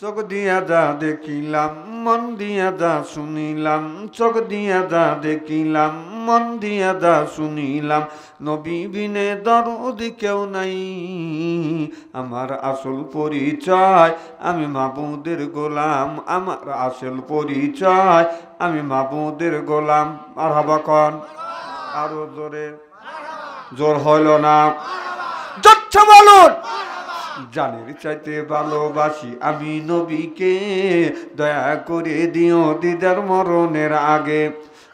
চোখ দিয়া যা দেখিলাম মন দিয়া যা শুনিলাম, চোখ দিয়া যা দেখিলাম মন দিয়া যা শুনিলাম, নবী বিনে দরদি কেউ নাই। আমার আসল পরিচয় আমি মাবুদের গোলাম, আমার আসল পরিচয় আমি মাবুদের গোলাম। মারহাবা কন আরো জোরে, জোর হইল না, যাচ্ছে বলুন। জানের চাইতে ভালোবাসি আমি নবীকে, দয়া করে দিও দিদার মরণের আগে।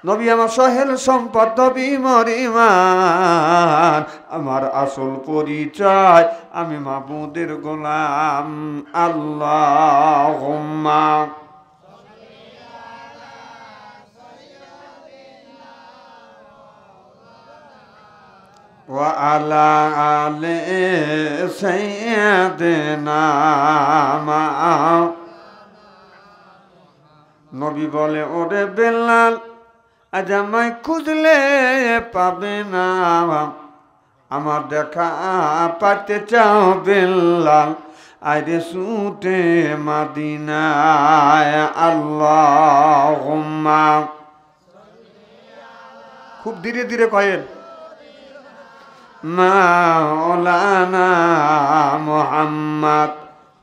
নবী আমার সহেল সম্পদ, নবী মরিমান, আমার আসল পরিচয় আমি মাবুদের গোলাম। আল্লাহুম্মা ওয়া আলা আলি সাইয়্যিদিনা। নবী বলে, ওরে বেলাল, আজ আমায় খুঁজলে পাবে না, আমার দেখা পাতে চাও বেলাল, আরে ছুটে মদিনায়। আল্লাহুম্মা, খুব ধীরে ধীরে কয়েন, মাওলানা মুহাম্মদ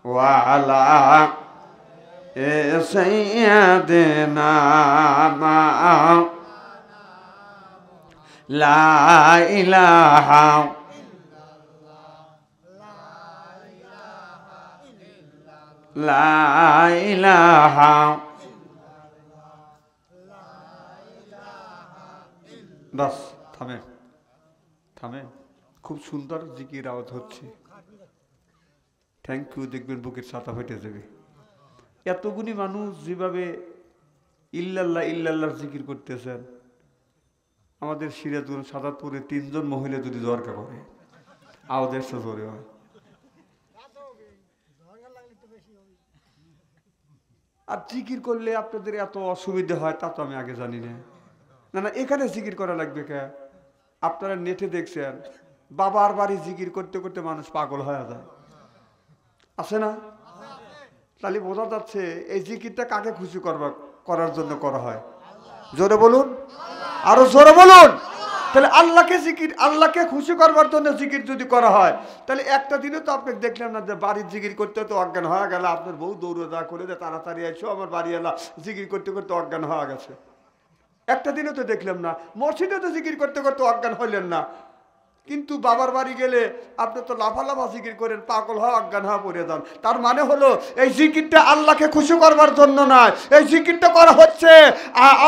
ওয়া আলা সাইয়্যিদিনা লা ইলাহা লা ইলাহা। বাস থামেন থামেন, খুব সুন্দর জিকির আওয়াজ হচ্ছে। থ্যাংক ইউ, দেখবেন বুকের ছাতা ফেটে যাবে। এতগুলি মানুষ যেভাবে ইল্লাল্লাহ ইল্লাল্লাহর জিকির করতেছেন, আমাদের সিরাজগঞ্জ সাদাতপুরে 3 জন মহিলা যদি দরকার করে, আওয়াজের তো জোরে হয়। আর জিকির করলে আপনাদের এত অসুবিধা হয় তা তো আমি আগে জানি না। না না, এখানে জিকির করা লাগবে কে? আপনারা নেটে দেখছেন, বাবার বাড়ি জিকির করতে করতে মানুষ পাগল হয়ে যায়, আছে না? তাহলে বোঝা যাচ্ছে এই জিকিরটা কাকে খুশি করার জন্য করা হয়। জোরে বলুন, আরো জোরে বলুন। তাহলে আল্লাহকে জিকির, আল্লাহকে খুশি করবার জন্য জিকির যদি করা হয়, তাহলে একটা দিনে তো আপনি দেখলাম না যে বাড়ির জিকির করতে তো অজ্ঞান হয়ে গেল, আপনার বউ দৌড়ে যা করে যে তাড়াতাড়ি আইসো আমার বাড়ি এলা, জিকির করতে করতে অজ্ঞান হয়ে গেছে। একটা দিনও তো দেখলাম না, মসজিদে তো জিকির করতে করতে অজ্ঞান হইলেন না, কিন্তু বাবার বাড়ি গেলে আপনি তো লাফালাফা জিকির করেন, পাগল হওয়া অজ্ঞান হওয়া পড়ে যান। তার মানে হলো এই জিকিরটা আল্লাহকে খুশি করবার জন্য নয়, এই জিকিরটা করা হচ্ছে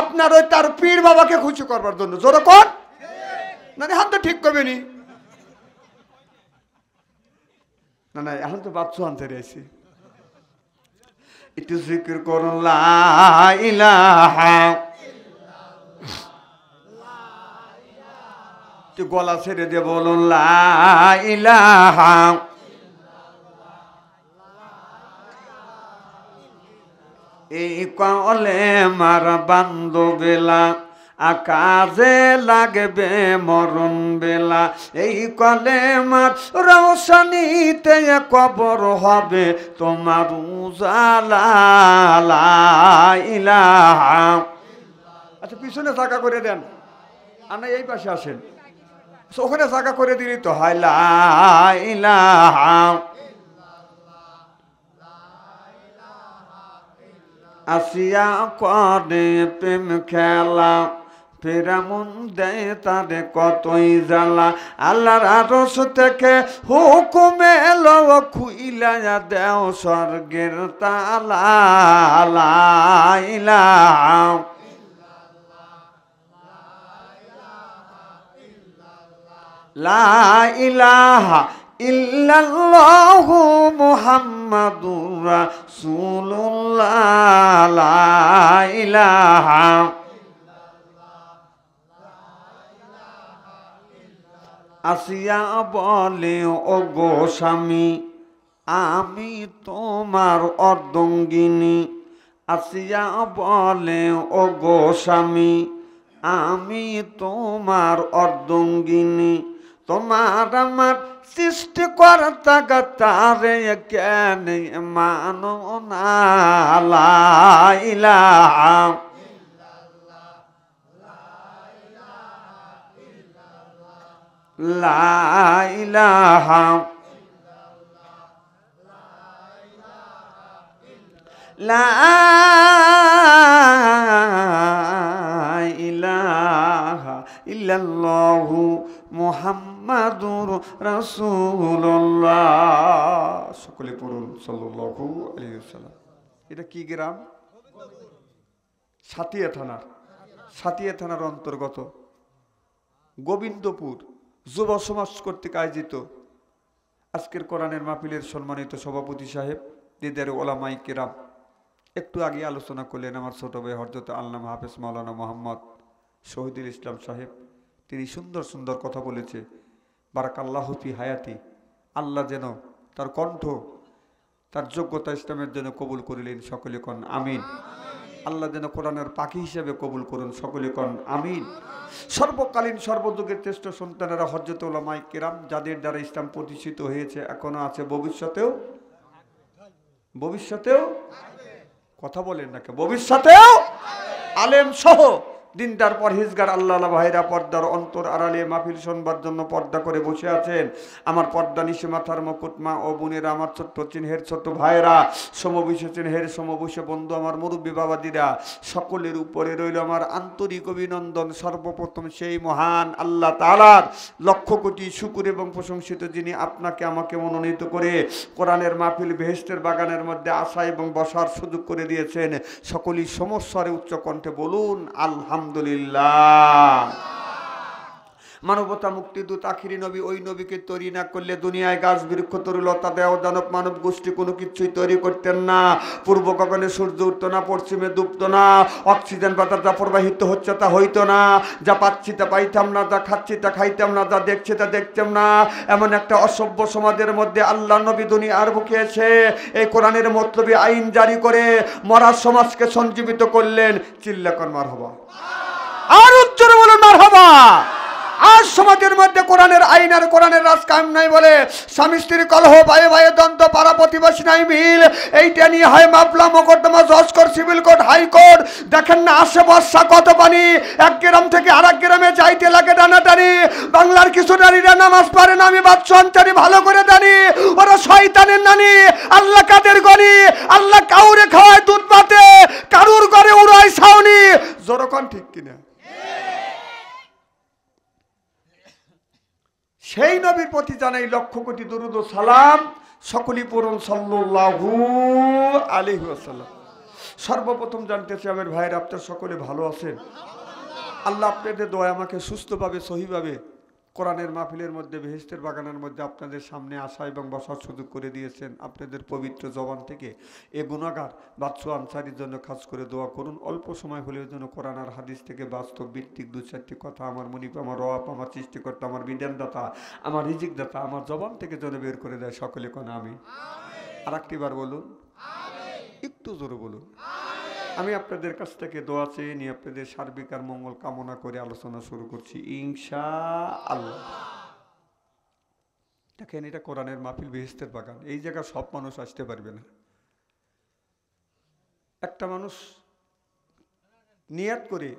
আপনার ওই তার পীর বাবাকে খুশি করবার জন্য। জোরে কোন না, এখন তো ঠিক করবে নি। না না, এখন তো বাচ্চু আনতে রয়েছি, একটু জিকির করুন লা ইলাহা। গলা ছেড়ে দিয়ে বলুন লা ইলাহা। এই কলে মার বান্ধবেলা আকাশে লাগবে মরণ বেলা, এই কলে মার রৌশনীতে কবর হবে তোমার উজালা। লা ইলাহা। আচ্ছা পিছনে জায়গা করে দেন, আর না এই পাশে আসেন, ওখানে জায়গা করে দিলি তো হয়। লা ইলাহা। আসিয়া করে প্রেম খেলা, ফেরামুন দেয় তারে কতই জ্বালা, আল্লাহর আরশ থেকে হুকুমে এলো খুইলা দেও স্বর্গের তালা। লা ইলাহা। লা ইলাহা ইল্লাল্লাহু মুহাম্মাদুর রাসূলুল্লাহ। লা ইলাহা। আসিয়া বলে ও গো স্বামী আমি তোমার অর্ধাঙ্গিনী, আসিয়া বলে ও গো স্বামী আমি তোমার অর্ধাঙ্গিনী, তোমার আমার সৃষ্টিকর্তা তারে কেন মানো না লা ইলাহা লা ইলাহা লা ইলাহা ইল্লাল্লাহু মুহাম্মাদুর রাসূলুল্লাহ। সকলে পড়ুন সাল্লাল্লাহু আলাইহি ওয়াসাল্লাম। এটা কি গ্রাম? সাতিয়া থানার, সাতিয়া থানার অন্তর্গত গোবিন্দপুর যুব সমাজ কর্তৃক আয়োজিত আজকের কোরআনের মাহফিলের সম্মানিত সভাপতি সাহেব, দিদার ওলামাই কেরাম, একটু আগে আলোচনা করলেন আমার ছোট ভাই হযরত আল্লামা হাফেজ মাওলানা মোহাম্মদ শহীদুল ইসলাম সাহেব। তিনি সুন্দর সুন্দর কথা বলেছে। বারাকাল্লাহু ফি হায়াতি, আল্লাহ যেন তার কণ্ঠ, তার যোগ্যতা ইসলামের জন্য কবুল করিলেন। সকলে কন আমিন। আল্লাহ যেন কোরআনের পাখি হিসেবে কবুল করুন। সকলে কন আমিন। সর্বকালীন সর্বযুগের শ্রেষ্ঠ সন্তানেরা হযরত উলামায়ে কেরাম, যাদের দ্বারা ইসলাম প্রতিষ্ঠিত হয়েছে, এখনো আছে, ভবিষ্যতেও কথা বলেন না, ভবিষ্যতেও আলেম সহ দিনদার পরহেজগার আল্লাহ ভাইরা পর্দার অন্তর আড়ালে মাহফিল শুনবার জন্য পর্দা করে বসে আছেন। আমার পর্দা নিশে মাথার মুকুট মা ও বোনেরা, আমার ছোট্ট চিনহের ছোট্ট ভাইরা, সমবয়সী চিনহের সমবয়সী বন্ধু, আমার মুরব্বী বাবাদিরা, সকলের উপরে রইল আমার আন্তরিক অভিনন্দন। সর্বপ্রথম সেই মহান আল্লাহ তাআলার লক্ষ কোটি শুকর এবং প্রশংসিত, যিনি আপনাকে আমাকে মনোনীত করে কোরআনের মাহফিল বেহেশতের বাগানের মধ্যে আসা এবং বসার সুযোগ করে দিয়েছেন। সকলেই সমস্বরে উচ্চ কণ্ঠে বলুন আলহামদুলিল্লাহ। মানবতা মুক্তিদূত আখিরি নবী, ওই নবীকে তৈরি না করলে দুনিয়ায় গাছ বৃক্ষ তরুলতা দেও দানব মানব গোষ্ঠী কোনো কিছুই তৈরি করতেন না। পূর্ব গগনে সূর্য উঠত না, পশ্চিমে ডুবত না, অক্সিজেন বাতাস যা প্রবাহিত হচ্ছে তা হইতো না, যা পাচ্ছি তা পাইতাম না, যা খাচ্ছি তা খাইতাম না, যা দেখছি তা দেখতাম না। এমন একটা অসভ্য সমাজের মধ্যে আল্লাহ নবী দুনিয়ার বুকে এসে এই কোরআনের মতলবী আইন জারি করে মরা সমাজকে সঞ্জীবিত করলেন। চিল্লাকর মারহাবা, আর উচ্চারণ বলুন মারহাবা। আজ সমাজের মধ্যে কোরআনের আইন আর কোরআনের রাজ কায়েম নাই বলে স্বামী স্ত্রীর কলহ, ভাইয়ে ভাইয়ে দ্বন্দ্ব, পাড়া প্রতিবেশী নাই মিল। এইটা নিয়ে হয় মামলা, মোকদ্দমা, জজ কোর্ট, সিভিল কোর্ট, হাইকোর্ট। দেখেন না আসে বর্ষা কত পানি, এক গ্রাম থেকে আর এক গ্রামে যাইতে লাগে টানাটানি। বাংলার কিছু নারীরা নামাজ পড়ে না, আমি বাচ্চা অঞ্চলে ভালো করে জানি। ওরা শয়তানের নানি, আল্লাহ কাদের গনি, আল্লাহ কাউরে খাওয়ায় দুধ ভাতে, কারুর ঘরে উড়ায় ছাউনি। জোরকন ঠিক কিনা? সেই নবীর প্রতি জানাই লক্ষ কোটি দরুদ ও সালাম। সকলেই পড়ুন সাল্লাল্লাহু আলাইহি ওয়াসাল্লাম। সর্বপ্রথম জানতে চাই আমার ভাইয়েরা, আপনারা সকলে ভালো আছেন? আল্লাহ আপনাদের দয়া আমাকে সুস্থভাবে সহিভাবে কোরআনের মাহফিলের মধ্যে বেহেশতের বাগানের মধ্যে আপনাদের সামনে আসা এবং বসার সুযোগ করে দিয়েছেন। আপনাদের পবিত্র জবান থেকে এ গুনাহগার বাদশা আনসারীর জন্য খাস করে দোয়া করুন। অল্প সময় হলেও যেন কোরআন আর হাদিস থেকে বাস্তব ভিত্তিক দু চারটি কথা আমার মুনিপ, আমার রব, আমার সৃষ্টিকর্তা, আমার বিধানদাতা, আমার রিজিকদাতা আমার জবান থেকে যেন বের করে দেয়। সকলে কোন আমি আর একটিবার বলুন, একটু জোরে বলুন। আমি আপনাদের কাছ থেকে দোয়া চেয়ে নিয়ে আপনাদের সার্বিক আর মঙ্গল কামনা করে আলোচনা শুরু করছি ইনশাআল্লাহ। দেখেন, এটা কোরআনের মাহফিল বেহেশতের বাগান। এই জায়গায় সব মানুষ আসতে পারবে না। একটা মানুষ নিয়াত করে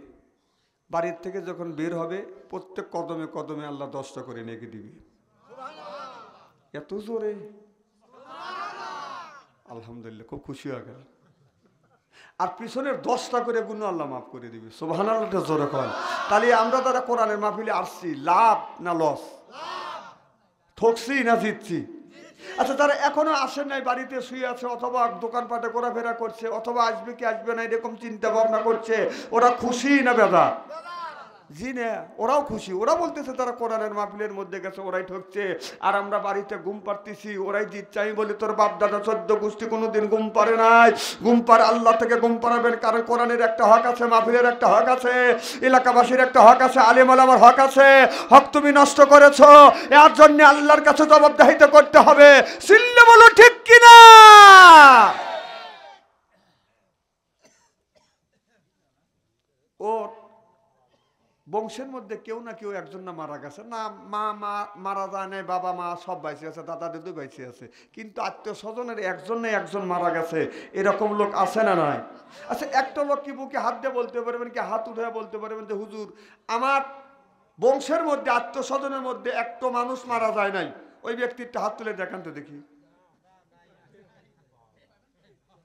বাড়ির থেকে যখন বের হবে, প্রত্যেক কদমে কদমে আল্লাহ 10টা করে নেকি দিবে। এত জোরে আলহামদুলিল্লাহ, খুব খুশি হয়ে গেল। আর পিছনের 10টা করে গুণ আল্লাহ মাফ করে দিবে। সুবহানাল্লাহ জোরে কন। তাহলে আমরা যারা কোরআনের মাহফিলে আসছি, লাভ না লস, ঠকছি না জিতছি? আচ্ছা, তারা এখনো আসে নাই, বাড়িতে শুয়ে আছে, অথবা দোকানপাটে ঘোরাফেরা করছে, অথবা আসবে কি আসবে না এরকম চিন্তা ভাবনা করছে, ওরা খুশি না বেদা? জি না, ওরাও খুশি। ওরা বলতেছে তারা কোরআনের মাহফিলের মধ্যে গেছে, ওরাই ঠকছে। আর আমরা বাড়িতে ঘুম পাড়তেছি, ওরাই জিতছে। আমি বলি তোর বাপ দাদা 14 গোষ্ঠী কোনোদিন ঘুম পারে নাই। ঘুম পারে আল্লাহ থেকে ঘুম পাড়াবেন, কারণ কোরআনের একটা হক আছে, মাহফিলের একটা হক আছে, এলাকাবাসীর একটা হক আছে, আলেম ওলামার হক আছে। হক তুমি নষ্ট করেছো, এর জন্য আল্লাহর কাছে জবাবদিহিতা করতে হবে। চিল্লে বলো ঠিক কিনা? ও বংশের মধ্যে কেউ না কেউ একজন না মারা গেছে, না মা মা মারা যায় নাই, বাবা মা সব বাইসে আছে, দাদা দাদু বাইসে আছে, কিন্তু আত্মীয় স্বজনের একজন না একজন মারা গেছে, এরকম লোক আছে না নাই? আচ্ছা, একটা লোক কি বুকে হাত দিয়ে বলতে পারবেন, কি হাত উঠে বলতে পারবেন যে হুজুর আমার বংশের মধ্যে আত্মীয় স্বজনের মধ্যে একটা মানুষ মারা যায় নাই, ওই ব্যক্তিরটা হাত তুলে দেখান তো দেখি।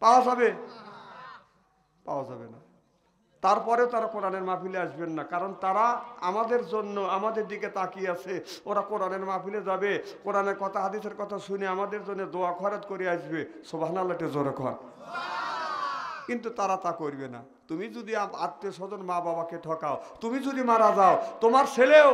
পাওয়া যাবে? পাওয়া যাবে না। তারপরেও তারা কোরআনের মাহফিলে আসবেন না, কারণ তারা আমাদের জন্য আমাদের দিকে তাকিয়ে আছে। ওরা কোরআনের মাহফিলে যাবে, কোরআনের কথা হাদিসের কথা শুনে আমাদের জন্য দোয়া খরচ করে আসবে, সুবহানাল্লাহ জোরে কর। কিন্তু তারা তা করবে না। তুমি যদি আত্মীয় স্বজন মা বাবাকে ঠকাও, তুমি যদি মারা যাও, তোমার ছেলেও,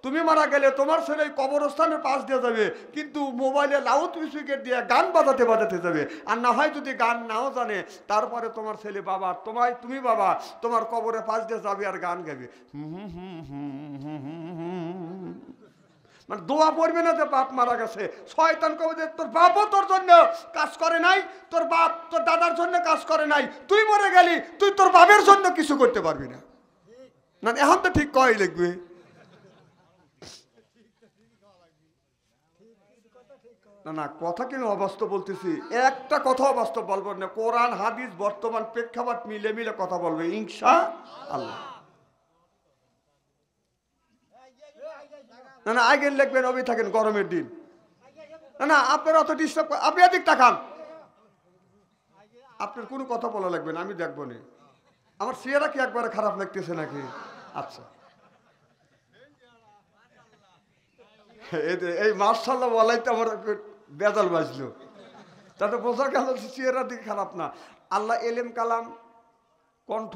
তুমি মারা গেলে তোমার ছেলে কবরস্থানের পাশ দিয়ে যাবে, কিন্তু মোবাইলে লাউড স্পিকার দিয়ে গান বাজাতে বাজাতে যাবে। আর না হয় যদি গান নাও জানে, তারপরে তোমার ছেলে বাবা, তুমি বাবা তোমার কবরে পাশ দিয়ে যাবে আর গান গাবে, মানে দোয়া পড়বে না যে বাপ মারা গেছে। শয়তান কবে যে তোর বাপও তোর জন্য কাজ করে নাই, তোর বাপ তোর দাদার জন্য কাজ করে নাই, তুই মরে গেলি, তুই তোর বাপের জন্য কিছু করতে পারবি না। না এখন তো ঠিক কই লিখবে। না না, কথা কিন্তু অবাস্তব বলতেছি, একটা কথা অবাস্তব বলবো না। কোরআন হাদিস বর্তমান প্রেক্ষাপট মিলে মিলে কথা বলবে ইনশাআল্লাহ। না না, আগে লিখবেন অবি থাকেন গরমের দিন। না না, আপনার অত ডিস্টার্ব, আপনি এদিক তাকান, আপনার কোনো কথা বলা লাগবে না, আমি দেখবো না। আমার চেহারা কি একবারে খারাপ লাগতেছে নাকি? আচ্ছা, এই মাশাআল্লাহ বলাইতে আমার বেজাল বাজলো, তাতে বোঝা গেল চেহারা দিকে খারাপ না। আল্লাহ এলেম কালাম কণ্ঠ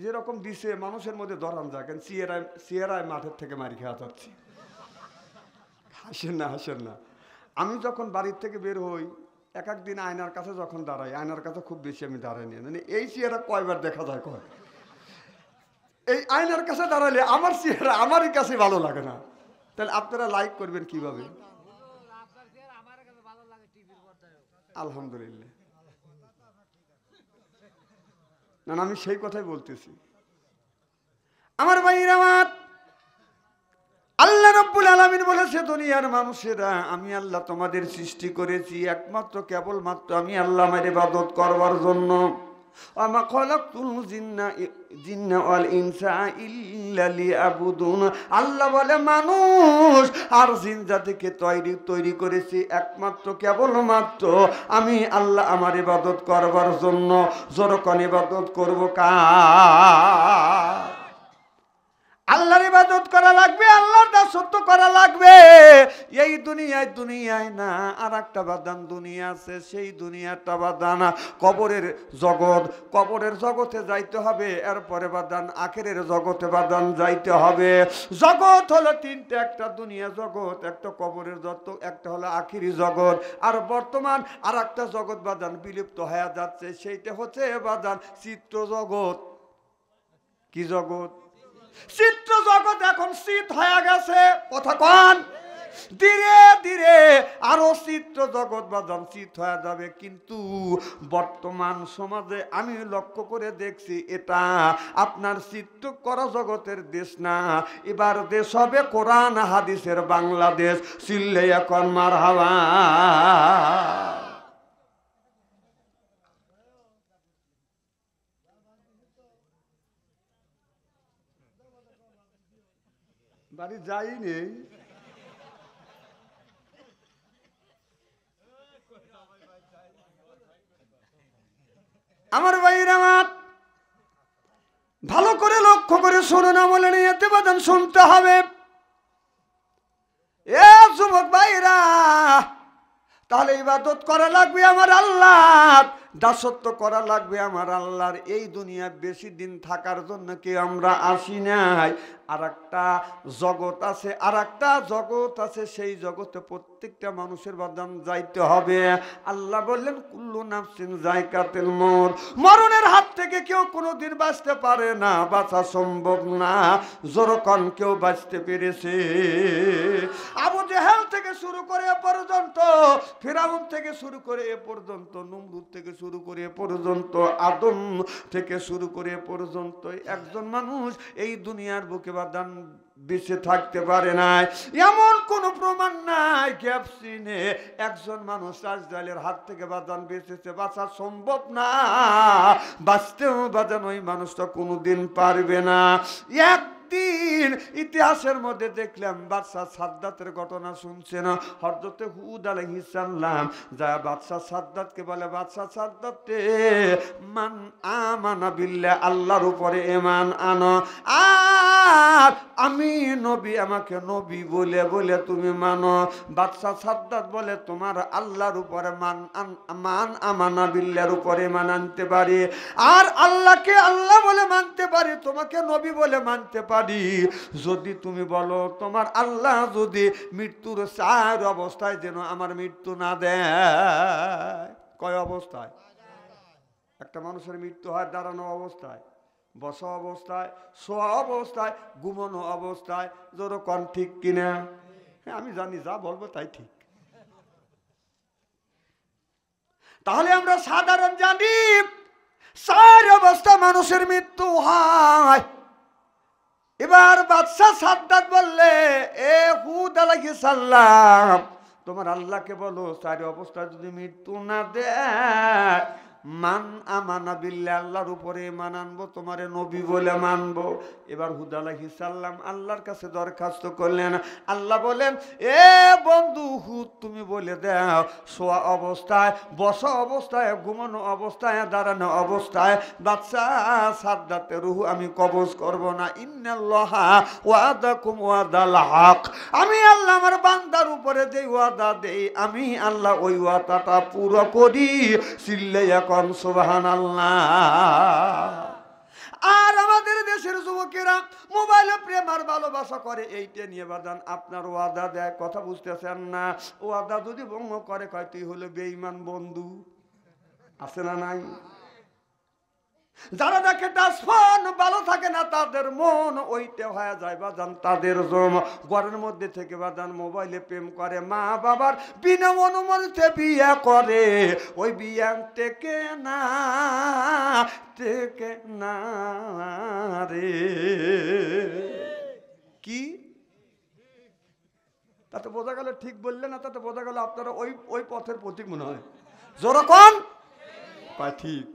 যেরকম দিছে মানুষের মধ্যে ধরান যায়, কেন চেহারায় মাঠের থেকে মারি খাওয়া যাচ্ছে। হাসেন না, হাসেন না। আমি যখন বাড়ির থেকে বের হই, এক একদিন আয়নার কাছে যখন দাঁড়াই, আয়নার কাছে খুব বেশি আমি দাঁড়াই নি, মানে এই চেহারা কয়বার দেখা যায় কয়। এই আয়নার কাছে দাঁড়ালে আমার চেহারা আমারই কাছে ভালো লাগে না। তাহলে আপনারা লাইক করবেন কিভাবে? আলহামদুলিল্লাহ। না আমি সেই কথাই বলতেছি। আমার ভাইরা, আমার আল্লাহ রাব্বুল আলামিন বলেছে, দুনিয়ার মানুষেরা আমি আল্লাহ তোমাদের সৃষ্টি করেছি একমাত্র কেবলমাত্র আমি আল্লাহ আমার ইবাদত করবার জন্য। আমা খলাকতুল জিন্না ওয়াল ইনসা ইল্লা লিয়াবুদুন। আল্লাহ বলে মানুষ আর জিন জাতিকে তৈরি করেছি একমাত্র কেবলমাত্র আমি আল্লাহ আমার ইবাদত করবার জন্য। যখন ইবাদত করব কার? আল্লাহর ইবাদত করা লাগবে, আল্লাহর দাসত্ব করা লাগবে। এই দুনিয়ায় না, আর একটা বাদান দুনিয়া আছে, সেই দুনিয়াটা বাদান কবরের জগৎ। কবরের জগতে যাইতে হবে, এরপরে বাদান আখেরের জগতে বাদান যাইতে হবে। জগৎ হলো তিনটে, একটা দুনিয়া জগৎ, একটা কবরের জগৎ, একটা হলো আখিরি জগৎ। আর বর্তমান আর একটা জগৎ বাদান বিলুপ্ত হয়ে যাচ্ছে, সেইটা হচ্ছে বাদান চিত্র জগৎ। কি জগৎ? চিত্র জগৎ এখন শীত হয়ে গেছে, কথা কন। ধীরে ধীরে আরো চিত্র জগৎ বাদাম শীত হয়ে যাবে। কিন্তু বর্তমান সমাজে আমি লক্ষ্য করে দেখছি, এটা আপনার চিত্র করা জগতের দেশ না, এবার দেশ হবে কোরআন হাদিসের বাংলাদেশ। চিল্লে এখন মারহাবা। বাড়ি যাইনি, আমার ভাইরা আমার ভালো করে লক্ষ্য করে শোনো না, বলে নিয়ে এতে বাদান শুনতে হবে। এ যুবক ভাইরা, তাহলে ইবাদত করা লাগবে আমার আল্লাহর, দাসত্ব করা লাগবে আমার আল্লাহর। এই দুনিয়ায় বেশি দিন থাকার জন্য কি আমরা আসি নাই? আর একটা জগৎ আছে, আর একটা জগৎ আছে, সেই জগতে প্রত্যেকটা মানুষের বাদান যাইতে হবে। আল্লাহ বললেন কুল্লু নাফসিন যায়কাতুল মউত, মরণের হাত থেকে কেউ কোনোদিন বাঁচতে পারে না, বাঁচা সম্ভব না। যখন কেউ বাঁচতে পেরেছে, আবু জেহেল থেকে থেকে শুরু করে এ পর্যন্ত, ফিরাউন থেকে শুরু করে এ পর্যন্ত, নমরুদ থেকে শুরু করে এ পর্যন্ত, আদম থেকে শুরু করে এ পর্যন্ত একজন মানুষ এই দুনিয়ার বুকে বাদান বেঁচে থাকতে পারে নাই, এমন কোন প্রমাণ নাই গ্যাপ সিনে একজন মানুষ রাজদালের হাত থেকে বাদান বেঁচেছে। বাঁচা সম্ভব না, বাঁচতেও বাদান ওই মানুষটা কোনোদিন পারবে না। একদিন ইতিহাসের মধ্যে দেখলাম বাদশাহ সাদ্দাতের ঘটনা শুনছেন, হযরতে হুদ আলাইহিস সালাম যা বাদশাহ সাদ্দাতকে বলে, বাদশাহ সাদ্দাতে মান আমানা বিল্লাহ, আল্লাহর উপরে ঈমান আনো, আর আমি নবী, আমাকে নবী বলে বলে তুমি মানো। বাদশাহ সাদ্দাত বলে তোমার আল্লাহর উপরে মান আমানা বিল্লাহর উপরে ঈমান আনতে পারি, আর আল্লাহকে আল্লাহ বলে মানতে পারি, তোমাকে নবী বলে মানতে পারি, যদি তুমি বলো তোমার আল্লাহ যদি মৃত্যুর 4 অবস্থায় যেন আমার মৃত্যু না দেয়। কয় অবস্থায়? একটা মানুষের মৃত্যু হয় দাঁড়ানো অবস্থায়, বসা অবস্থায়, শোয়া অবস্থায়, ঘুমানো অবস্থায়। জোর কোন ঠিক কিনা? হ্যাঁ আমি জানি, যা বলবো তাই ঠিক। তাহলে আমরা সাধারণ জানি 4 অবস্থা মানুষের মৃত্যু হয়। এবার বাদশাহ সাদ্দাত বললে, এ হুদ আলাইহিস সালাম তোমার আল্লাহকে বলো 4 অবস্থায় যদি মৃত্যু না দেয়, মান আমানা বিল্লাহ, আল্লাহর উপরে ঈমান আনবো, তোমারে নবী বলে মানবো। এবার হুদ আলাইহিস সালাম আল্লাহর কাছে দরখাস্ত করলেন। আল্লাহ বলেন, এ বন্ধু হুদ তুমি বলে দাও, শোয়া অবস্থায়, বসা অবস্থায়, ঘুমানো অবস্থায়, দাঁড়ানো অবস্থায় বাদশাহ সাদ্দাতের রূহ আমি কবজ করব না। ইন্নাল্লাহা ওয়াদাকুম ওয়াদাল হক, আমি আল্লাহ আমার বান্দার উপরে যে ওয়াদা দেই, আমি আল্লাহ ওই ওয়াদাটা পুরো করি। চিল্লাইয়া কোন সুবহানাল্লাহ। আর আমাদের দেশের যুবকেরা মোবাইলে প্রেম আর ভালোবাসা করে, এইটা নিয়ে বাদান আপনার ওয়াদা দেয়, কথা বুঝতেছেন না? ওয়াদা যদি ভঙ্গ করে কয় তুই হলো বেঈমান বন্ধু। আছে না নাই? যারা দেখে টাচফোন ভালো থাকে না, তাদের মন ওইটা হয়ে যায় বাদান, তাদের জম ঘরের মধ্যে থেকে বাদান মোবাইলে প্রেম করে, মা বাবার বিনা অনুমতিতে বিয়ে করে, ওই বিয়ে থেকে না রে। কি তাতে বোঝা গেল? ঠিক বললে না? তাতে বোঝা গেল আপনারা ওই পথের প্রতীক মনে হয়। যেরকম পায় ঠিক।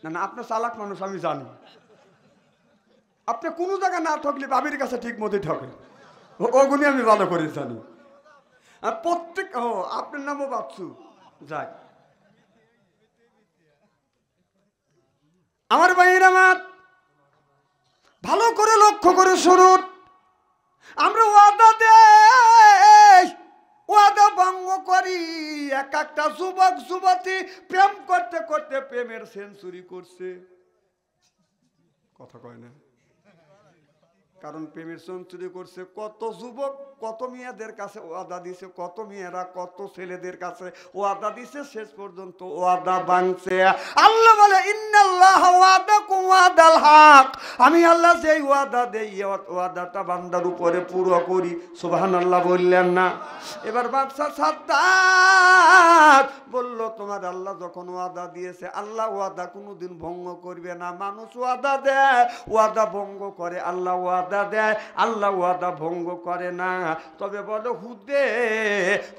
না না, আপনার চালাক মানুষ আমি জানি, আপনি কোনো জায়গায় না ঠকলে বাবির কাছে ঠিক মতো ঠকেন, ওগুলি আমি ভালো করে জানি। আর প্রত্যেক আপনার নামও বাচ্চু যাক। আমার ভাইয়ের আমার ভালো করে লক্ষ্য করে শুনুন, আমরা ওয়াদা দেই, ওয়াদা ভঙ্গ করি। একটা যুবক যুবতী প্রেম করতে করতে প্রেমের সেঞ্চুরি করছে, কথা কয় না, কারণ প্রেমের সেঞ্চুরি করছে। কত যুবক কত মেয়েদের কাছে ওয়াদা দিছে, কত মেয়েরা কত ছেলেদের কাছে ওয়াদা দিছে, শেষ পর্যন্ত ওয়াদা ভাঙছে। আল্লাহ বলে, ইন্নাল্লাহ ওয়াদাকুম ওয়াদাল হক, আমি আল্লাহ যেই ওয়াদা দেই ওয়াদাটা বান্দার উপরে পুরো করি। সুবহানাল্লাহ বললেন না? এবার বাদশাহ সাদ্দাত বলল, তোমার আল্লাহ যখন ওয়াদা দিয়েছে, আল্লাহ ওয়াদা কোনোদিন ভঙ্গ করবে না। মানুষ ওয়াদা দেয়, ওয়াদা ভঙ্গ করে, আল্লাহ ওয়াদা দেয়, আল্লাহ ওয়াদা ভঙ্গ করে না। তবে বলো হুদে,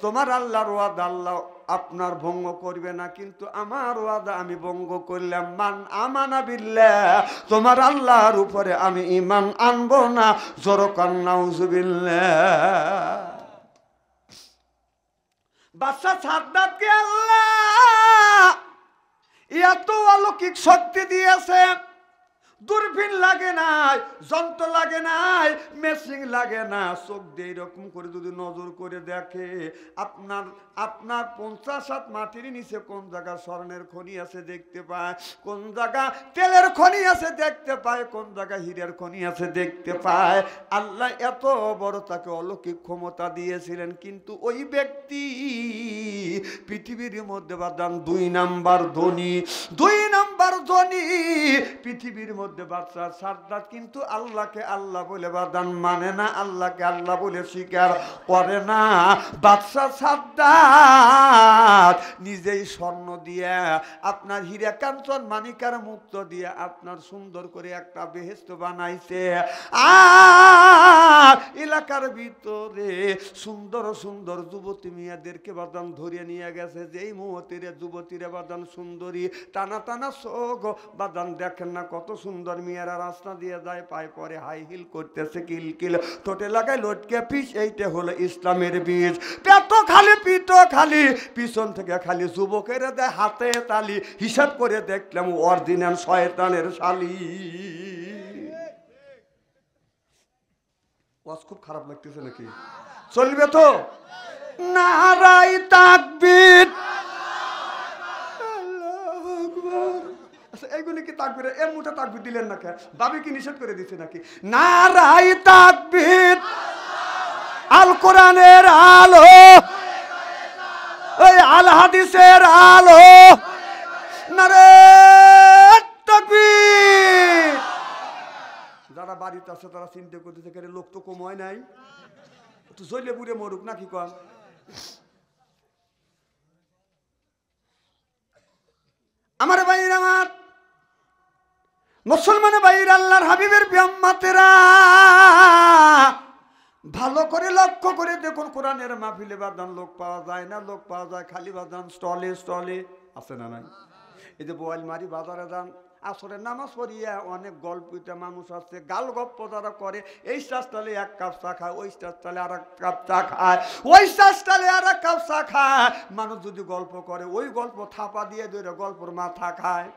তোমার আল্লাহর ওয়াদা আল্লাহ আপনার ভঙ্গ করবে না, কিন্তু আমার ওয়াদা আমি ভঙ্গ করলাম। মান আমানা বিল্লাহ, তোমার আল্লাহর উপরে আমি ঈমান আনবো না। জোরকান নাউজুবিল্লাহ। বাদশাহ সাদ্দাতকে আল্লাহ এত অলৌকিক শক্তি দিয়েছে, দূরবীন লাগে নাই, যন্ত্র লাগে নাই, মেশিন লাগে না, চোখ দিয়ে এরকম করে যদি নজর করে দেখে, আপনার 50 হাত মাটির নিচে কোন জায়গা স্বর্ণের খনি আছে দেখতে পায়, কোন জায়গা তেলের খনি আছে দেখতে পায়, কোন জায়গা হীরের খনি আছে দেখতে পায়। আল্লাহ এত বড় তাকে অলৌকিক ক্ষমতা দিয়েছিলেন, কিন্তু ওই ব্যক্তি পৃথিবীর মধ্যে বাদাম 2 নাম্বার ধনী, 2 নাম্বার নাম্বার ধনী পৃথিবীর মধ্যে বাদশা সাদ্দাত, কিন্তু আল্লাহকে আল্লাহ বলে বাদান মানে না, আল্লাহকে আল্লাহ বলে স্বীকার করে না। বাদশা সাদ্দাত নিজেই স্বর্ণ দিয়ে, আপনার হীরা কাঞ্চন মানিকার মুক্ত দিয়ে আপনার সুন্দর করে একটা বেহেশত বানাইছে। আর এলাকার ভিতরে সুন্দর সুন্দর যুবতী মেয়েদেরকে বাদান ধরিয়ে নিয়ে গেছে। যেই মুহূর্তে যুবতীরা বাদান সুন্দরী, টানা টানা চোখ বাদান দেখেন না কত সুন্দর মেয়েরা রাস্তা দিয়ে যায়, পায়ে পরে হাই হিল করতেছে কিলকিল, ঠোঁটে লাগায় লটকে পিস। এইটা হলো ইসলামের বীজ। পেট খালি পিঠ খালি, পিছন থেকে খালি যুবকের দেয় হাতে তালি। হিসাব করে দেখলাম অরিজিনাল শয়তানের শালি। ওয়াজ খুব খারাপ লাগতেছে নাকি? চলবে তো? নারাই তাকবীর, আল্লাহু আকবার। আচ্ছা এইগুলি কি তাকবীর? এর মুঠে তাকবীর দিলেন না কেন? দাবি কি নিষেধ করে দিছে নাকি? নারাই তাকবীর, আল কোরআনের আলো, ওই আল হাদিসের আলো, নারাই তাকবীর। যারা বাড়িতে আছে তারা চিন্তা করতেছে কেন লোক তো কম হয় নাই, তো জইলে বুড়ে মরুক নাকি কম। আমার ভাইরা, আমার মুসলমান ভাইরা, আল্লাহর হাবিবের বিয়াম্মাতেরা, ভালো করে লক্ষ্য করে দেখুন। কোরআনের মাহফিলে বাদান লোক পাওয়া যায় না, লোক পাওয়া যায় খালি বাদান স্টলে স্টলে, আছে না নাই? এই যে বোয়ালমারি বাজারে যান, আসরের নামাজ পড়িয়া অনেক গল্পিতা মানুষ আছে, গাল গপ্প যারা করে। এই স্টালে এক কাপ চা খায়, ওই স্টালে আর এক কাপ চা খায়, ওই স্টালে আর এক কাপ চা খায়। মানুষ যদি গল্প করে, ওই গল্প থাপা দিয়ে ধরে গল্পর মাথা খায়।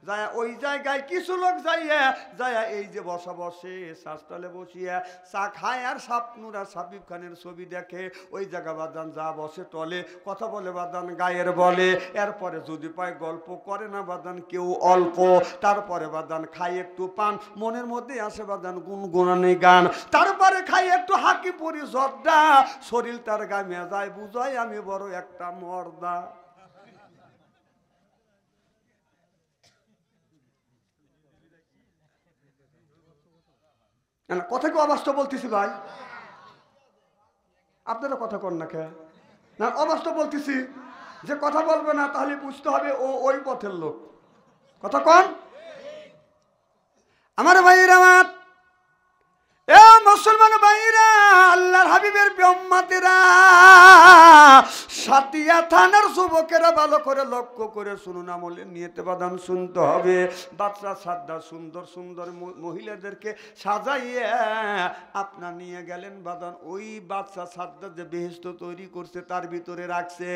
যায় ওই জায়গায় কিছু লোক যাইয়া যাইয়া এই যে বসা বসে শাসতালে বসিয়া চা খায় আর শাপনুর আর সাবিব খানের ছবি দেখে। ওই জায়গা বাদান যা বসে টলে, কথা বলে বাদান গায়ের বলে। এরপরে যদি পায় গল্প করে না বাদান কেউ অল্প, তারপরে বাদান খাই একটু পান, মনের মধ্যে আসে বাদান গুনগুনানি গান। তারপরে খাই একটু হাকি পরি জর্দা, শরীর তার গামে যায় বুঝায় আমি বড় একটা মর্দা। কথা কি অবাস্তব বলতেছি ভাই? আপনারা কথা কন না কে? না অবাস্তব বলতেছি। যে কথা বলবে না তাহলে বুঝতে হবে ও ওই পথের লোক। কথা কন আমার ভাইরা, আমার এ মুসলমান ভাইরা, আল্লাহর হাবিবের উম্মতেরা, সাতিয়া থানার যুবকেরা ভালো করে লক্ষ্য করে শুনুন, আমলের নিয়তে বাদান শুনতে হবে। বাদশা সাদ্দাত সুন্দর সুন্দর মহিলাদেরকে সাজাইয়ে আপনার নিয়ে গেলেন বাদান। ওই বাদশা সাদ্দাত যে বেহেশত তৈরি করছে তার ভিতরে রাখছে,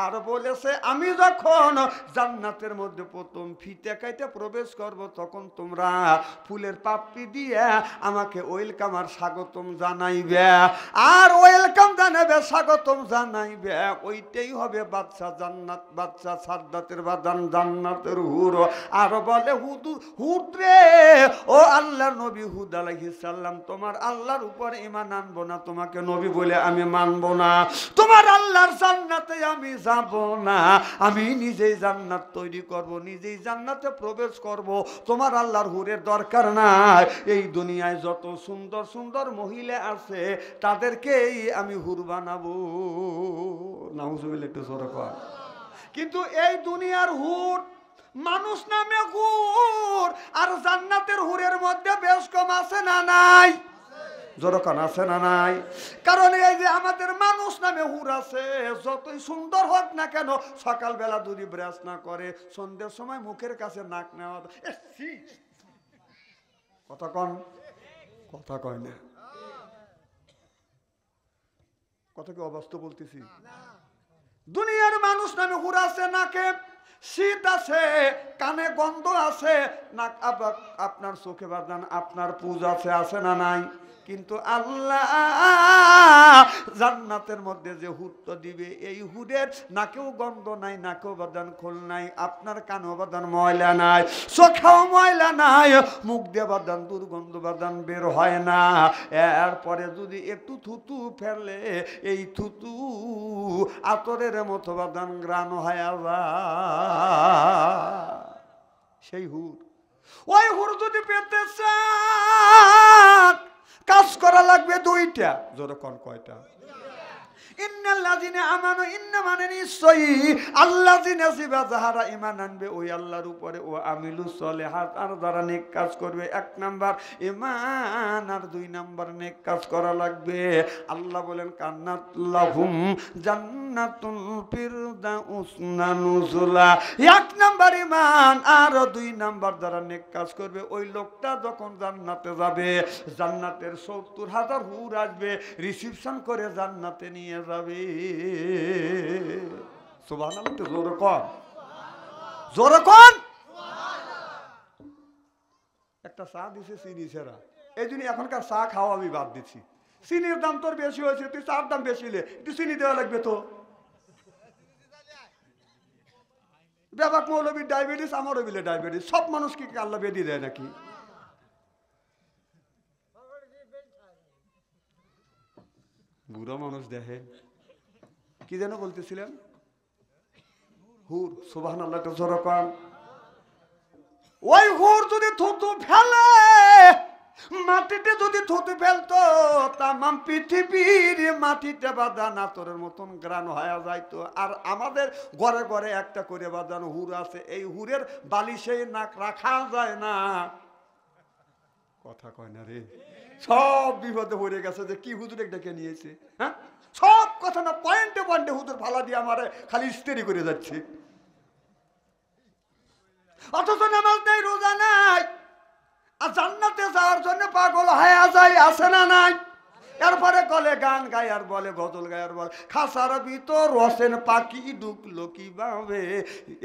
আর বলেছে আমি যখন জান্নাতের মধ্যে প্রথম ফিতে কাইতে প্রবেশ করব, তখন তোমরা ফুলের পাপড়ি দিয়ে আমাকে ওয়েলকাম আর স্বাগতম জানাইবে। আর ওয়েলকাম জানাবে, স্বাগতম জানাইবে, ওইটাই হবে বাদশা জান্নাত, বাদশা সাদ্দাতের বাদান জান্নাতের হুর। আর বলে হুদ রে, ও আল্লাহর নবী হুদ আলাইহিস সালাম, তোমার আল্লাহর উপর ঈমান আনবো না, তোমাকে নবী বলে আমি মানবো না, তোমার আল্লাহর জান্নাতে আমি যাব না, আমি নিজেই জান্নাত তৈরি করব, নিজেই জান্নাতে প্রবেশ করব, তোমার আল্লাহর হুরের দরকার নাই। এই দুনিয়ায় যত সুন্দর সুন্দর মহিলা আছে তাদেরকেই আমি হুর বানাবো। নাউজুবিল্লাহ, একটু জোরে কর। কিন্তু এই দুনিয়ার হুর মানুষ নামে হুর, আর জান্নাতের হুরের মধ্যে বেশ কম আছে না নাই? জোরকান আছে না নাই? কারণ এই যে আমাদের মানুষ নামে হুর আছে, যতই সুন্দর হোক না কেন, সকালবেলা যদি ব্রাশ না করে, সন্ধ্যের সময় মুখের কাছে নাক নেওয়া, কথা কন, কথা কয় না। কথা কি অবাস্তব বলতেছি? দুনিয়ার মানুষ নামে হুর আছে, নাকে শীত আছে, কানে গন্ধ আছে, নাক আপনার চোখে বাদান আপনার পূজা আছে না নাই? কিন্তু আল্লাহ জান্নাতের মধ্যে যে হুদ দিবে, এই হুদের নাকেও গন্ধ নাই, নাকেও বাদান খোল নাই, আপনার কানেও বাদান ময়লা নাই, চোখেও ময়লা নাই, মুখ দিয়ে বাদান দুর্গন্ধ বাদান বের হয় না। এরপরে যদি একটু থুতু ফেললে, এই থুতু আতরের মতো বাদান গ্রাণ হয়। সেই হুর। ওই হুর যদি পেতে চান কাজ করা লাগবে দুইটা। জোরে কোন কয়টা? ইন্নাল্লাযিনা আমানু, ইন্না মানে নিশ্চয়ই, আল্লাযিনা যাহারা ঈমান আনবে ওই আল্লাহর উপরে, ও আমিলুস সলিহাত, আর যারা নেক কাজ করবে। এক নাম্বার ঈমান, আর দুই নাম্বার নেক কাজ করা লাগবে। আল্লাহ বলেন কান্নাত লাহুম জান্নাতুল ফিরদাউস নুজুলা। এক নাম্বার ঈমান, আর দুই নাম্বার যারা নেক কাজ করবে ওই লোকটা যখন জান্নাতে যাবে, জান্নাতের ৭০,০০০ হুর আসবে, রিসিপশন করে জান্নাতে নিয়ে যাবে। সুবহানাল্লাহ। তো জোরে কোন, জোরে কোন। একটা চা দিছে চিনি ছাড়া, এই জন্য এখনকার চা খাওয়া আমি বাদ দিচ্ছি। চিনির দাম তোর বেশি হয়েছে, তুই চার দাম বেশি হলে একটু চিনি দেওয়া লাগবে তো। ব্যাপক মৌলবীর ডায়াবেটিস, আমারও বিলে ডায়াবেটিস। সব মানুষ কি আল্লাহ বেদি দেয় নাকি? বুড়ো মানুষ দেখে কি যেন বলতেছিলেন, হুর। সুবহানাল্লাহ। তো জোরে কোন। ওই হুর যদি থুতু ফেলে, মাটিতে যদি থুতু ফেলতো, তামাম পৃথিবীর মাটিতে বাঁধান আতরের মতন গ্রান হয়ে যাইতো। আর আমাদের ঘরে ঘরে একটা করে বাঁধানো হুর আছে, এই হুরের বালিশে নাক রাখা যায় না। কথা কয় না রে। সব বিপদে পড়ে গেছে যে কি হুজুর ডেকে নিয়েছে। হ্যাঁ, সব কথা না, পয়েন্টে পয়েন্টে হুজুর ফালা দিয়ে আমারে খালি ইস্তেরি করে যাচ্ছে। অথচ নামাজ নেই, রোজা নাই, আর জান্নাতে যাওয়ার জন্য পাগল হয়ে যায়, আছে না নাই? এরপরে কলে গান গায় আর বলে, গজল গায় আর বলে, খাসার ভিতর রসেন পাখি ঢুকলো কিভাবে,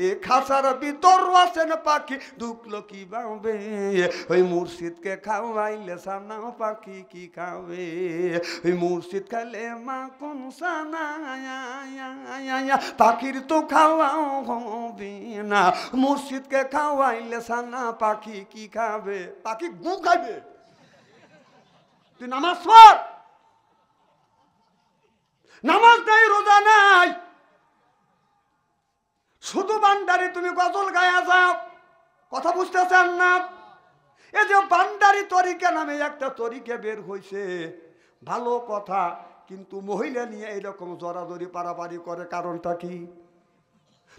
এ খাসার ভিতর রসেন পাখি ঢুকলো কিভাবে, ওই মুর্শিদকে খাওয়াইলে সানা পাখি কি খাবে, ওই মুর্শিদ খাইলে মা কোন সানা, পাখির তো খাওয়াও হবে না, মুর্শিদকে খাওয়াইলে সানা পাখি কি খাবে, পাখি গু খাবে। তুই নামাজ পড়, নামাজ নাই, রোজা নাই, শুধু বান্দারি তুমি গজল গায়া যাও। কথা বুঝতেছেন না? এই যে বান্দারি তরিকা নামে একটা তরিকা বের হয়েছে, ভালো কথা, কিন্তু মহিলা নিয়ে এইরকম জড়াজড়ি পারাপারি করে, কারণটা কি?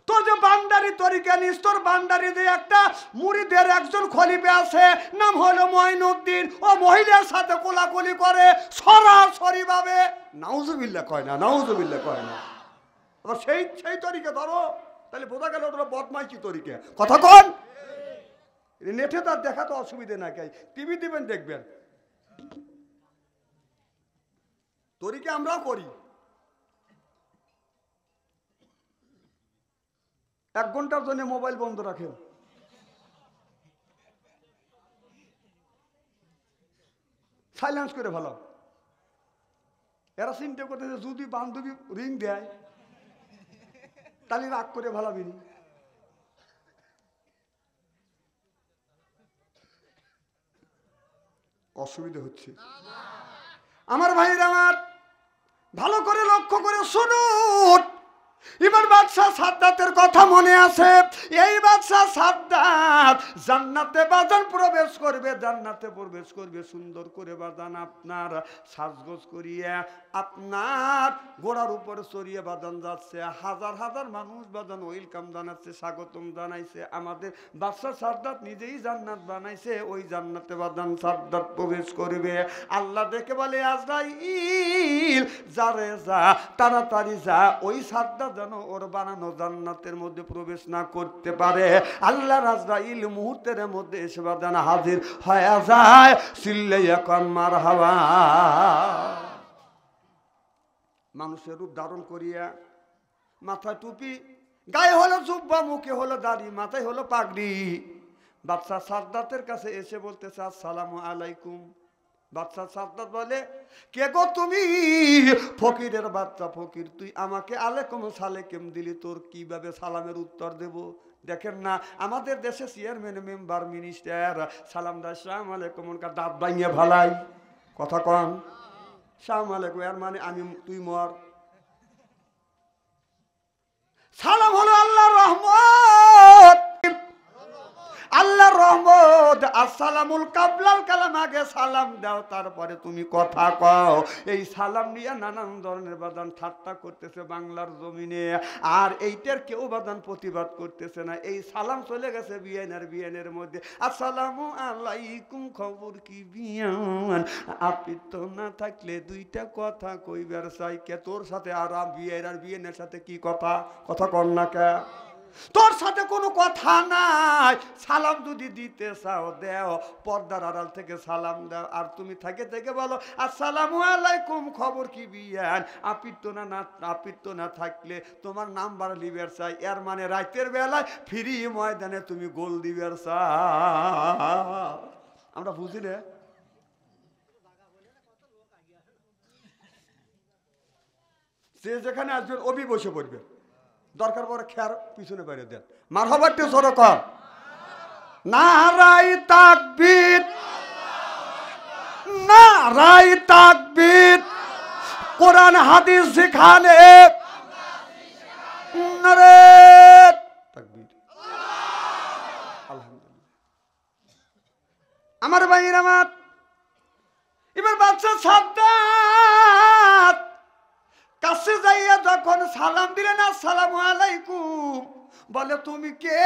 তো যে বান্দারি তরিকা নিস, তোর বান্দারি যে একটা মুরিদের একজন খলিফা আছে, নাম হলো মঈনুদ্দিন, ও মহিলার সাথে কোলাকুলি করে সরাসরি ভাবে। নাউজুবিল্লাহ কয় না, নাউজুবিল্লাহ কয় না। আবার সেই সেই তরিকা ধরো, তাহলে বোঝা গেল ওটা বদমাইশি তরিকা। কথা কন। নেটে তার দেখা তো অসুবিধে না, কে টিভি দিবেন দেখবেন। তরিকা আমরাও করি। 1 ঘন্টার জন্য মোবাইল বন্ধ রাখেন, সাইলেন্স করে ভালো। এরা চিন্তা করতেছে যদি বান্ধবী রিং দেয় তাহলে রাগ করে ভালাবিনি। অসুবিধা হচ্ছে আমার ভাইরা, আমার ভালো করে লক্ষ্য করে শুনুন। এবার বাদশাহ সাদ্দাতের কথা মনে আছে? এই বাদশাহ সাদ্দাত জান্নাতে বাজান প্রবেশ করবে, জান্নাতে প্রবেশ করবে সুন্দর করে বাজান আপনার সাজগোজ করিয়া, আপনার ঘোড়ার উপরে চড়িয়ে বাজান যাচ্ছে। হাজার হাজার মানুষ বাজান ওয়েলকাম জানাচ্ছে, স্বাগতম জানাইছে। আমাদের বাদশাহ সাদ্দাত নিজেই জান্নাত বানাইছে, ওই জান্নাতে বাজান সাদ্দাত প্রবেশ করবে। আল্লাহ দেখে বলে, আজরাইল যারে যা, তাড়াতাড়ি যা, ওই সাদ্দাত যেন ওর বানানো জান্নাতের মধ্যে প্রবেশ না করতে পারে। আল্লাহ আজরাইল মুহূর্তের মধ্যে এসে বাজান হাজির হয়ে যায়। চিল্লাইয়া কন মারহাবা। মানুষের রূপ ধারণ করিয়া, মাথায় টুপি, গায়ে হলো জুব্বা, মুখে হলো দাড়ি, মাথায় হলো পাগড়ি, বাদশাহ সাদ্দাতের কাছে এসে বলতেছে, আসসালামু আলাইকুম। বাদশাহ সাদ্দাত বলে, কে গো তুমি? ফকিরের বাচ্চা ফকির, তুই আমাকে আলাইকুম সালাম দিলি, তোর কিভাবে সালামের উত্তর দেব? দেখেন না আমাদের দেশে চেয়ারম্যান, মেম্বার, মিনিস্টার সালাম দেয় আসসালামু আলাইকুম, ওনকার দাঁত ভাঙিয়ে ভালাই। কথা কন। আসসালামু আলাইকুম এর মানে আমি, তুই মর। সালাম হলো আল্লাহর রহমত। সালামুল কাবলাল কালাম, আগে সালাম দাও তারপরে তুমি কথা কও। এই সালাম নিয়ে নানান ধরনের বাদান ঠাট্টা করতেছে বাংলার জমিনে, আর এইটার কেউ বাদান প্রতিবাদ করতেছে না। এই সালাম চলে গেছে বিয়ানের মধ্যে, আসসালামু আলাইকুম, খবর কি বিয়ান? আপনি তো না থাকলে দুইটা কথা কইবার চাই। কে তোর সাথে আর বিয়ানের সাথে কি কথা? কথা কর না কে? তোর সাথে কোনো কথা নাই। সালাম যদি দিতে চাও দেও, পর্দার আড়াল থেকে সালাম দাও। আর তুমি থেকে থেকে বলো আসসালামু আলাইকুম, খবর কি বিয়ান? আপিত্ত না থাকলে তোমার নাম্বার লিবার চাই। এর মানে রাতের বেলায় ফ্রি ময়দানে তুমি গোল দিবার চাই। আমরা বুঝি না? যে যেখানে আসবেন অবি বসে পড়বে, দরকার পড়ে খেয়ার পিছনে বাইরে দেন। মারহাবাতে জোরে কর নারাই তাকবীর, নারাই তাকবীর। কোরআন হাদিস যেখানে, নারে তাকবীর। আলহামদুলিল্লাহ। আমার ভাইয়ের আমার, এবার বাচ্চা সাদ্দাত কাছে যাইয়া যখন সালাম দিলেন আসসালামু আলাইকুম, বলে তুমি কে?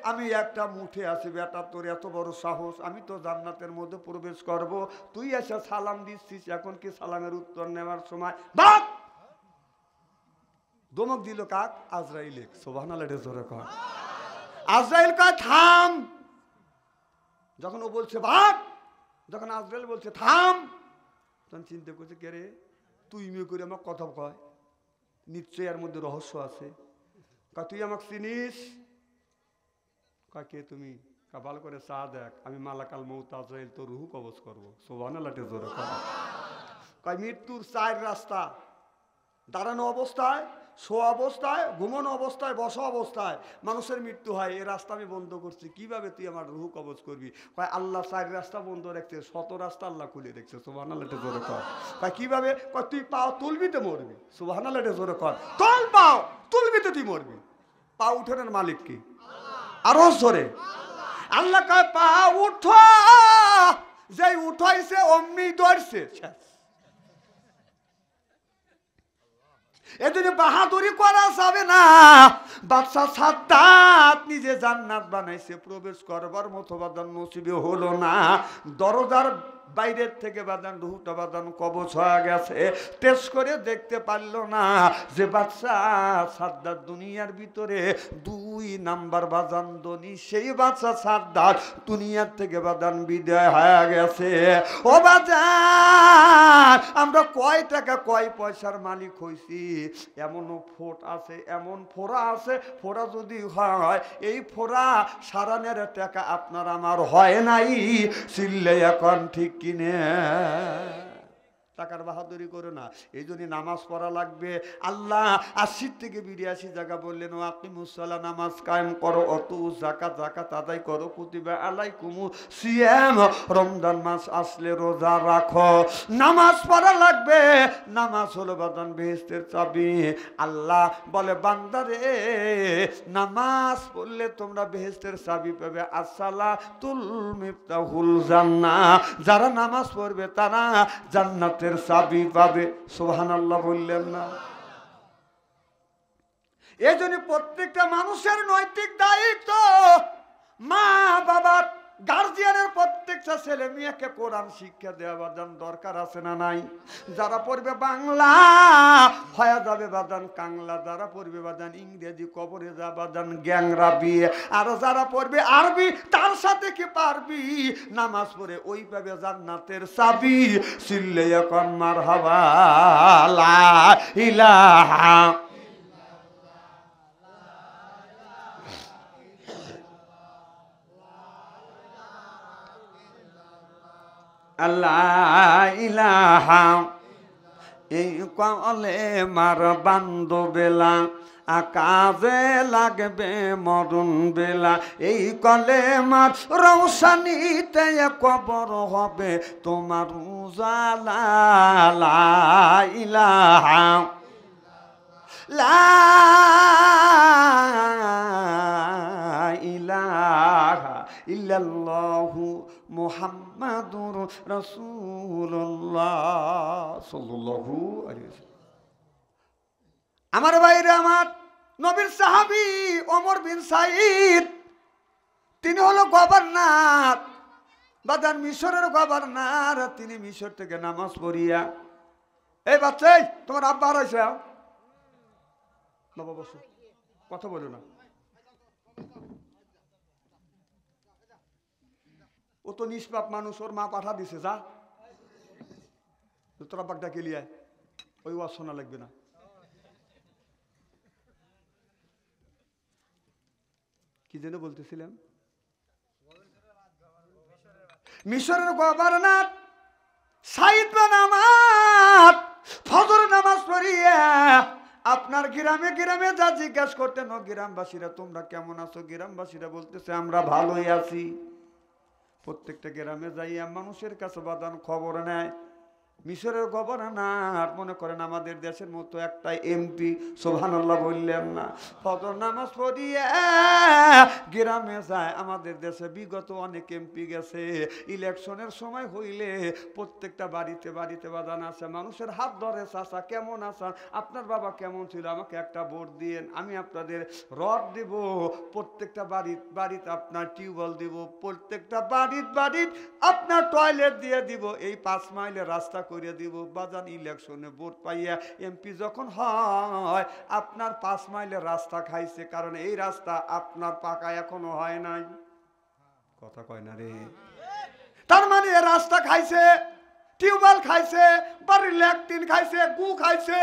আমি একটা মুঠে আছি বেটা, তোর এত বড় সাহস? আমি তো জান্নাতের মধ্যে প্রবেশ করব, তুই এসে সালাম দিচ্ছিস, এখন কি সালামের উত্তর নেওয়ার সময়? বাপ দমক দিল কাক? আজরাইল। সুবহানাল্লাহ জোরে কর। আজরাইল কয় থাম। যখন ও বলছে ভাগ, যখন আজরাইল বলছে থাম, তখন চিন্তা করছে কে রে, তুই মেয়ে করে আমার কথা কয়, নিশ্চয়ই এর মধ্যে রহস্য আছে। কয় তুই আমাকে চিনিস? কয় কে তুমি? ভালো করে চা দেখ, আমি মালাকাল মউত আজরাইল, তোর রুহু কবজ করবো। সুবহানাল্লাহ জোরে কর। কয় মৃত্যুর চার রাস্তা, দাঁড়ানো অবস্থায়, শোয়া অবস্থায়, ঘুমানো অবস্থায়, বসা অবস্থায় মানুষের মৃত্যু হয়। এই রাস্তা আমি বন্ধ করছি। কিভাবে তুই আমার রুহু কবজ করবি? কয় আল্লাহ চার রাস্তা বন্ধ রাখছে, ১৭ রাস্তা আল্লাহ খুলে রেখেছে। সুবহানাল্লাহ জোরে কর। কয় কিভাবে? কয় তুই পাও তুলবি তো মরবি। সুবহানাল্লাহ জোরে কর। তোল পাও তুলবি তো তুই মরবি। পা উঠানোর মালিক কি? আরো জোরে। আল্লাহ কয় পা উঠো, যেই উঠাইছে অমনি ধরছে। এজন্য বাহাদুরি করা যাবে না। বাদশা সাদ্দাত নিজে জান্নাত বানাইছে, প্রবেশ করবার মতো বাদান নসিবে হলো না। দরজার বাইরের থেকে বাদান রুহুটা বাদান কবজ হয়ে গেছে, টেস্ট করে দেখতে পারলো না যে বাদশা সাদ্দাত দুনিয়ার ভিতরে ২ নাম্বার বাজান ধনী। সেই বাদশা সাদ্দাত দুনিয়ার থেকে বাদান বিদায় হয়ে গেছে। ও বাজার, আমরা কয় টাকা কয় পয়সার মালিক হইছি, এমনও ফোট আছে, এমন ফোড়া আছে, ফোড়া যদি হয় এই ফোড়া সারানের টাকা আপনার আমার হয় নাই। চিল্লে এখন ঠিক কিনে টাকার বাহাদুরি করো না। এই জন্য নামাজ পড়া লাগবে। আল্লাহ ৮০ থেকে ৮২ জায়গা বললেন ও আকিমুসসালাহ, নামাজ কায়েম করো, অতু যাকাত আদায় করো, কুতিবা আলাইকুমুস সিয়াম, রমজান মাস আসলে রোজা রাখো। নামাজ পড়া লাগবে। নামাজ হলো বাদান বেহেশতের চাবি। আল্লাহ বলে বান্দারে, নামাজ পড়লে তোমরা বেহেশতের চাবি পাবে। আসসালাতুল মিফতাহুল জান্নাহ, যারা নামাজ পড়বে তারা জান্নাতের চাবি পাবে। সুবহানাল্লাহ বললেন না? এই জন্য প্রত্যেকটা মানুষের নৈতিক দায়িত্ব, মা বাবার গার্জিয়ানের প্রত্যেকটা ছেলে মেয়েকে কোরআন শিক্ষা দেওয়া বাদান দরকার আছে না নাই? যারা পড়বে বাংলা হয়ে যাবে বাদান কাংলা, যারা পড়বে বাদান ইংরেজি কবরে যা বাদান গ্যাংরা বিয়ে, আর যারা পড়বে আরবি তার সাথে কি পারবি? নামাজ পড়ে ওই পাবে জান্নাতের চাবি। চিল্লে এখন মারহাবা লা ইলাহা আল্লাহ ইলাহা। এই কলে মার বান্ধবেলা আকাশে লাগবে মরণ বেলা। এই কলে মার রৌশানিতে কবর হবে তোমার উজালা। লা ইলাহা লা ইলাহা ইল্লাল্লাহু মুহাম্মাদুর রাসূলুল্লাহ সাল্লাল্লাহু আলাইহি ওয়াসাল্লাম। আমার ভাইরে আমার, নবীর সাহাবী ওমর বিন সাঈদ, তিনি হলো গভর্নর, বাদান মিশরের গভর্নর। তিনি মিশর থেকে নামাজ পড়িয়া, এই বাচ্চা তোমার আব্বা হারাইছে, বাবা বসো, কথা বলো না, ও তো নিষ্পাপ মানুষ, ওর মা পাঠা দিছে, যা তোর আব্বাকটা গেলিয়া, ওই ওয়াজ শোনা লাগবে না। কি যেন বলতেছিলাম, মিশরের গভর্নর সাঈদ বিন আমার ফজর নামাজ পড়িয়া আপনার গ্রামে গ্রামে যা জিজ্ঞাসা করতেন, ও গ্রামবাসীরা তোমরা কেমন আছো? গ্রামবাসীরা বলতেছে আমরা ভালোই আছি। প্রত্যেকটা গ্রামে যাইয়া মানুষের কাছে বাদান খবর নেয়। মিশরের গভর্নর মনে করেন আমাদের দেশের মতো একটা এমপি, সুবহানাল্লাহ বললেন না, ফজর নামাজ পড়িয়া গ্রামে যায়। আমাদের দেশে বিগত অনেক এমপি গেছে, ইলেকশনের সময় হইলে প্রত্যেকটা বাড়িতে বাড়িতে বাদান আছে, মানুষের হাত ধরে, চাচা কেমন আছেন, আপনার বাবা কেমন ছিল, আমাকে একটা ভোট দিয়েন, আমি আপনাদের রড দিব, প্রত্যেকটা বাড়িতে আপনার টিউবওয়েল দিব, প্রত্যেকটা বাড়ির আপনার টয়লেট দিয়ে দিব, এই 5 মাইলের রাস্তা করে দিব। বাজান ইলেকশনে ভোট পাইয়া এমপি যখন হয়, আপনার 5 মাইলের রাস্তা খাইছে, কারণ এই রাস্তা আপনার পাকা এখনো হয় নাই। কথা কয় না রে, তার মানে এই রাস্তা খাইছে, টিউবওয়েল খাইছে, বাড়ির ল্যাট্রিন খাইছে, গু খাইছে।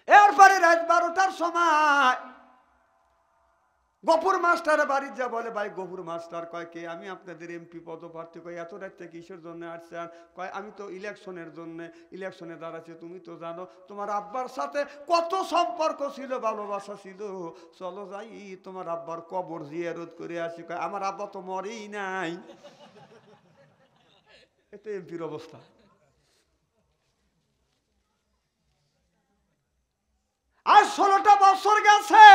এরপরে রাত 12টার সময় গফুর মাস্টার বাড়ি যা বলে, ভাই গফুর মাস্টার, কয় কে? আমি আপনাদের এমপি পদপ্রার্থী। কয় এত রাত্রে কিসের জন্য আসছেন? কয় আমি তো ইলেকশনের জন্য, ইলেকশনে দাঁড়াচ্ছি, তুমি তো জানো তোমার আব্বার সাথে কত সম্পর্ক ছিল, ভালোবাসা ছিল, চলো যাই তোমার আব্বার কবর জিয়ারত করে আসি। কয় আমার আব্বা তো মরেই নাই। এটা এমপির অবস্থা। আর 16টা বছর গেছে,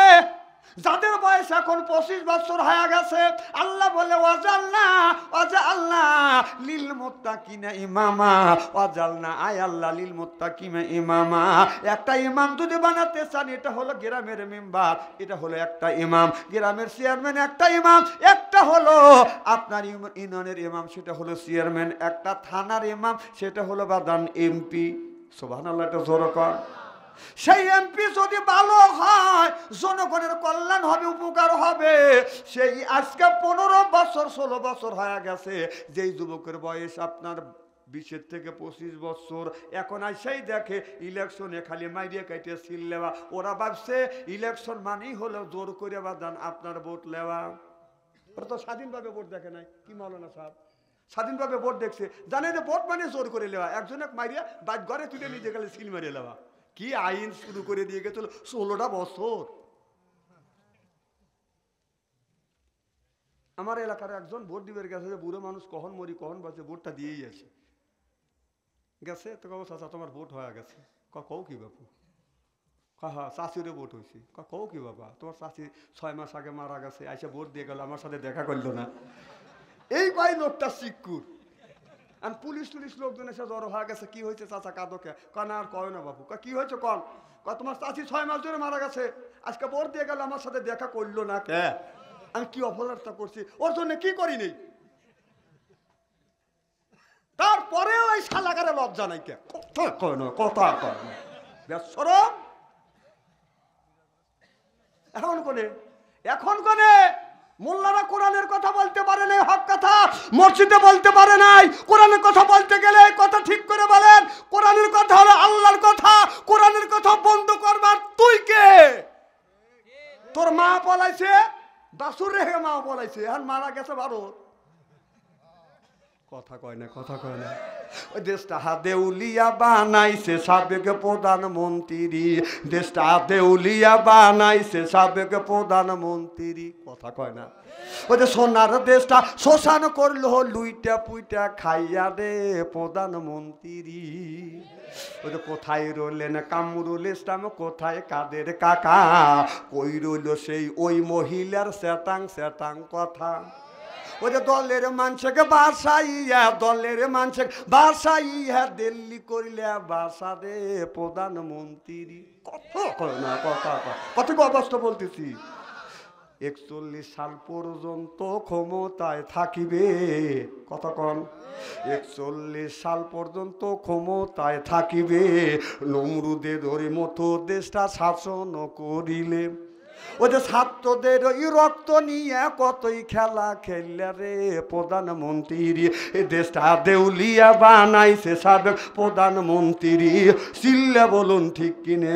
যাদের বয়স এখন 25 বছর হয়ে গেছে, আল্লাহ বলে ওয়াজালনা লিল মুত্তাকিনা ইমামা, ওয়াজালনা আয় আল্লাহ লিল মুত্তাকিনা ইমামা। একটা ইমাম যদি বানাতে চান, এটা হলো গ্রামের মেম্বার, এটা হলো একটা ইমাম, গ্রামের চেয়ারম্যান একটা ইমাম, একটা হলো আপনার ইউনিয়নের ইমাম, সেটা হলো চেয়ারম্যান, একটা থানার ইমাম, সেটা হলো বাদান এমপি। সুবহানাল্লাহ, এটা জোরে কর। সেই এমপি যদি ভালো হয়, জনগণের কল্যাণ হবে, উপকার হবে। সেই আজকে 15 বছর 16 বছর হয়ে গেছে, যেই যুবকের বয়স আপনার 20 থেকে 25 বছর, এখন সেই দেখে ইলেকশনে খালি মাইরিয়া কাইটে সিল লেওয়া। ওরা ভাবছে ইলেকশন মানেই হলো জোর করে বাদান আপনার ভোট লেওয়া। ওরা তো স্বাধীনভাবে ভোট দেখে নাই। কি মাওলানা সাহেব, স্বাধীনভাবে ভোট দেখছে, জানে যে ভোট মানে জোর করে লেওয়া, একজনে মাইরিয়া বাদ ঘরে তুলে নিজে গেলে সিল মারিয়ে লেওয়া। কি আইন শুরু করে দিয়ে গেছিল 16টা বছর। আমার এলাকার একজন ভোট দিবের গেছে, যে বুড়ো মানুষ কখন মরি কখন বাঁচে, ভোটটা দিয়েই আছে গেছে। তো কব চাচা তোমার ভোট হয়ে গেছে। কও কি বাপু? হ্যাঁ চাচিরও ভোট হয়েছে। কও কি বাবা, তোমার চাচি 6 মাস আগে মারা গেছে, আইসা ভোট দিয়ে গেল, আমার সাথে দেখা করলো না। এই কয় লোকটা সিক্কুর। আর পুলিশ লোকজন এসে জড়ো হয়ে গেছে, কি হয়েছে চাচা কাঁদোকে? কয় না আর কয় না বাবু। কি হয়েছে কন? কয় তোমার চাচি 6 মাস ধরে মারা গেছে, আজকে ভোট দিয়ে গেল, আমার সাথে দেখা করলো না। কে? আমি কি অপরাধটা করছি? ওর জন্য কি করিনি? তারপরেও এই শালাকারে লজ্জা নাই। কে? কথা কয় না, কথা কয় না, বেশরম। এখন কোনে মোল্লারা কোরআনের কথা বলতে পারে নাই, হক কথা মসজিদে বলতে পারে নাই। কোরআনের কথা বলতে গেলে কথা ঠিক করে বলেন, কোরআনের কথা হলো আল্লাহর কথা, কোরআনের কথা বন্ধ করবার তুই কে? তোর মা বলাইছে, বাসুর রেখে মা বলাইছে, এখন মারা গেছে ভারত। কথা কয় না, কথা কয় না। ওই দেশটা দেউলিয়া বানাইছে সাবেক প্রধানমন্ত্রী, দেশটা দেউলিয়া বানাইছে সাবেক প্রধানমন্ত্রী, কথা কয় না। ওই যে সোনার দেশটা শ্মশান করলো লুইটা পুইটা খাইয়া রে প্রধানমন্ত্রী। ওই যে কোথায় রইলেন কামরুল ইসলাম, কোথায় কাদের কাকা, কই রইল সেই ওই মহিলার সেতাং সেতাং কথা। ওই যে দলের মানুষকে বাসাইয়া, দলের মানুষকে বাসাইয়া দিল্লি করিলে বাসা রে প্রধানমন্ত্রী, কথা কয় না, কথা কয়। কত অবস্থা বলতেছি, 41 সাল পর্যন্ত ক্ষমতায় থাকিবে, কতক্ষণ, 41 সাল পর্যন্ত ক্ষমতায় থাকিবে, নমরুদের মতো দেশটা শাসন করিলে। ওই যে ছাত্রদের ওই রক্ত নিয়ে কতই খেলা খেললে রে প্রধানমন্ত্রী, এ দেশটা দেউলিয়া বানাইছে সাবেক প্রধানমন্ত্রী, চিল্লা বলুন ঠিক কিনে।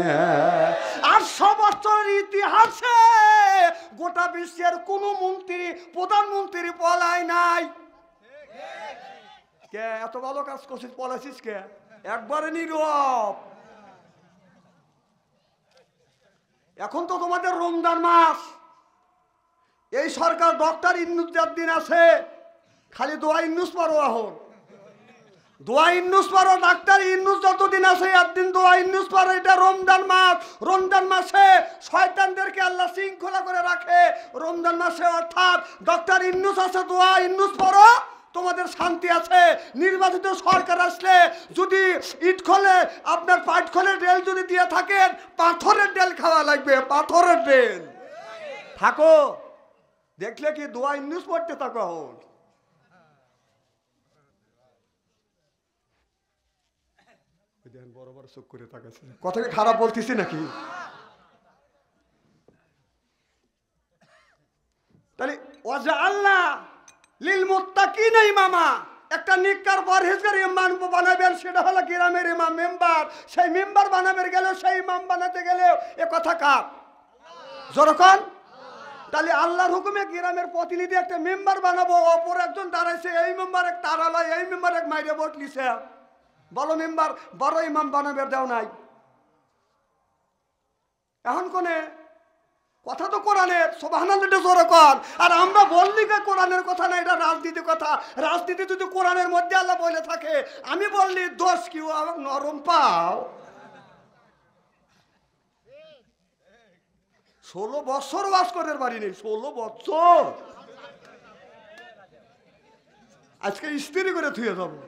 আর 100 বছর ইতিহাসে গোটা বিশ্বের কোন মন্ত্রী প্রধানমন্ত্রী পলায় নাই। কে এত ভালো কাজ করছিস, পলাইছিস কে? একবারে নীরব। এখন তো তোমাদের রমজান মাস, এই সরকার ডক্টর ইন্নুস দিন আছে, খালি দোয়া ইন্নুস পারো, এখন দোয়া ইন্নুস পারো, ডাক্তার ইন্নুস যতদিন আছে একদিন দোয়া ইন্নুস পারো। এটা রমজান মাস, রমজান মাসে শয়তানদেরকে আল্লাহ শৃঙ্খলা করে রাখে। রমজান মাসে অর্থাৎ ডক্টর ইন্নুস আছে, দোয়া ইন্নুস পারো, তোমাদের শান্তি আছে। নির্বাচিত সরকার আসলে যদি ইট খোলে, আপনার পাট খোলে ডেল যদি দিয়ে থাকেন, পাথরের ডেল খাওয়া লাগবে, পাথরের ডেল। থাকো, দেখলে কি দোয়া ইন্নুস পড়তে থাকো। বড় বড় চোখ করে তাকাচ্ছে, কথাকে খারাপ বলতেছি নাকি? তাহলে ওয়াজা আল্লাহ লিল মুত্তাকিনা ইমামা, একটা নেককার পরহেজগার ইমাম বানাবেন, সেটা হলো গ্রামের ইমাম মেম্বার। সেই মেম্বার বানাবেন গেলেও, সেই ইমাম বানাতে গেলেও এ কথা কাপ যখন, তাহলে আল্লাহর হুকুমে গ্রামের প্রতিনিধি একটা মেম্বার বানাবো, অপর একজন দাঁড়াইছে, এই মেম্বার এক তারালা, এই মেম্বার এক মাইরে ভোট লিছে, বড় মেম্বার বড় ইমাম বানাবে দেও নাই। এখন কোনে কথা তো কোরআনের, সুবহানাল্লাহ জোরে কর। আর আমরা বললি যে কোরআনের কথা না, এটা রাজনীতির কথা। রাজনীতি যদি কোরআনের মধ্যে আল্লাহ বলে থাকে, আমি বললি দোষ কি আমার নরম পাও। 16 বছর ওয়াজ করার বাড়ি নেই, 16 বছর আজকে স্ত্রী করে থুয়ে যাবো।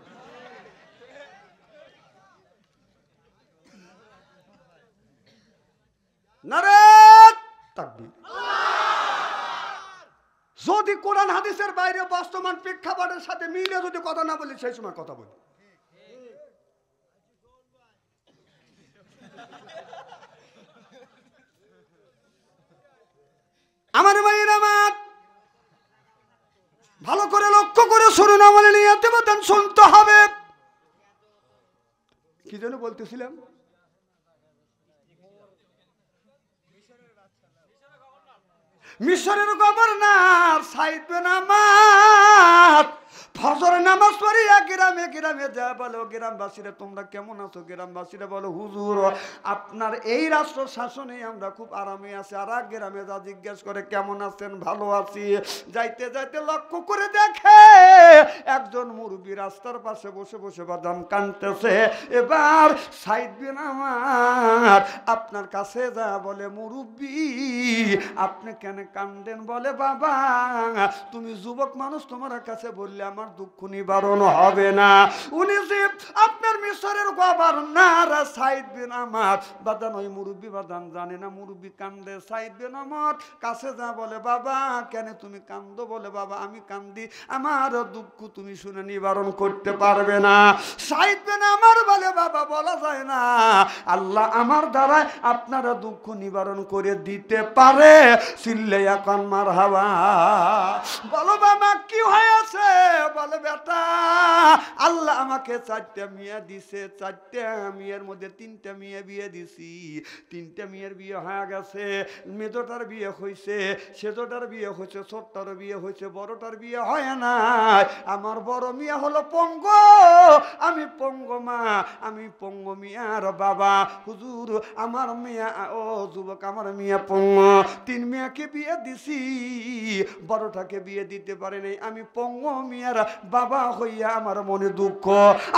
যদি কোরআন হাদিসের বাইরে বর্তমান প্রেক্ষাপটের সাথে মিলে যদি কথা না বলি, সেই সময় কথা বলি। আমার ভাইয়ের আমার ভালো করে লক্ষ্য করে শুনুন, আমলে নিয়ে বলেন শুনতে হবে। কি যেন বলতেছিলাম, মিশরের গভর্নর সাইদ বিন আহমদ ফজর নামাজ পড়িয়া গ্রামে গ্রামে যা বলো, গ্রামবাসীরা তোমরা কেমন আছো? গ্রামবাসীরা বলো, হুজুর আপনার এই রাষ্ট্র শাসনে আমরা খুব আরামে আছি। আর এক গ্রামে যা জিজ্ঞেস করে কেমন আছেন, ভালো আছি। যাইতে যাইতে লক্ষ্য করে দেখে একজন মুরব্বী রাস্তার পাশে বসে বসে বাদাম কানতেছে। এবার সাইদ বিন আহমদ আপনার কাছে যা বলে, মুরব্বী আপনি কেন কান্দেন? বলে, বাবা তুমি যুবক মানুষ, তোমার কাছে বললে আমার দুঃখ নিবারণ হবে না। উনি যে আপনার মিশরের গভর্নর সাইদ বিন আহমদ, বাদান ওই মুরব্বী বাদান জানে না, মুরব্বী কান্দে। সাইদ বিন আহমদ কাছে যা বলে, বাবা কেন তুমি কান্দো? বলে, বাবা আমি কান্দি, আমার দুঃখ তুমি শুনে নিবারণ করতে পারবে না। সাইদ বিন আহমদ বলে, বাবা বলা যায় না, আল্লাহ আমার দ্বারা আপনারা দুঃখ নিবারণ করে দিতে পারে। চিল্লে এখন মারহাবা। বলো বাবা কি হয়েছে? বলে বেটা আল্লাহ আমাকে 4টা মেয়ে দিছে, 4টা মেয়ের মধ্যে 3টা মেয়ে বিয়ে দিছি, 3টা মেয়ের বিয়ে হয়ে গেছে, মেজোটার বিয়ে হয়েছে, সেজোটার বিয়ে হয়েছে, ছোটটার বিয়ে হয়েছে, বড়টার বিয়ে হয় না। আমার বড় মেয়ে হলো পঙ্গ, আমি পঙ্গ মা, আমি পঙ্গ মিয়ার বাবা। হুজুর আমার মেয়ে, ও যুবক আমার মেয়ে পঙ্গ, 3 মেয়েকে বিয়ে দিছি, বড়টাকে বিয়ে দিতে পারে নাই। আমি পঙ্গ মিয়ার বাবা হইয়া আমার মনে দুঃখ।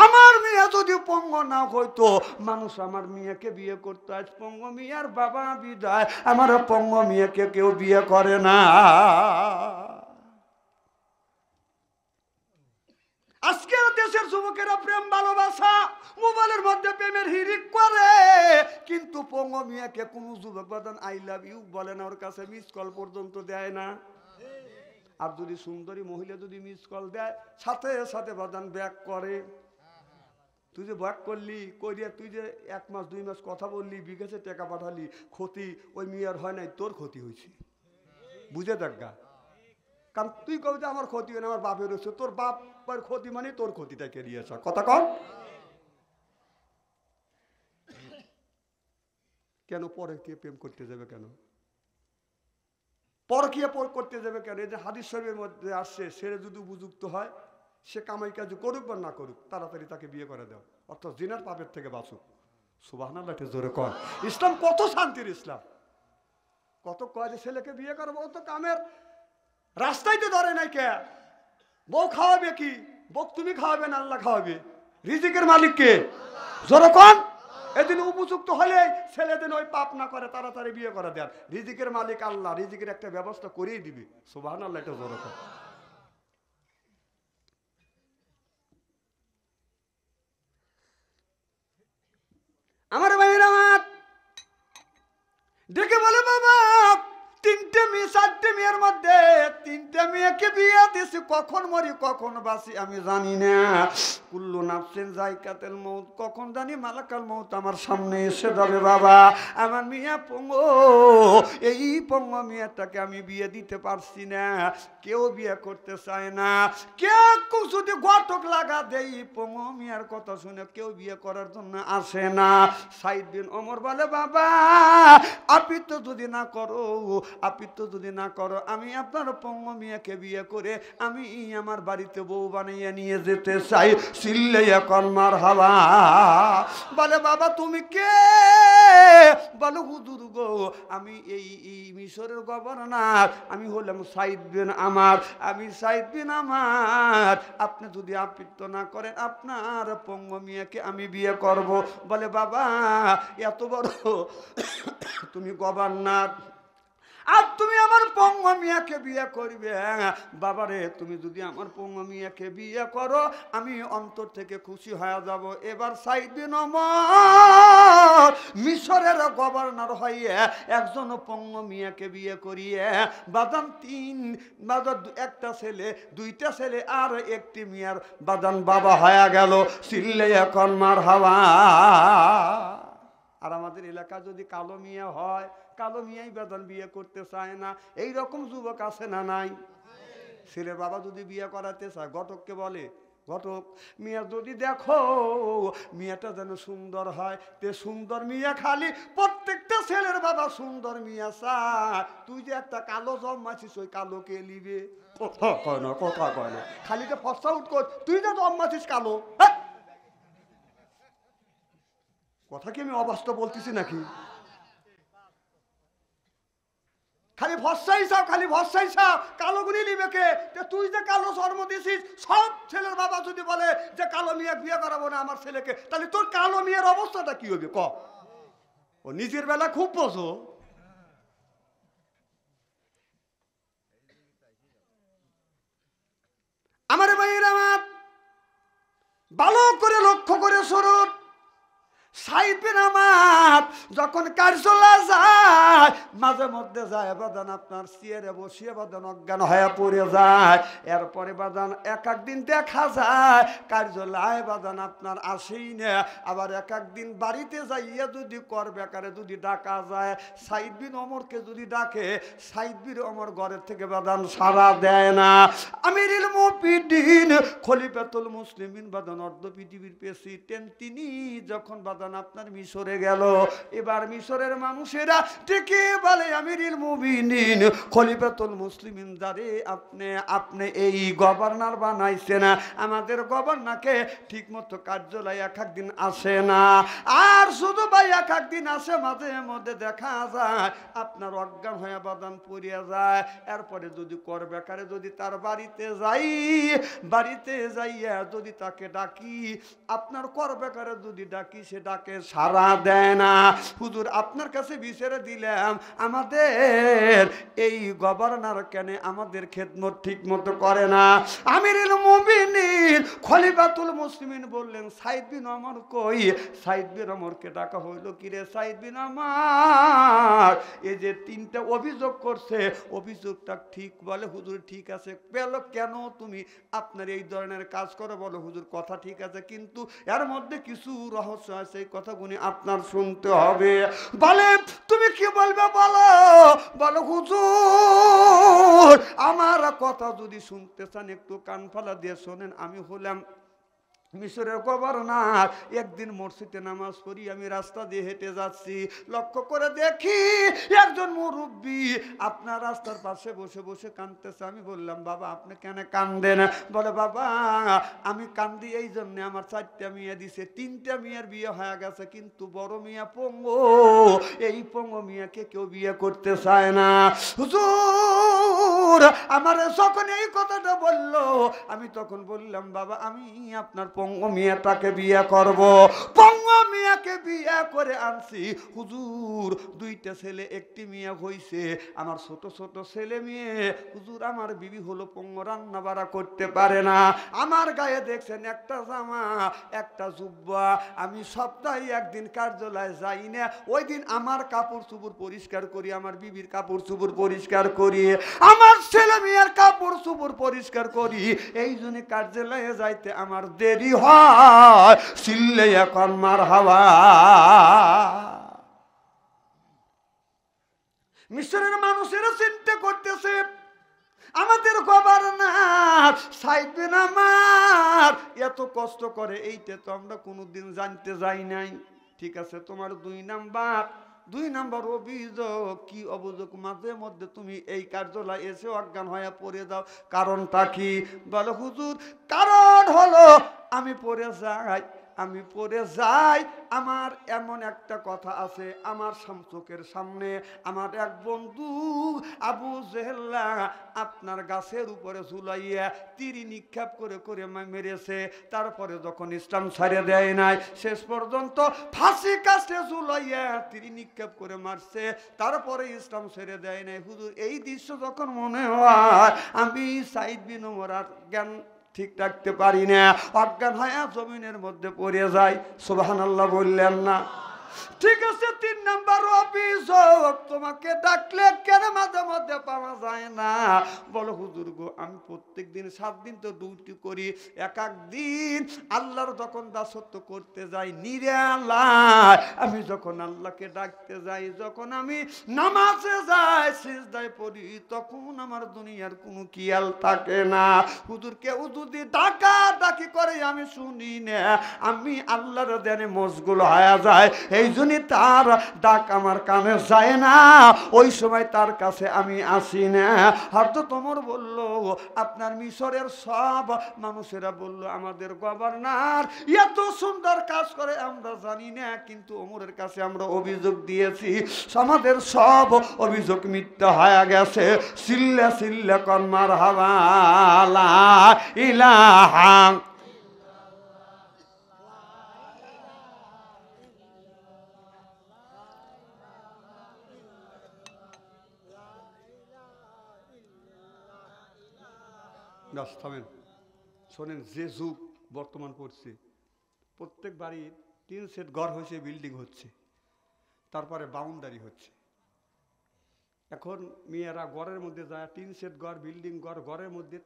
আমার মেয়ে যদি পঙ্গ না হইতো মানুষ আমার মেয়েকে বিয়ে করতো। আজ পঙ্গ মিয়ার বাবা বিদায়, আমার পঙ্গ মেয়েকে কেউ বিয়ে করে না। আজকের দেশের যুবকেরা প্রেম ভালোবাসা মোবাইলের মধ্যে প্রেমের হিরিক করে, কিন্তু পঙ্গ মিয়াকে কোন যুবক বাদান আই লাভ ইউ বলে না, ওর কাছে মিস কল পর্যন্ত দেয় না। আর যদি সুন্দরী মহিলা যদি মিস কল দেয় সাথে সাথে বাদান ব্যাক করে। তুই যে ব্যাক করলি করিয়া তুই যে 1 মাস 2 মাস কথা বললি, বিকাশে টাকা পাঠালি, ক্ষতি ওই মেয়ের হয় নাই, তোর ক্ষতি হয়েছে। বুঝে দেখ গা, কারণ তুই কবি যে আমার ক্ষতি হয় না, আমার বাপের হচ্ছে, তোর বাপের ক্ষতি মানে তোর ক্ষতিটা কেরিয়েছ। কথা কর কেন? পরে কে প্রেম করতে যাবে কেন? পরকিয়া করতে যাবে কেন? এই যে হাদিস শরীফের মধ্যে আসছে, ছেলে যদি উপযুক্ত হয় সে কামাই কাজ করুক বা না করুক তাড়াতাড়ি তাকে বিয়ে করে দাও, অর্থাৎ জিনার পাপের থেকে বাঁচুক। সুবহানাল্লাহ জোরে কর। ইসলাম কত শান্তির ইসলাম! কত কয় যে ছেলেকে বিয়ে করবো, তো কামের রাস্তায় তো ধরে নাই কে? বউ খাওয়াবে কি? বউ তুমি খাওয়াবে না আল্লাহ খাওয়াবে? রিজিকের মালিক কে? জোরে কর। এদিন উপযুক্ত হলে ছেলেদিন ওই পাপ না করে তাড়াতাড়ি বিয়ে করে দেন। রিজিকের মালিক আল্লাহ, রিজিকের একটা ব্যবস্থা করেই দিবে। সুবহানাল্লাহ, এটা জোরে কর। আমার ভাইরা আমার ডেকে বলে বাবা 3টে মেয়ে 4টে মেয়ের মধ্যে 3টে মেয়েকে বিয়ে দিছি, কখন মরি কখন বাঁচি আমি জানি না। কুল্লু নাফসিন যায়কাতুল মউত, কখন জানি মালাকাল মউত আমার সামনে এসে যাবে। বাবা আমার মিয়া পঙ্গ, এই পঙ্গ মেয়েটাকে আমি বিয়ে দিতে পারছি না, কেউ বিয়ে করতে চায় না। কেউ যদি ঘটক লাগা দেই পঙ্গ মিয়ার কথা শুনে কেউ বিয়ে করার জন্য আসে না। সাইদ বিন ওমর বলে বাবা আপনি তো যদি না করো, আপনি তো যদি না করো, আমি আপনার পঙ্গ মিয়াকে বিয়ে করে আমি আমার বাড়িতে বউ বানিয়ে নিয়ে যেতে চাই। চিল্লাইয়া কর মারহাবা। বলে বাবা তুমি কে? বলো হুজুর গো আমি এই মিশরের গভর্নর, আমি হলাম সাইদ বিন আমার, আমি সাইদ বিন আমার। আপনি যদি আপত্ত না করেন আপনার পঙ্গ মিয়াকে আমি বিয়ে করব। বলে বাবা এত বড় তুমি গভর্নর আর তুমি আমার পঙ্গ মিয়াকে বিয়ে করবে? বাবারে তুমি যদি আমার পঙ্গ মিয়াকে বিয়ে করো আমি অন্তর থেকে খুশি হয়ে যাব। এবার সাইদ বিন ওমর মিশরের গভর্নর হয়ে একজন পঙ্গ মিয়াকে বিয়ে করিয়ে বাদান 1টা ছেলে 2টা ছেলে আর 1টি মিয়ার বাদান বাবা হয়ে গেল। চিল্লে এখন মারহাবা। আর আমাদের এলাকা যদি কালো মিয়া হয়, কালো মিয়াই বেদন বিয়ে করতে চায় না। এই রকম যুবক আছে না নাই? ছেলের বাবা যদি বিয়ে করাতে চায় ঘটককে বলে ঘটক মিয়া যদি দেখো মিয়াটা যেন সুন্দর হয়, তে সুন্দর মিয়া খালি প্রত্যেকটা ছেলের বাবা সুন্দর মিয়া চায়। তুই যে একটা কালো জন্মাছিস ওই কালো কে লিবে? কথা কয় না, কথা কয় না, খালি তো ফসা উঠ কর, তুই যে জন্মাছিস কালো। কথা কি আমি অবাস্তব বলতেছি নাকি? খালি ভরসাই চাও, খালি ভরসাই চাও, কালো গুনি নিবে কে? তুই যে কালো জন্ম দিয়েছিস, সব ছেলের বাবা যদি বলে যে কালো মেয়ে বিয়ে করাবো না আমার ছেলেকে, তাহলে তোর কালো মেয়ের অবস্থাটা কি হবে ক? ও নিজের বেলা খুব বোঝো। আমার ভাইয়ের আমার ভালো করে লক্ষ্য করে শুনুন, সাইদ বিন আমার যখন কার্যালয়ে যায় মাঝে মধ্যে যায় বাদান আপনার চেয়ারে বসিয়ে বাদান অজ্ঞান হয়ে পড়ে যায়। এরপরে বাদান এক একদিন দেখা যায় কার্যালয়ে বাদান আপনার আসেই না। আবার এক একদিন বাড়িতে যাইয়া যদি কর বেকারে যদি ডাকা যায়, সাইদ বিন ওমরকে যদি ডাকে, সাইদ বিন ওমর ঘরের থেকে বাদান সাড়া দেয় না। আমিরুল মুমিনিন খলিফাতুল মুসলিমিন বাদান অর্ধ পৃথিবীর প্রেসিডেন্ট, তিনি যখন বাদান আপনার মিশরে গেল, এবার মিশরের মানুষেরা ডেকে বলে আমিরুল মুমিনিন খলিফাতুল মুসলিমিন যারে আপনি এই গভর্নর বানাইছেন, আমাদের গভর্নরকে ঠিক মতো কার্যালয়ে এক একদিন আসে না। আর শুধু ভাই এক একদিন আসে, মাঝে মধ্যে দেখা যায় আপনার অজ্ঞান হয়ে বাদান পড়িয়া যায়। এরপরে যদি কর বেকারে যদি তার বাড়িতে যাই, বাড়িতে যাইয়া যদি তাকে ডাকি, আপনার কর বেকারে যদি ডাকি, সে ডাকে সাড়া দেয় না। হুজুর আপনার কাছে বিচারে দিলাম, আমাদের এই গভর্নর কেন আমাদের খেদমত ঠিক মতো করে না? আমিরুল মুমিনিন খলিফাতুল মুসলিমিন বললেন সাইদ বিন ওমর কই? সাইদ বিন ওমরকে ডাকা হইল, কিরে সাইদ বিন ওমর এই যে তিনটা অভিযোগ করছে, অভিযোগটা ঠিক? বলে হুজুর ঠিক আছে। পেল কেন তুমি আপনার এই ধরনের কাজ করো? বলো হুজুর কথা ঠিক আছে, কিন্তু এর মধ্যে কিছু রহস্য আছে, এই কথাগুলি আপনার শুনতে হবে। বলে তুমি কি বলবে বলো? বলো হুজুর আমার কথা যদি শুনতে চান একটু কান ফালা দিয়ে শোনেন। আমি হলাম মিশরের গভর্নর। একদিন মসজিদে নামাজ পড়ি, আমি রাস্তা দিয়ে হেঁটে যাচ্ছি, লক্ষ্য করে দেখি একজন মুরব্বী আপনার রাস্তার পাশে বসে বসে কাঁদতেছে। আমি বললাম বাবা আপনি কেন কান্দেন? বলে বাবা আমি কান্দি এই জন্য, আমার 4টা মেয়ে দিছে, 3টা মেয়ের বিয়ে হয়ে গেছে, কিন্তু বড় মিয়া পঙ্গু, এই পঙ্গু মিয়াকে কেউ বিয়ে করতে চায় না। হুজুর আমার যখন এই কথাটা বললো, আমি তখন বললাম বাবা আমি আপনার পঙ্গু মিয়াটাকে বিয়ে করব। পঙ্গু মিয়াকে বিয়ে করে আনছি হুজুর, 2টা ছেলে 1টি মেয়ে হইছে, আমার ছোট ছোট ছেলে মেয়ে। হুজুর আমার বিবি হলো পঙ্গু, রান্না বাড়া করতে পারে না। আমার গায়ে দেখছেন একটা জামা একটা জুব্বা, আমি সপ্তাহে একদিন কার্যালয়ে যাই না, ওই দিন আমার কাপড় চোপড় পরিষ্কার করি, আমার বিবির কাপড় চোপড় পরিষ্কার করি, আমার ছেলে মেয়ের কাপড় চোপড় পরিষ্কার করি। এই জন্য কার্যালয়ে যাইতে আমার দেরি হয়। চিল্লে এখন মার হাওয়া। মিশরের মানুষেরা চিন্তা করতেছে আমাদের গভর্নর সাইদ বিন ওমর এত কষ্ট করে, এইটা তো আমরা কোনোদিন জানতে যাই নাই। ঠিক আছে, তোমার 2 নাম্বার অভিযোগ কি? অভিযোগ মাঝে মধ্যে তুমি এই কার্যালয়ে এসে অজ্ঞান হয়ে পড়ে যাও, কারণটা কি? বলো হুজুর কারণ হলো আমি পড়ে যাই, আমার এমন একটা কথা আছে, আমার চোখের সামনে আমার এক বন্ধু আবু জেহেল্লা আপনার গাছের উপরে ঝুলাইয়া তীর নিক্ষেপ করে করে মেরেছে। তারপরে যখন ইসলাম ছাড়ে দেয় নাই, শেষ পর্যন্ত ফাঁসি কাছে ঝুলাইয়া তীর নিক্ষেপ করে মারছে, তারপরে ইসলাম ছেড়ে দেয় নাই। হুজুর এই দৃশ্য যখন মনে হয়, আমি সাইদ বিন ওমর আর জ্ঞান ঠিক রাখতে পারি না, অজ্ঞান হয়ে জমিনের মধ্যে পড়ে যায়। সুবহানাল্লাহ বললেন না? ঠিক আছে, 3 নাম্বার অভিযোগ তোমাকে ডাকলে কেন মাঝে মধ্যে পাওয়া যায় না? বলো হুজুর গো আমি প্রত্যেক দিন 7 দিন তো ডিউটি করি, এক দিন আল্লাহর যখন দাসত্ব করতে যাই নিরালায়, আমি যখন আল্লাহকে ডাকতে যাই, যখন আমি নামাজে যাই সিজদায় পড়ি, তখন আমার দুনিয়ার কোনো খেয়াল থাকে না। হুজুর কেউ যদি ডাকি করে আমি শুনি না, আমি আল্লাহর ধ্যানে মশগুল হয়ে যায়, এই জন্য তার ডাক আমার কানে যায় না, ওই সময় তার কাছে আমি আসি না। হযরত ওমর বলল আপনার মিশরের সব মানুষেরা বলল আমাদের গভর্নর এত সুন্দর কাজ করে আমরা জানি না, কিন্তু ওমরের কাছে আমরা অভিযোগ দিয়েছি, আমাদের সব অভিযোগ মিথ্যা হয়ে গেছে। সিল্লা সিল্লা কর মারহাবা লা ইলাহা থামেন। শোনেন, যে যুগ বর্তমান পড়ছে, প্রত্যেক বাড়ির 3 সেট ঘর হয়েছে, বিল্ডিং হচ্ছে, তারপরে বাউন্ডারি হচ্ছে। এখন মেয়েরা ঘরের মধ্যে যায় 3 সেট ঘর, বিল্ডিং ঘর, ঘরের মধ্যে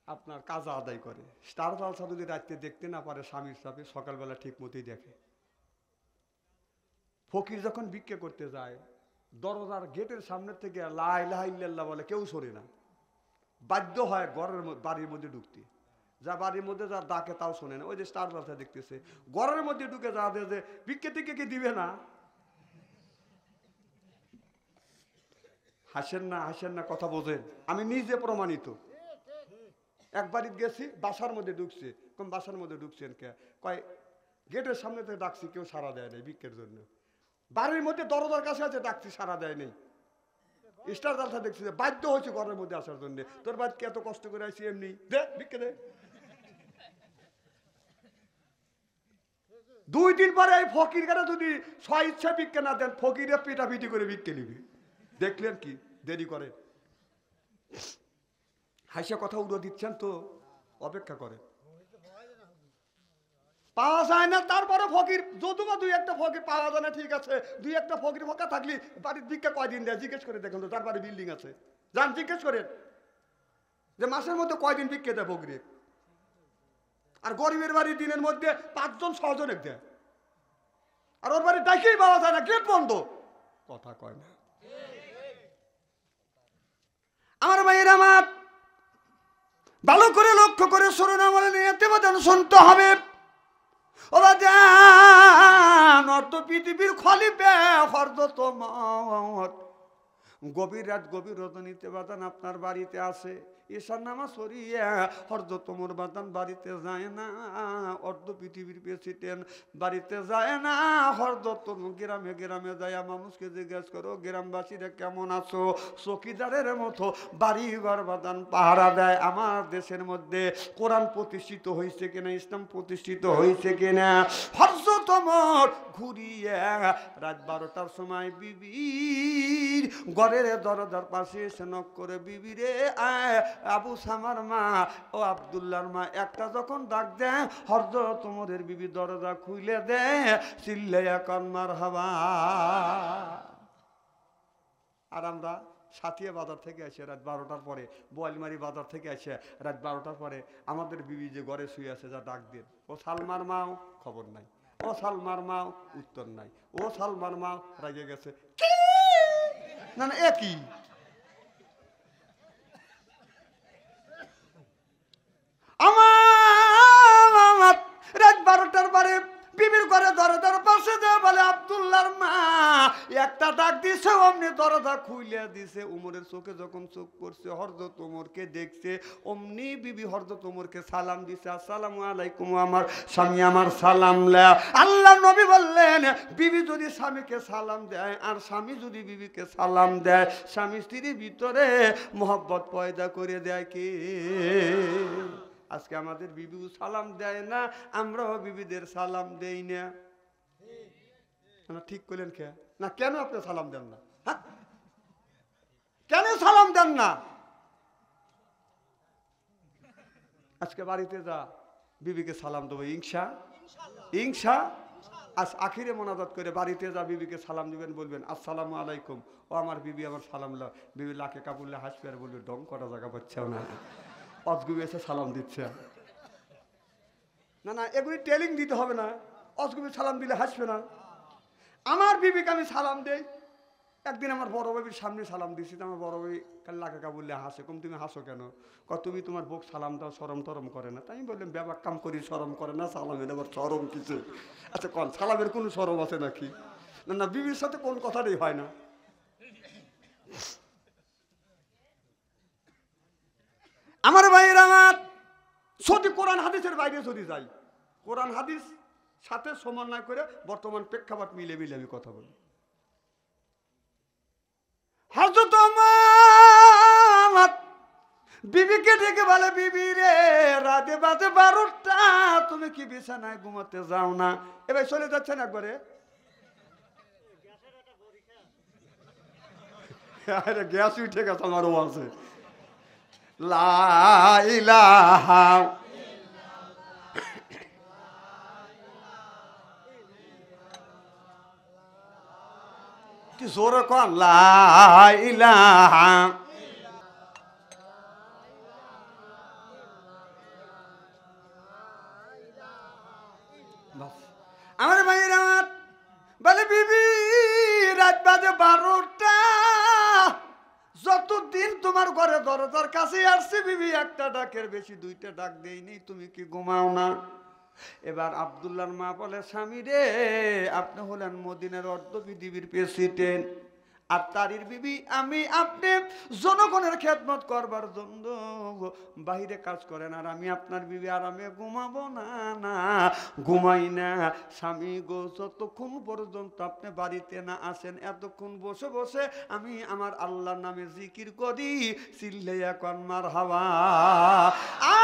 আপনার কাজা আদায় করে। স্টার জলসা যদি রাত্রে দেখতে না পারে স্বামীর চাপে, সকালবেলা ঠিক মতোই দেখে। ফকির যখন ভিক্ষা করতে যায়, দরজার গেটের সামনে থেকে লা ইলাহা ইল্লাল্লাহ বলে, কেউ সরে না, বাধ্য হয় ঘরের বাড়ির মধ্যে ঢুকতে। যা বাড়ির মধ্যে যা ডাকে তাও শোনে না। ওই যে স্টার জলসা দেখতেছে, ঘরের মধ্যে ঢুকে যা যে ভিক্ষা টিকে কি দিবে না? হাসেন না, হাসেন না, কথা বোঝেন, আমি নিজে প্রমাণিত। একবারই গেছি, বাসার মধ্যে ঢুকছে। কোন বাসার মধ্যে ঢুকছেন কে? কয় গেটের সামনে থেকে ডাকছি, কেউ সাড়া দেয় নাই ভিক্ষের জন্য। বাড়ির মধ্যে দরজার কাছে আছে, ডাকছি, সাড়া দেয় নেই। স্টার জলসা দেখছি, বাধ্য হয়েছে ঘরের মধ্যে আসার জন্য। তোর বাড়িতে এত কষ্ট করে আসছি, এমনি দে ভিক্ষে দে। 2 দিন পরে এই ফকির কাটা যদি ইচ্ছা ভিক্ষে না দেন, ফকিরে পিটাপিটি করে ভিক্ষে নিবি। দেখলেন কি দেরি করে? হাসিয়া কথা উড়ো দিচ্ছেন তো, অপেক্ষা করে, পাওয়া যায় না। তারপরে ফকির যদুবা 2-1টা ফকির পাওয়া যায় না, ঠিক আছে, 2-1টা ফকির ফাঁকা থাকলে বাড়ির ভিক্ষা কয়দিন দেয় জিজ্ঞেস করে দেখুন তো। তার বাড়ি বিল্ডিং আছে, যান জিজ্ঞেস করেন যে মাসের মধ্যে কয়দিন ভিক্ষা দেয় ফকিরে। আর গরিবের বাড়ির দিনের মধ্যে 5জন 6 দেয়, আর ওর বাড়ি ডাকেই পাওয়া যায় না, গেট বন্ধ, কথা কয় না। আমার ভাইয়ের আমার ভালো করে লক্ষ্য করে শুনুন, আমলে নিয়তে বদন শুনতে হবে। ও বাজান, অর্ধ পৃথিবীর খলিফা হযরত মুহাম্মদ গভীর রাত গভীর রজনীতে বাদান আপনার বাড়িতে আসে। ঈশার নামাজ সরিয়া হযরত ওমর বাদান বাড়িতে যায় না, অর্ধ পৃথিবীর প্রেসিডেন্ট বাড়িতে যায় না। হযরত গ্রামে গ্রামে যায়, মানুষকে জিজ্ঞেস করো গ্রামবাসীরা কেমন আছো। চৌকিদারের মতো বাড়ি ঘর বাদান পাহারা দেয়। আমার দেশের মধ্যে কোরআন প্রতিষ্ঠিত হয়েছে কিনা, ইসলাম প্রতিষ্ঠিত হয়েছে কিনা। হযরত ওমর ঘুরিয়ে রাত 12টার সময় বিবির ঘরের দরজার পাশে এসে নক করে, বিবি রে আবু সামার মা ও আব্দুল্লাহর মা, একটা যখন ডাক দেয় হযরত ওমরের বিবি দরজা খুলে দেয়, চিল্লাইয়া কান মারহাবা। আর আমরা সাথিয়া বাজার থেকে আসে রাত 12টার পরে, বোয়ালমারি বাজার থেকে আসে রাত 12টার পরে, আমাদের বিবি যে ঘরে শুয়ে আছে যা ডাক দেন, ও সালমার মাও, খবর নাই। ও সালমার মাও, উত্তর নাই। ও সালমার মাও, রাগে গেছে। না না, একই। আমার রাত 12টার পরে বিবির ঘরে দরজার পাশে যা বলে আব্দুল্লাহর মা, একটা ডাক দিছে, অমনি দরজা খুলে দিছে। উমরের চোখে যখন চোখ পড়ছে, হযরত ওমরকে দেখছে, অমনি বিবি হযরত ওমরকে সালাম দিছে, আসসালামু আলাইকুম আমার স্বামী, আমার সালাম লা। আল্লাহ নবী বললেন, বিবি যদি স্বামীকে সালাম দেয় আর স্বামী যদি বিবিকে সালাম দেয়, স্বামী স্ত্রীর ভিতরে মহব্বত পয়দা করে দেয় কে? আজকে আমাদের বিবিও সালাম দেয় না, আমরাও বিবিদের সালাম দেই না। ঠিক করলেন কে? না কেন আপনি সালাম দেন না? কেন সালাম দেন না? আজকে বাড়িতে যা বিবিকে সালাম দেবো, ইনশা ইনশা। আজ আখিরে মোনাজাত করে বাড়িতে যা বিবিকে সালাম দিবেন, বলবেন আসসালামু আলাইকুম। ও আমার বিবি আমার সালাম লা। বিবি লাখে কাবুল্লে হাসবে আর বলবে, ডং করা জায়গা পাচ্ছেও না, অজগুবি এসে সালাম দিচ্ছে। না না, এগুলি টেলিং দিতে হবে না, অজগুবি সালাম দিলে হাসবে না। আমার বিবিকে আমি সালাম দেই। একদিন আমার বড় বাবির সামনে সালাম দিছি, আমার বড় বাবি কাল্লা কাকা বললে হাসে, কম তুমি হাসো কেন? তুমি তোমার বউক সালাম দাও, সরম টরম করে না। তাই আমি বললাম, ব্যাপার কাম করি সরম করে না, সালামের আবার সরম কিছু? আচ্ছা কোন সালামের কোনো সরম আছে নাকি? না না, বিবির সাথে কোন কথাটাই হয় না। আমার ভাইয়ের আমার, যদি কোরআন হাদিসের বাইরে যদি যাই, কোরআন হাদিস সাথে সমন্বয় করে বর্তমান প্রেক্ষাপট মিলে মিলে আমি কথা বলি। হযরত ওমর বিবিকে ডেকে বলে, বিবি রে রাতে বাজে 12টা, তুমি কি বিছানায় ঘুমাতে যাও না? এবার চলে যাচ্ছেন একবারে, গ্যাস উঠে গেছে আমারও আছে। লা ইলাহা তুই জোরে কর লা ইলাহা। আমার ভাইয়ের আমার বলে বিবি রাত বাজে 12টা, যতদিন তোমার ঘরে দরজার কাছে আসছে বিবি একটা ডাকের বেশি 2টা ডাক দেয়নি, তুমি কি ঘুমাও না? এবার আব্দুল্লাহর মা বলে স্বামী রে, আপনি হলেন মদিনার অর্ধ পৃথিবীর প্রেসিডেন্ট, আর তারির বিবি আমি, আপনি জনগণের খেদমত করবার জন্য বাহিরে কাজ করেন, আর আমি আপনার বিবি আরামে ঘুমাবো না? না ঘুমাই না স্বামী গো, যতক্ষণ পর্যন্ত আপনি বাড়িতে না আসেন এতক্ষণ বসে বসে আমি আমার আল্লাহর নামে জিকির করি, চিল্লাইয়া কন মারহাবা।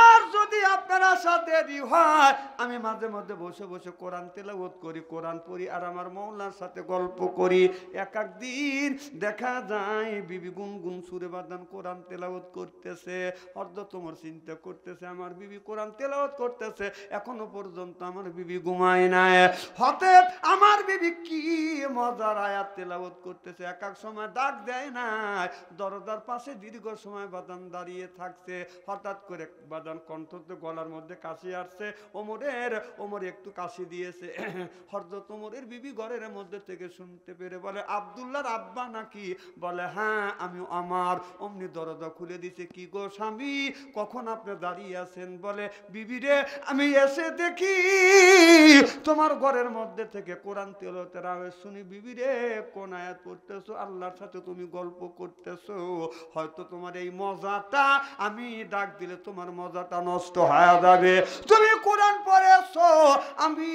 আর যদি আপনার আসা দেরি হয় আমি মাঝে মধ্যে বসে বসে কোরআন তেলাওয়াত করি, কোরআন পড়ি, আর আমার মৌলার সাথে গল্প করি। এক একদিন দেখা যায় বিবি গুনগুন সুরে বাদান কোরআন তেলাওয়াত করতেছে, অর্ধ তোমার চিন্তা করতেছে আমার বিবি কোরআন তেলাওয়াত করতেছে, এখনো পর্যন্ত আমার বিবি ঘুমায় নাই। হতে আমার বিবি কি মজার আয়াত তেলাওয়াত করতেছে, এক এক সময় ডাক দেয় না, দরজার পাশে দীর্ঘ সময় বাদান দাঁড়িয়ে থাকছে, হঠাৎ করে বাদান কণ্ঠতে গলার মধ্যে কাশি আসছে, ওমর একটু কাশি দিয়েছে। হযরত ওমরের বিবি ঘরের মধ্যে থেকে শুনতে পেরে বলে আব্দুল্লাহর আব্বা নাকি? বলে হ্যাঁ আমি আমার। অমনি দরজা খুলে দিছে, কি গো স্বামী কখন আপনি দাঁড়িয়ে আছেন? বলে বিবি রে আমি এসে দেখি তোমার ঘরের মধ্যে থেকে কোরআন তেলাওয়াতের আওয়াজ শুনি। বিবি রে কোন আয়াত পড়তেছো? আল্লাহর সাথে তুমি গল্প করতেছো, হয়তো তোমার এই মজাটা আমি ডাক দিলে তোমার মজাটা নষ্ট হয়ে যাবে, তুমি কোরআন পড়েছো আমি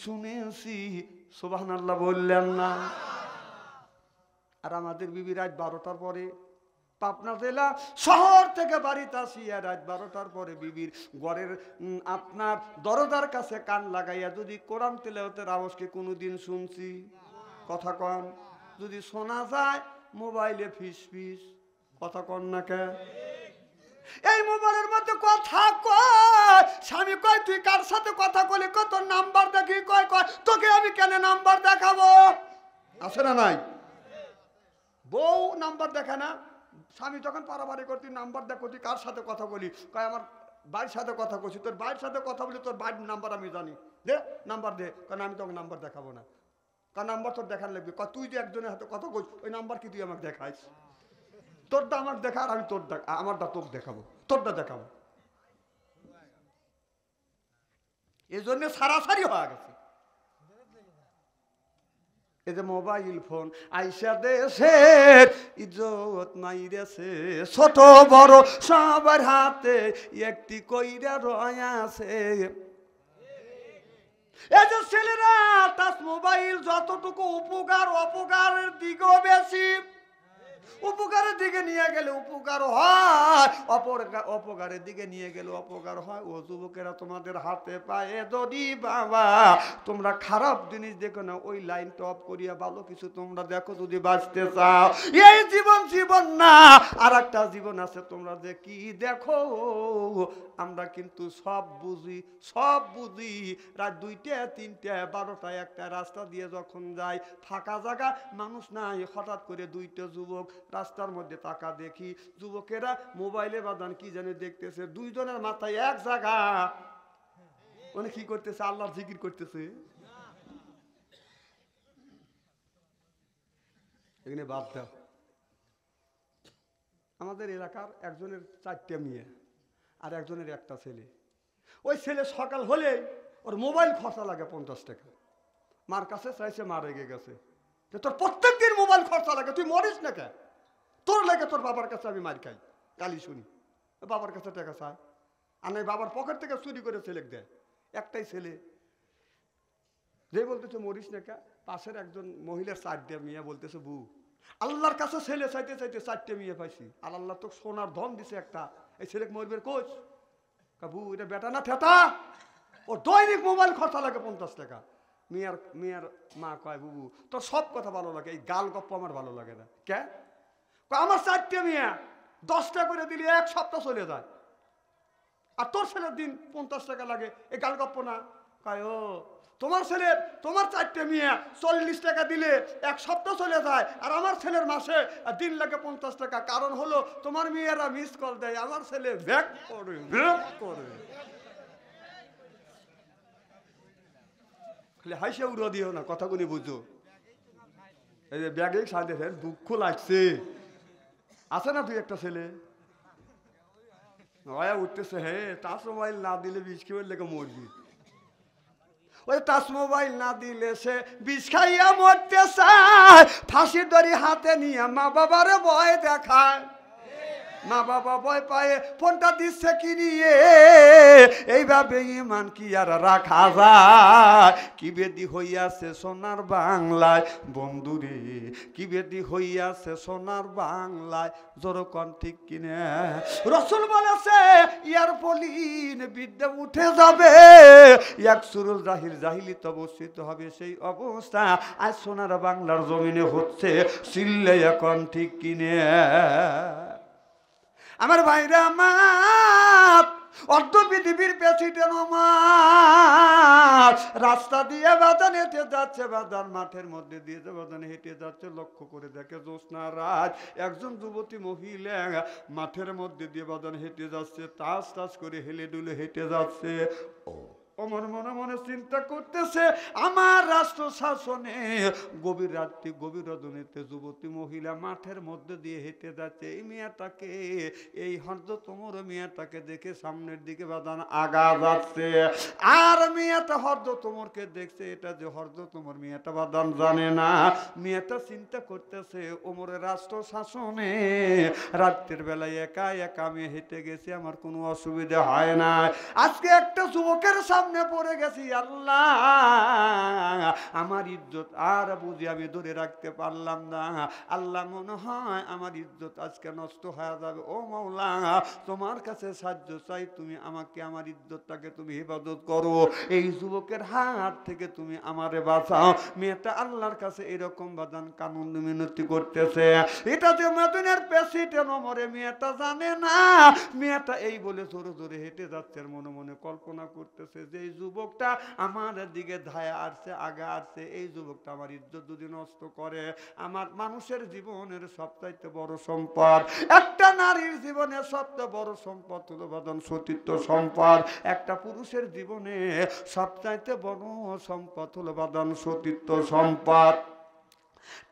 শুনেছি। সুবহানাল্লাহ বললেন না? আর আমাদের বিবি রাত 12টার পরে, পাবনা জেলা শহর থেকে বাড়িতে আসিয়া রাত 12টার পরে বিবির ঘরের আপনার দরজার কাছে কান লাগাইয়া যদি কোরআন তেলাওয়াতের আওয়াজকে কোনোদিন শুনছি? কথা কন। যদি শোনা যায় মোবাইলে ফিস ফিস, কথা কন না কে? এই মোবাইলের মধ্যে কথা কয়, স্বামী কয় তুই কার সাথে কথা বলি? কত নাম্বার দেখি? কয় কয় তোকে আমি কেন নাম্বার দেখাবো? আছে না নাই? বউ নাম্বার দেখে না, স্বামী যখন পারাবারি করতি নাম্বার দেখো তুই কার সাথে কথা বলি? কয় আমার ভাইয়ের সাথে কথা বলছি। তোর ভাইয়ের সাথে কথা বলি, তোর ভাইয়ের নাম্বার আমি জানি, দে নাম্বার দে। কারণ আমি তোকে নাম্বার দেখাবো না, কারণ নাম্বার তোর দেখার লাগবে। তুই যে একজনের হাতে কথা বলছিস ওই নাম্বার কি তুই আমাকে দেখাইস? তোরটা আমার দেখা, আর আমি তোর আমারটা তোকে দেখাবো, তোরটা দেখাবো। এই জন্য সারাসারি হয়ে গেছে। এই যে মোবাইল ফোন আইসা দেশের ইজ্জত মাইরেছে, ছোট বড় সবার হাতে একটি কইরা রয়াছে। এই যে ছেলেরা টাচ মোবাইল যতটুকু উপকার, অপকারের দিকেও বেশি। উপকারের দিকে নিয়ে গেলে উপকার হয়, অপকারের দিকে নিয়ে গেলে অপকার হয়। ও যুবকেরা তোমাদের হাতে পায়ে যদি বাবা তোমরা খারাপ জিনিস দেখো না, ওই লাইনটা অফ করিয়া ভালো কিছু তোমরা দেখো যদি বাঁচতে চাও। এই জীবন জীবন না, আর একটা জীবন আছে, তোমরা যে কি দেখো। আমরা কিন্তু সব বুঝি, সব বুঝি। রাত 2টা 3টা 12টা 1টা রাস্তা দিয়ে যখন যাই, ফাঁকা জায়গা মানুষ নাই, হঠাৎ করে 2টা যুবক রাস্তার মধ্যে তাকা দেখি, যুবকেরা মোবাইলে বাদান কি জানে দেখতেছে, 2 জনের মাথায় এক জায়গা, মানে কি করতেছে? আল্লাহর জিকির করতেছে। এখানে বাদ দাও। আমাদের এলাকার একজনের 4টে মেয়ে আর একজনের একটা ছেলে। ওই ছেলে সকাল হলে ওর মোবাইল খরচা লাগে 50 টাকা। মার কাছে চাইছে, মা রেগে গেছে, তোর প্রত্যেক দিন মোবাইল খরচা লাগে, তুই মরিস না কে? তোর লাগে তোর বাবার কাছে আমি মার খাই, গালি শুনি, বাবার কাছে টাকা চায়, আর নাই বাবার পকেট থেকে চুরি করে ছেলে দেয়। একটাই ছেলে, যে বলতেছে মরিস না কে। পাশের একজন মহিলার 4টে মেয়ে বলতেছে, বউ আল্লাহর কাছে ছেলে চাইতে চাইতে 4টে মেয়ে পাইছি, আর আল্লাহ তো সোনার ধন দিছে একটা, এই ছেলেকে মরবের কোচ। বউ এটা বেটা না ঠেটা, ও দৈনিক মোবাইল খরচা লাগে 50 টাকা। মেয়ের মা কয়, বুবু তোর সব কথা ভালো লাগে, এই গাল গপ্প আমার ভালো লাগে না। কে? আমার 4টে মেয়ে 10টা করে দিলে 1 সপ্তাহ চলে যায়, আর তোর ছেলের দিন 50 টাকা লাগে, এই গাল গপ্প না। কয় ও তোমার ছেলে, তোমার 4টে মেয়ে 40 টাকা দিলে 1 সপ্তাহ চলে যায়, আর আমার ছেলের মাসে 3 লাখ 50 টাকা। কারণ হলো তোমার মেয়েরা মিস কল দেয়, আমার ছেলে ব্যাক করে ব্যাক করে। খালি হাসে উড়ো দিও না, কথাগুলি বুঝো। এই যে ব্যাগে সাথে দুঃখ লাগছে, আছে না তুই একটা ছেলে উঠতেছে, হে টাচ মোবাইল না দিলে বিষ খেয়ে লেগে মরবি। ওই টাচ মোবাইল না দিলে সে বিষ খাইয়া মরতে চায়, ফাঁসির দড়ি হাতে নিয়ে মা বাবারে ভয় দেখায়। মা বাবা ভয় পায়ে ফোনটা দিচ্ছে কিনিয়ে, এইভাবে ইমান কি আর রাখা যায়? কি বেদি হইয়াছে সোনার বাংলায় বন্ধুরে, কি বেদি হইয়াছে সোনার বাংলায়, জোরকন ঠিক কিনে। রসুল বলেছে ইয়ার পলিন বিদ্যা উঠে যাবে, এক সুরুল জাহির জাহিলি অবস্থিত হবে সেই অবস্থা আজ সোনার বাংলার জমিনে হচ্ছে। চিল্লে এখন ঠিক কিনে। আমার ভাইরা আমার, অর্ধ পৃথিবীর প্রেসিডেন্ট আমার রাস্তা দিয়ে বাদান হেঁটে যাচ্ছে, বাদান মাঠের মধ্যে দিয়ে বাদান হেঁটে যাচ্ছে, লক্ষ্য করে দেখে জ্যোৎস্না রাত একজন যুবতী মহিলা মাঠের মধ্যে দিয়ে বাদান হেঁটে যাচ্ছে, তাস তাস করে হেলে ডুলে হেঁটে যাচ্ছে। আমার মনে মনে চিন্তা করতেছে, আমার রাষ্ট্র শাসনে গভীর রাত্রি গভীর রজনীতে যুবতী মহিলা মাঠের মধ্যে দিয়ে হেঁটে যাচ্ছে, এই মেয়েটাকে, এই হরদতমর মেয়েটাকে দেখে সামনের দিকে বাদান আগা যাচ্ছে। আর মেয়েটা হরদতমরকে দেখছে, এটা যে হরদতমর মেয়েটা বাদান জানে না। মেয়েটা চিন্তা করতেছে, ওমরের রাষ্ট্র শাসনে রাত্রের বেলায় একা একা আমি হেঁটে গেছি, আমার কোনো অসুবিধা হয় না। আজকে একটা যুবকের সামনে পড়ে গেছি, আল্লাহ আমার ইজ্জত আর বুঝি আমি ধরে রাখতে পারলাম না। আল্লাহ মনে হয় আমার ইজ্জত আজকে নষ্ট হয়ে যাবে। ও মাওলা, তোমার কাছে সাহায্য চাই, তুমি আমাকে আমার ইজ্জতটাকে তুমি হেফাজত করো, এই যুবকের হাত থেকে তুমি আমারে বাঁচাও। মেয়েটা আল্লাহর কাছে এরকম বাদান কানুন মিনতি করতেছে। এটা যে মদিনার প্রেসিডেন্ট ওমরে মেয়েটা জানে না। মেয়েটা এই বলে জোরে জোরে হেঁটে যাচ্ছে, মনে মনে কল্পনা করতেছে যে এই যুবকটা আমার দিকে ধায়া আসছে, আগা আসছে, এই যুবকটা আমার ইজ্জত যদি নষ্ট করে। আমার মানুষের জীবনের সবচাইতে বড় সম্পদ, একটা নারীর জীবনে সবচেয়ে বড় সম্পদ হলো বাদন সতীত্ব সম্পদ। একটা পুরুষের জীবনে সবচাইতে বড় সম্পদ হলো বাদন সতীত্ব সম্পদ।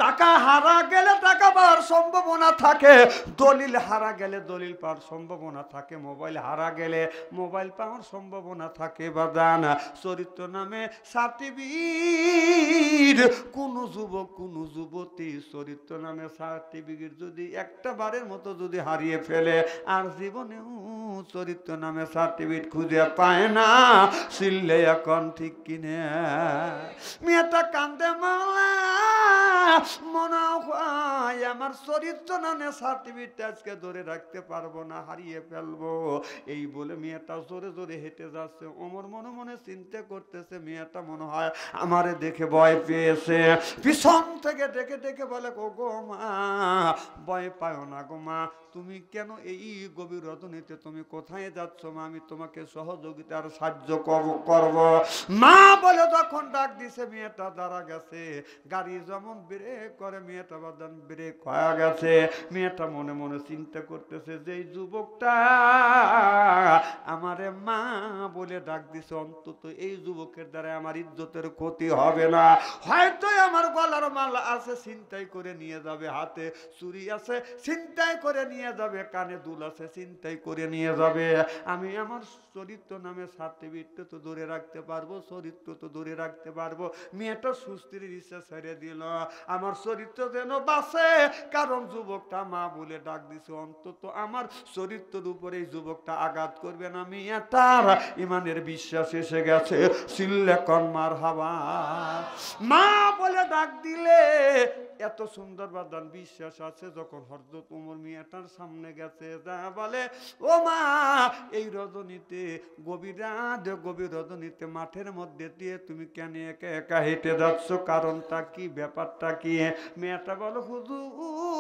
টাকা হারা গেলে টাকা পাওয়ার সম্ভাবনা থাকে, দলিল হারা গেলে দলিল পাওয়ার সম্ভাবনা থাকে, মোবাইল হারা গেলে মোবাইল পাওয়ার সম্ভাবনা থাকে। বাদান চরিত্র নামে সার্টিফিকেট, কোন যুবক কোন যুবতী চরিত্র নামে সার্টিফিকেট যদি একটা বারের মতো যদি হারিয়ে ফেলে, আর জীবনেও চরিত্র নামে সার্টিফিকেট খুঁজে পায় না। চিল্লে এখন ঠিক কিনে। মেয়েটা কান্দে, মাওলা মনে হয় আমার চরিত্র নামে সার্টিফিকেট আজকে ধরে রাখতে পারবো না, হারিয়ে ফেলবো। এই বলে মেয়েটা জোরে জোরে হেঁটে যাচ্ছে। ওমর মনে মনে চিন্তা করতেছে, মেয়েটা মনে হয় আমারে দেখে ভয় পেয়েছে। পিছন থেকে ডেকে ডেকে বলে, ও গো মা, ভয় পাও না গো মা, তুমি কেন এই গভীর রজনীতে তুমি কোথায় যাচ্ছ মা? আমি তোমাকে সহযোগিতার সাহায্য করব। মা বলে যখন ডাক দিছে, মেয়েটা দাঁড়া গেছে। গাড়ি যেমন ব্রেক করে, মেয়েটা বাদান ব্রেক হয়ে গেছে। মেয়েটা মনে মনে চিন্তা করতেছে যে এই যুবকটা আমারে মা বলে ডাক দিছে, অন্তত এই যুবকের দ্বারা আমার ইজ্জতের ক্ষতি হবে না। হয়তো আমার গলার মালা আছে, ছিনতাই করে নিয়ে যাবে, হাতে চুরি আছে ছিনতাই করে নিয়ে যাবে, কানে দুল আছে ছিনতাই করে নিয়ে যাবে। আমি আমার চরিত্র নামে সার্টিফিকেট তো ধরে রাখতে পারবো, চরিত্র তো ধরে রাখতে পারবো। মেয়েটা সুস্থির ইচ্ছা ছেড়ে দিল, আমার চরিত্র যেন বাঁচে। কারণ যুবকটা মা বলে ডাক দিছে, অন্তত আমার চরিত্রের উপরে এই যুবকটা আঘাত করবে না। মেয়েটার ইমানের বিশ্বাস এসে গেছে। চিল্লে কন মারহাবা। মা বলে ডাক দিলে এত সুন্দর বাদান বিশ্বাস আছে। যখন হযরত ওমর মেয়েটার সামনে গেছে, যা বলে, ও মা, এই রজনীতে গভীর রাত গভীর রজনীতে মাঠের মধ্যে দিয়ে তুমি কেন একা একা হেঁটে যাচ্ছ? কারণটা কি, ব্যাপারটা কি? মেয়েটা বলো, হুজুর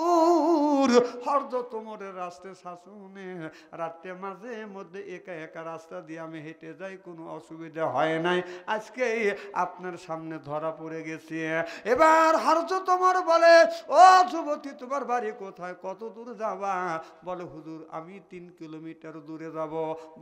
হুজুর হযরত ওমরের রাস্তায় শাসনে রাতে মাঝে মধ্যে একা একা রাস্তা দিয়ে আমি হেঁটে যাই, কোনো অসুবিধা হয় নাই, আজকে আপনার সামনে ধরা পড়ে গেছে। এবার হযরত ওমর বলে, ও যুবতী তোমার বাড়ি কোথায়, কত দূর যাবা? বলে হুজুর আমি 3 কিলোমিটার দূরে যাব।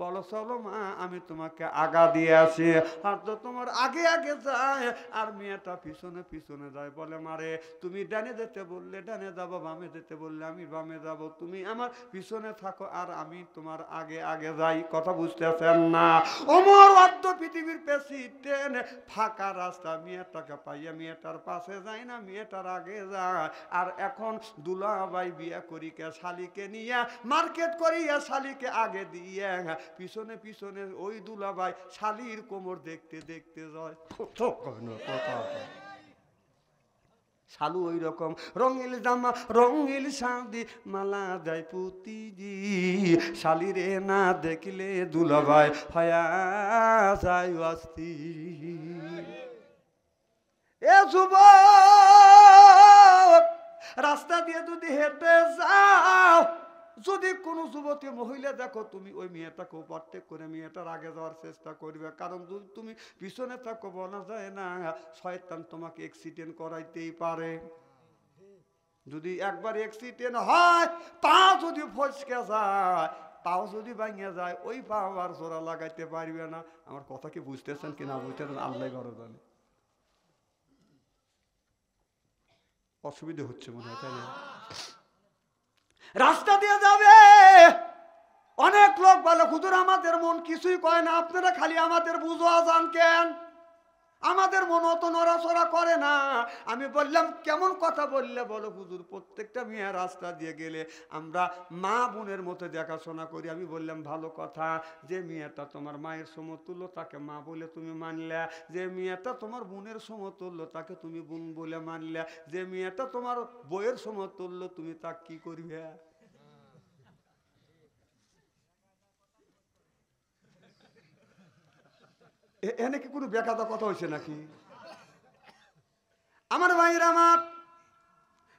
বলো চলো মা আমি তোমাকে আগা দিয়ে আসি। হযরত তোমার আগে আগে যায় আর মেয়েটা পিছনে পিছনে যায়। বলে মারে তুমি ডানে যেতে বললে ডানে যাব, বামে যেতে বললে আমি বামে যাব, তুমি আমার পিছনে থাকো আর আমি তোমার আগে আগে যাই। কথা বুঝতেছেন না? ওমর অর্ধ পৃথিবীর প্রেসিডেন্ট, ফাঁকা রাস্তা, মেয়েটাকে পাইয়া মেয়েটার পাশে যায় না, মেয়েটার আগে যায়। আর এখন দুলাভাই বিয়ে করি কে শালিকে নিয়ে মার্কেট করিয়া শালিকে আগে দিয়ে পিছনে পিছনে ওই দুলাভাই শালির কোমর দেখতে দেখতে যায়। শালু ওই রকম রঙিল জামা রঙিল শাদি মালা যায় পুতিজি, শালিরে না দেখলে দুলাভাই হয়া যায় অস্থি। এ যুবক রাস্তা দিয়ে যদি হেঁটে যাও, যদি কোনো যুবতী মহিলা দেখো, তুমি ওই মেয়েটাকে ওভারটেক করে মেয়েটার আগে যাওয়ার চেষ্টা করবে, কারণ যদি তুমি পিছনে থাকো বলা যায় না শয়তান তোমাকে অ্যাক্সিডেন্ট করাইতেই পারে। যদি একবার অ্যাক্সিডেন্ট হয়, পা যদি ফসকে যায়, পাও যদি ভাঙে যায়, ওই পা আর জোড়া লাগাইতে পারবে না। আমার কথা কি বুঝতেছেন কিনা বুঝতেছেন আল্লাহ ঘরে জানে। অসুবিধা হচ্ছে মনে হয়, তাই না? রাস্তা দিয়ে যাবে, অনেক লোক বলে হুজুর আমাদের মন কিছুই কয় না, আপনারা খালি আমাদের বুঝোয়া যান কেন, আমাদের মন অত নড়াচড়া করে না। আমি বললাম কেমন কথা বললে? বলো হুজুর প্রত্যেকটা মেয়ে রাস্তা দিয়ে গেলে আমরা মা বোনের মতো দেখাশোনা করি। আমি বললাম ভালো কথা, যে মেয়েটা তোমার মায়ের সমতুল্য তাকে মা বলে তুমি মানলে, যে মেয়েটা তোমার বোনের সমতুল্য তাকে তুমি বোন বলে মানলে, যে মেয়েটা তোমার বইয়ের সমতুল্য তুমি তাকে কি করবে? এনে কি কোনো বেকাদা কথা হয়েছে নাকি আমার ভাইরা আমার?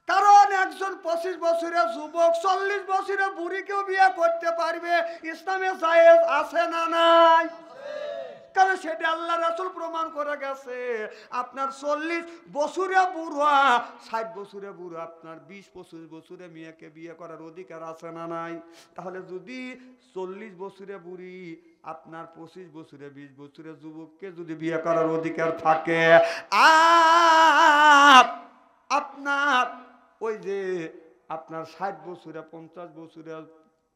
কারণ একজন 25 বছরের যুবক 40 বছরের বুড়িকেও বিয়ে করতে পারবে, ইসলামে জায়েজ আছে না নাই? কারণ সেটা আল্লাহ রাসূল প্রমাণ করে গেছে। আপনার 40 বছরে বুড়া 60 বছরে বুড়া আপনার 20-25 বছরে মেয়েকে বিয়ে করার অধিকার আছে না নাই? তাহলে যদি 40 বছরে বুড়ি আপনার 25 বছরে 20 বছরের যুবককে যদি বিয়ে করার অধিকার থাকে, আর আপনার ওই যে আপনার 60 বছরে 50 বছরে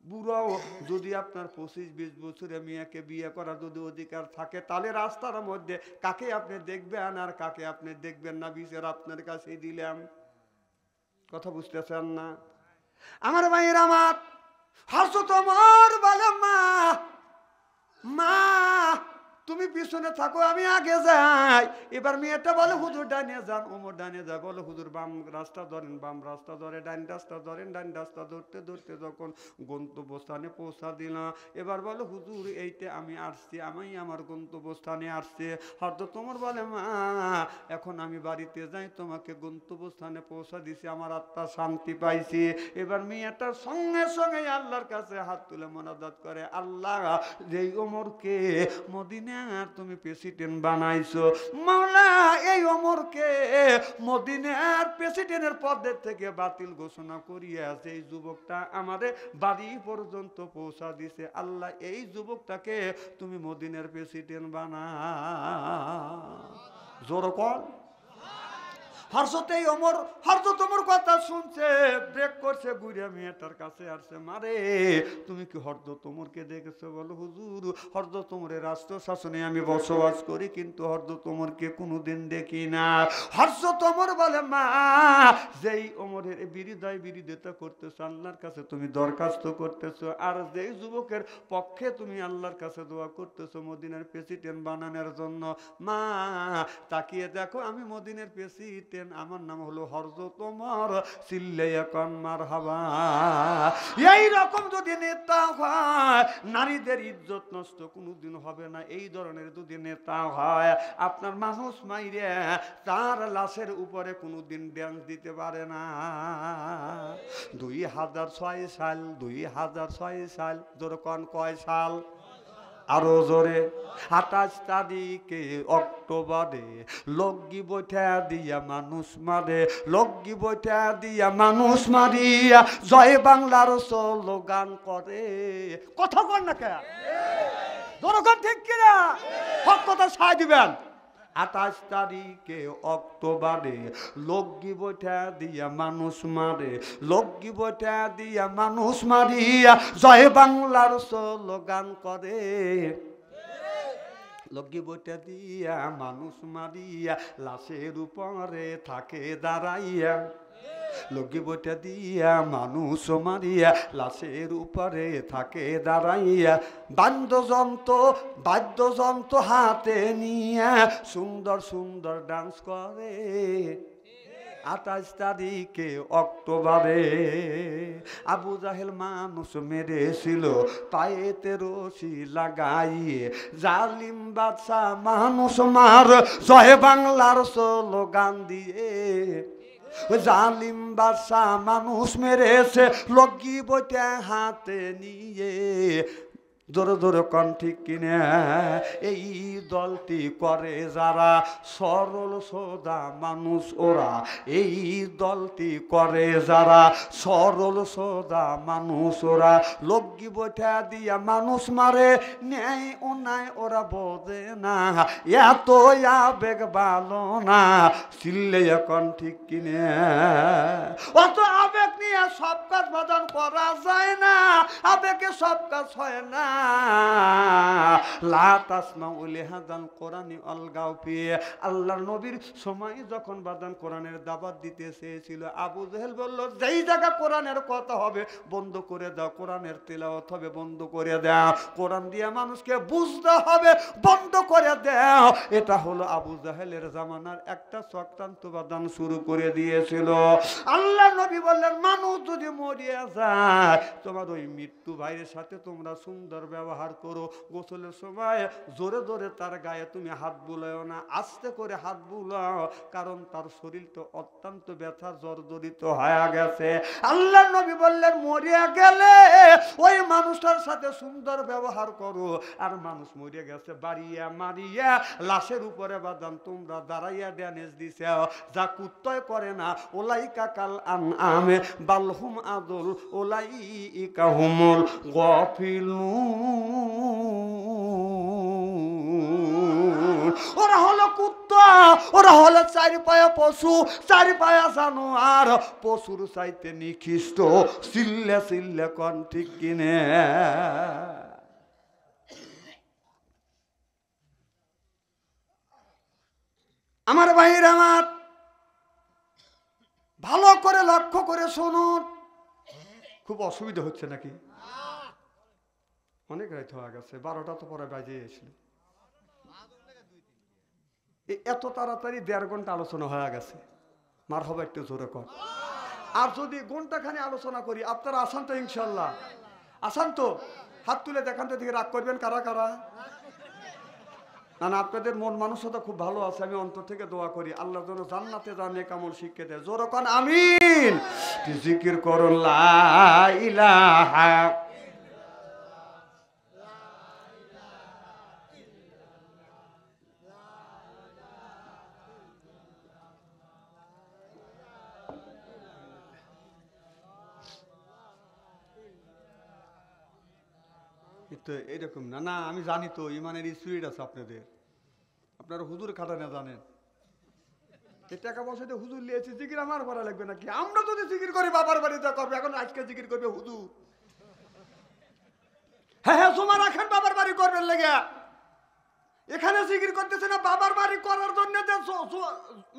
বুড়াও যদি আপনার 25-20 বছরে মেয়েকে বিয়ে করার যদি অধিকার থাকে, তাহলে রাস্তার মধ্যে কাকে আপনি দেখবেন আর কাকে আপনি দেখবেন না বিচার আপনার কাছে দিলাম। কথা বুঝতেছেন না আমার ভাইয়ের আমার? হযরত ওমর বলে মা মা তুমি পিছনে থাকো আমি আগে যাই। এবার মেয়েটা বলে হুজুর ডানে যান। ওমর ডানে যায়, বলে হুজুর বাম রাস্তা ধরেন, বাম রাস্তা ধরে ডান রাস্তা ধরেন, ডান রাস্তা ধরতে ধরতে যখন গন্তব্যস্থানে পৌঁছা দিলাম, এবার বলে হুজুর এইতে আমি আসছি, আমি আমার গন্তব্যস্থানে আসছি। হযরত ওমর বলে মা এখন আমি বাড়িতে যাই, তোমাকে গন্তব্যস্থানে পৌঁছা দিছি, আমার আত্মা শান্তি পাইছি। এবার মেয়েটার সঙ্গে সঙ্গে আল্লাহর কাছে হাত তুলে মোনাজাত করে, আল্লাহ যেই ওমরকে মদিনার তুমি প্রেসিডেন্ট বানাইছো, মাওলা এই ওমরকে মদিনার প্রেসিডেন্টের পদের থেকে বাতিল ঘোষণা করিয়া এই যুবকটা আমাদের বাড়ি পর্যন্ত পৌঁছা দিছে, আল্লাহ এই যুবকটাকে তুমি মদিনার প্রেসিডেন্ট বানা। জোর কর। হযরত ওমর কথা শুনছে, ব্রেক করছে, ঘুরে মেয়েটার কাছে আসছে, মারে তুমি কি হযরত ওমরকে দেখেছো? বলো হুজুর হযরত ওমরের রাষ্ট্র শাসনে আমি বসবাস করি, কিন্তু হযরত ওমরকে কোনোদিন দেখি না। হযরত ওমর বলে মা যেই ওমরের বিরোধিতা করতেছো আল্লাহর কাছে তুমি দরখাস্ত করতেছো, আর যেই যুবকের পক্ষে তুমি আল্লাহর কাছে দোয়া করতেছো মদিনার প্রেসিডেন্ট বানানোর জন্য, মা তাকিয়ে দেখো আমি মদিনার প্রেসিডেন্ট দিলেন, আমার নাম হলো হযরত ওমর, চিল্লাইয়া কোন মারহাবা। এই রকম যদি নেতা হয়, নারীদের ইজ্জত নষ্ট কোনোদিন হবে না। এই ধরনের যদি নেতা হয়, আপনার মানুষ মাইরে তার লাশের উপরে কোনোদিন ড্যান্স দিতে পারে না। 2006 সাল, 2006 সাল, যেরকম কয় সাল, আরো জোরে, 28 তারিখে অক্টোবরে লগি বৈঠা দিয়া মানুষ মারে, লগি বৈঠা দিয়া মানুষ মারিয়া জয় বাংলার স্লোগান করে। কথা কর না কে, যেরকম ঠিক কিনা হক কথা ছাই দিবেন। 28 তারিখে অক্টোবরে লগি বৈঠা দিয়া মানুষ মারে, লগি বৈঠা দিয়া মানুষ মারিয়া জয় বাংলার স্লোগান করে। লগি বৈঠা দিয়া মানুষ মারিয়া লাশের উপরে থাকে দাঁড়াইয়া, লগি বৈঠা দিয়া মানুষ মারিয়া লাশের উপরে থাকে দাঁড়াইয়া, বাদ্যযন্ত্র হাতে নিয়ে সুন্দর সুন্দর ডান্স করে। 28 তারিখে অক্টোবরে আবু জাহেল মানুষ মেরেছিল পায়েতে রশি লাগাইয়ে, জালিম বাদশা মানুষ মার জয় বাংলার স্লোগান দিয়ে। জালিম বাদশা মানুষ মেরেছে লগি বইটা হাতে নিয়ে। জোরে জোরে কোন ঠিক কিনা? এই দলটি করে যারা সরল সোজা মানুষ ওরা, এই দলটি করে যারা সরল সোজা মানুষ ওরা, লগি বৈঠা দিয়া মানুষ মারে, ন্যায় অন্যায় ওরা বোঝে না, এত আবেগ ভালো না। চিল্লে এখন ঠিক কিনা? অত আবেগ নিয়ে সব কাজ বাদান করা যায় না, আবেগে সব কাজ হয় না। আল্লাহর নবীর সময় যখন বাদান কোরআনের দাওয়াত দিতে চেয়েছিল, আবু জেহেল বলল, যেই জায়গা কোরআনের কথা হবে বন্ধ করে দাও, কোরআনের তেলাওয়াত হবে বন্ধ করে দাও, কোরআন দিয়ে মানুষকে বুঝতে হবে বন্ধ করে দাও। এটা হলো আবু জাহেলের জামানার একটা চক্রান্ত বাদান শুরু করে দিয়েছিল। আল্লাহ নবী বললেন, মানুষ যদি মরিয়া যায়, তোমার ওই মৃত্যু ভাইয়ের সাথে তোমরা সুন্দর ব্যবহার করো। গোসলের সময় জোরে জোরে তার গায়ে তুমি হাত বুলাও না, আস্তে করে হাত বুলাও, কারণ তার শরীর তো অত্যন্ত ব্যথা জর্জরিত হয়ে গেছে। আল্লাহ নবী বললেন, মরিয়া গেলে ওই মানুষটার সাথে সুন্দর ব্যবহার করো। আর মানুষ মরিয়া গেছে বাড়িয়া মারিয়া লাশের উপরে বাদান তোমরা দাঁড়াইয়া ড্যানেজ দিছে, যা কুত্তয় করে না। ওলাইকা কাল আনআমে বালহুম আদল ওলাইকা হুমুল গাফিলুন। ওরা হলো কুত্তা, ওরা হলো চারি পায়া পশু, চারি পায়া জানোয়ার, পশুর চাইতে নিকৃষ্ট। চিল্লে চিল্লে কোন ঠিক কিনে? আমার ভাইয়ের, আমার ভালো করে লক্ষ্য করে শুনুন। খুব অসুবিধা হচ্ছে নাকি? অনেক রাত হয়ে গেছে, 12টা তো পরে বাজে এসেছিল। এত তাড়াতাড়ি 1.5 ঘন্টা আলোচনা হয়ে গেছে। মার হবে একটু জোরে কর। আর যদি ঘন্টাখানি আলোচনা করি, আপনারা আসান তো? ইনশাল্লাহ আসান তো? হাত তুলে দেখান তো, দিকে রাগ করবেন কারা কারা? না না, আপনাদের মন মানসিকতা খুব ভালো আছে। আমি অন্তর থেকে দোয়া করি আল্লাহ যেন জান্নাতে যান নেক আমল শিক্ষা দেয়। জোরে কোন আমিন। জিকির করুন লা ইলাহা। এরকম না না, আমি জানি তো ইমানের স্পিরিট আছে আপনাদের, আপনারা হুজুর খাটা না জানেন। টাকা পয়সা দিয়ে হুজুর লিয়েছে, জিকির আমার করা লাগবে নাকি? আমরা যদি জিকির করি বাবার বাড়িতে করবে, এখন আজকে জিকির করবে হুজুর। হ্যাঁ হ্যাঁ, জমা রাখেন বাবার বাড়ি করবেন লেগে। এখানে জিকির করতেছে না, বাবার বাড়ি করার জন্য যে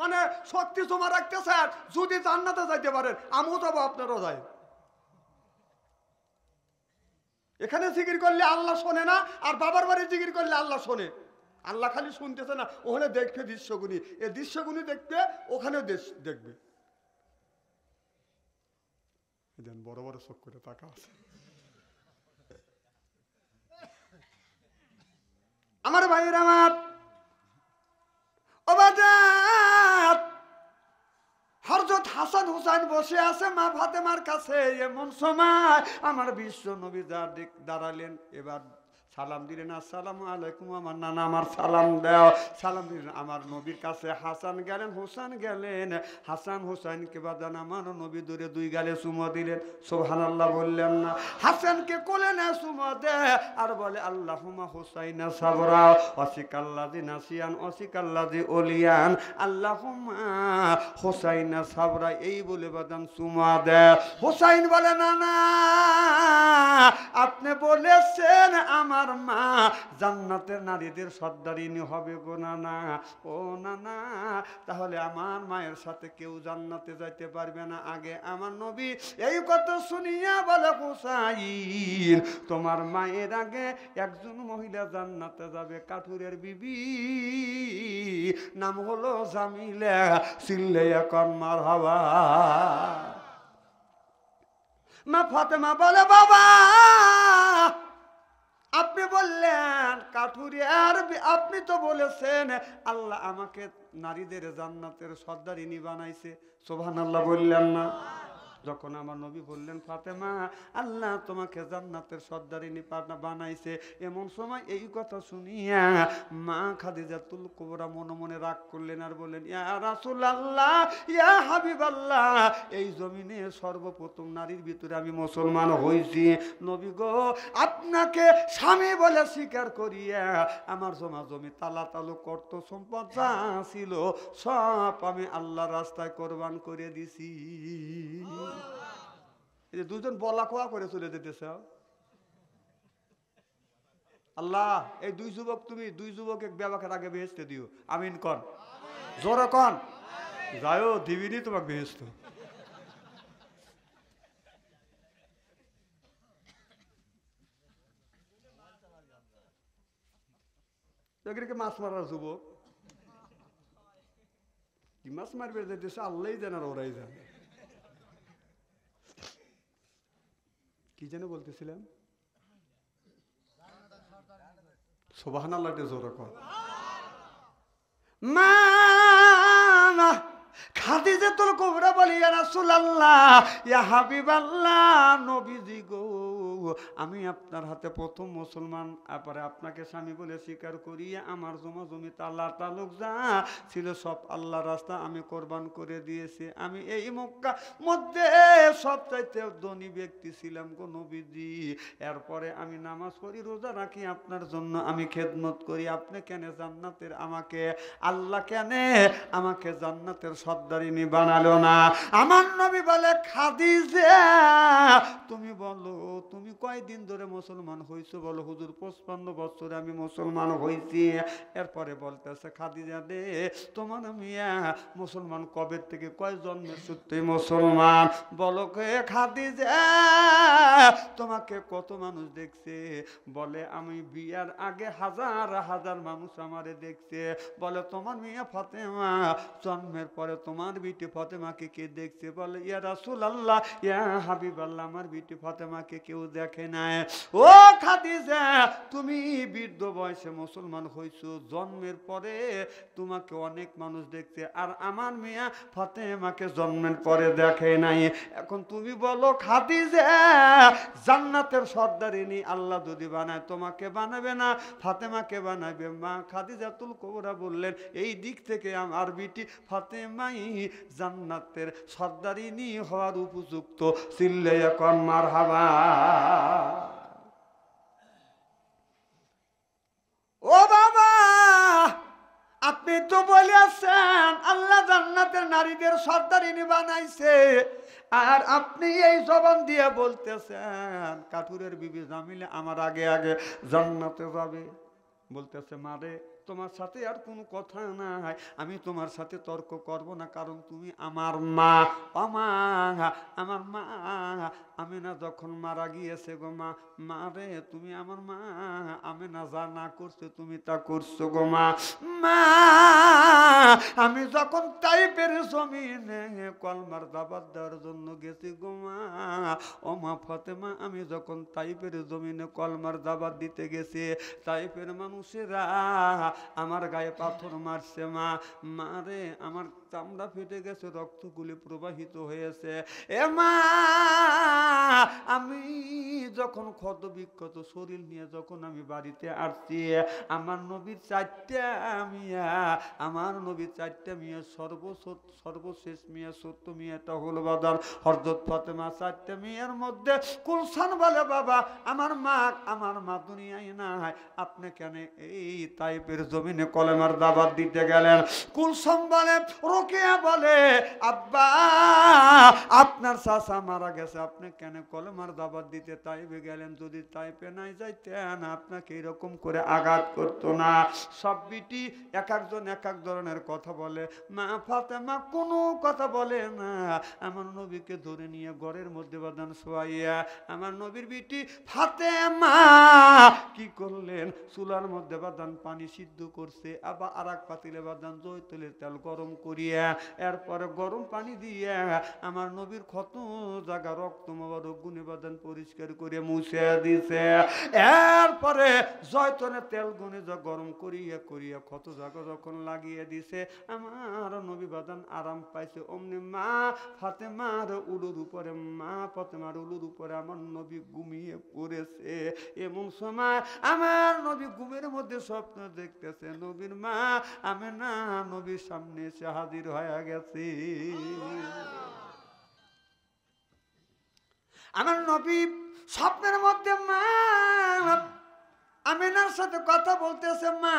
মানে শক্তি জমা রাখতেছে। যদি জান্নাতে যাইতে পারেন, আমিও যাবো, আপনারাও যাই। এখানে জিকির করলে আল্লাহ শোনে না, আর বাবার বাড়ি জিকির করলে আল্লাহ শোনে। আল্লাহ খালি শুনতেছে না, ওখানে দেখবে দৃশ্যগুনি, এই দৃশ্যগুনি দেখবে, ওখানেও দেখবে। বড় বড় চোখ করে তাকা আছে। আমার ভাইয়ের আমার অবাজাত হযরত হাসান হুসাইন বসে আছে মা ফাতেমার কাছে। এমন সময় আমার বিশ্ব নবী দাঁড়ালেন, এবার সালাম দিলেন, আসসালামু আলাইকুম আমার নানা, আমার সালাম দাও। সালাম দিলেন আমার নবীর কাছে। হাসান গেলেন, হুসাইন গেলেন। হাসান হুসাইনকে বাদান আমার নবী দূরে দুই গালে চুমো দিলেন। সুবহানাল্লাহ বললেন না? হাসানকে কোলে না চুমো দে আর বলে আল্লাহুম্মা হুসাইনা সাবরা ওয়াসিকাল্লাযি নাসিয়ান ওয়াসিকাল্লাযি ওলিয়ান আল্লাহুম্মা হুসাইনা সাবরা, এই বলে বাদান চুমো দে। হুসাইন বলে না না, আপনি বলেছেন আমার মা জান্নাতের নারীদের সর্দারিনী হবে গো নানা। ও নানা, তাহলে আমার মায়ের সাথে কেউ জান্নাতে যাইতে পারবে না। আগে আমার নবী এই কথা শুনিয়া বলে হুসাইন, তোমার মায়ের আগে একজন মহিলা জান্নাতে যাবে, কাঠুরের বিবি, নাম হলো জামিলা। চিল্লে এখন মারহাবা। মা ফাতেমা বলে বাবা আপনি বললেন কাঠুরিয়ার, আপনি তো বলেছেন আল্লাহ আমাকে নারীদের জান্নাতের সর্দারিনী বানাইছে। সুবহানাল্লাহ বললেন না? যখন আমার নবী বললেন ফাতেমা আল্লাহ তোমাকে জান্নাতের সর্দারিনী বানাইছে, এমন সময় এই কথা শুনিয়া মা খাদিজাতুল কুবরা মনে মনে রাগ করলেন আর বললেন, ইয়া রাসূলুল্লাহ, ইয়া হাবিবাল্লাহ, এই জমিনে সর্বপ্রথম নারীর ভিতরে আমি মুসলমান হইছি। নবী গো, আপনাকে স্বামী বলে স্বীকার করিয়া আমার জমা জমি তালা তালু কর্ত সম্পদ যা ছিল সব আমি আল্লাহর রাস্তায় কোরবান করে দিছি। দুজন বলা কোয়া করে চলে যেতেছে। আল্লাহ এই দুই যুবক, তুমি দুই যুবক এক বেবাকের আগে বেহেশতে দিও, আমিন কন, জোরে কন। যাইও দিবিনি তোমাকে বেহেশত। মাছ মারার যুবক কি মাছ মারবে যেতেছে আল্লাহ জান আর ওরাই জানে। কি যেন বলতেছিলাম? সুবহানাল্লাহ জোরে কর। মা খাদিজাতুল কুবরা বলি, ইয়া রাসূলুল্লাহ, ইয়া হাবিবাল্লাহ, নবীজি গো, আমি আপনার হাতে প্রথম মুসলমান, তারপরে আপনাকে স্বামী বলে স্বীকার করিয়া আমার জমা জমি তালা তালুক যা ছিল সব আল্লাহ রাস্তা আমি কোরবান করে দিয়েছি। আমি এই মক্কা মধ্যে সবচাইতে ধনী ব্যক্তি ছিলাম গো নবীজি। এরপরে আমি নামাজ পড়ি, রোজা রাখি, আপনার জন্য আমি খেদমত করি। আপনি কেন জান্নাতের আমাকে, আল্লাহ কেন আমাকে জান্নাতের সর্দারিনী বানালো না? আমার নবী বলে খাদিজা তুমি বলো তুমি কয়দিন ধরে মুসলমান হইছো? বলো হুজুর 55 বছরে আমি মুসলমান হইছি। এরপরে বলতেছে খাদিজা দে তোমার মিয়া মুসলমান কবে থেকে, কয় জন্মের সত্যি মুসলমান? বলো কে খাদিজা তোমাকে কত মানুষ দেখছে? বলে আমি বিয়ার আগে হাজার হাজার মানুষ আমারে দেখছে। বলে তোমার মিয়া ফাতেমা জন্মের পরে তোমার বিটি ফাতেমাকে কে দেখছে? বলে ইয়া রাসূলুল্লাহ, ইয়া হাবিবাল্লাহ, আমার বিটি ফাতেমাকে কেউ দেখে নাই। ও খাদিজা তুমি বৃদ্ধ বয়সে মুসলমান হইছো, জন্মের পরে তোমাকে অনেক মানুষ দেখছে, আর আমার মিয়া ফাতেমাকে জন্মের পরে দেখে নাই। এখন তুমি বলো খাদিজা জান্নাতের সর্দারিনী আল্লাহ যদি বানায় তোমাকে বানাবে না ফাতেমাকে বানাবে? মা খাদিজাতুল কুবরা বললেন এই দিক থেকে আমার বিটি ফাতেমাই জান্নাতের সর্দারিনী হওয়ার উপযুক্ত। চিল্লে এখন মারহাবা। ও বাবা আপনি তো বলেছেন আল্লাহ জান্নাতের নারীদের সর্দারিনী বানাইছে, আর আপনি এই জবান দিয়ে বলতেছেন কাঠুরের বিবি জামিলা আমার আগে আগে জান্নাতে যাবে। বলতেছে মারে তোমার সাথে আর কোনো কথা নাই, আমি তোমার সাথে তর্ক করব না, কারণ তুমি আমার মা। মা, আমার মা আমিনা যখন মারা গিয়েছে গো মা, মা রে তুমি আমার মা, আমিনা যা না করছে তুমি তা করছো গো মা। মা, আমি যখন তাইপের জমিনে কলমার দাবাত দেওয়ার জন্য গেছি গো মা, ও মা ফাতেমা, আমি যখন তাইপের জমিনে কলমার দাবাত দিতে গেছি, তাইপের মানুষেরা আমার গায়ে পাথর মারছে মা। মা রে আমার চামড়া ফেটে গেছে, রক্তগুলি প্রবাহিত হয়েছে। এ মা, আমি যখন ক্ষত বিক্ষত শরীর নিয়ে যখন আমি বাড়িতে আসছি, আমার নবীর চারটা মিয়া, আমার নবীর চারটা মিয়া, সর্বশেষ মিয়া সত্য মিয়াটা হলো বাদার হযরত ফাতেমা। চারটা মিয়ার মধ্যে কুলসান বলে বাবা আমার মা দুনিয়ায় নাই, আপনি কেন এই তাইপের জমিনে কলেমার দাওয়াত দিতে গেলেন? কুলসাম বলে, রোকেয়া বলে, আব্বা আপনার চাচা মারা গেছে, আপনি কেন কলেমার দাওয়াত দিতে তাইপে গেলেন? যদি তাইপে নাই যাইতেন আপনাকে এরকম করে আঘাত করতো না। সব বিটি এক একজন এক এক ধরনের কথা বলে, মা ফাতেমা কোনো কথা বলে না। আমার নবীকে ধরে নিয়ে ঘরের মধ্যে বাদান শোয়াইয়া আমার নবীর বিটি ফাতেমা কি করলেন, চুলার মধ্যে বাদান পানি সিদ্ধ করছে, আবার আর এক পাতিলে বাদান জয়তুলের তেল গরম করিয়া এরপরে গরম পানি দিয়া আমার নবীর ক্ষত জায়গা রক্ত মোবারক গুনে বাদান পরিষ্কার করে মুছে দিছে। এরপরে জয়তুলের তেল গুনে যা গরম করিয়া করিয়া ক্ষত জায়গা যখন লাগিয়ে দিছে, আমার নবী বাদান আরাম পাইছে। অমনি মা ফাতেমার উলুর উপরে, মা ফাতেমার উলুর উপরে আমার নবী ঘুমিয়ে পড়েছে। এমন সময় আমার নবী ঘুমের মধ্যে স্বপ্ন দেখতেছে, নবীর মা আমেনা নবীর সামনে এসে হাজির হয়ে গেছে। আমার নবী স্বপ্নের মধ্যে মা আমিনার সাথে কথা বলতেছে, মা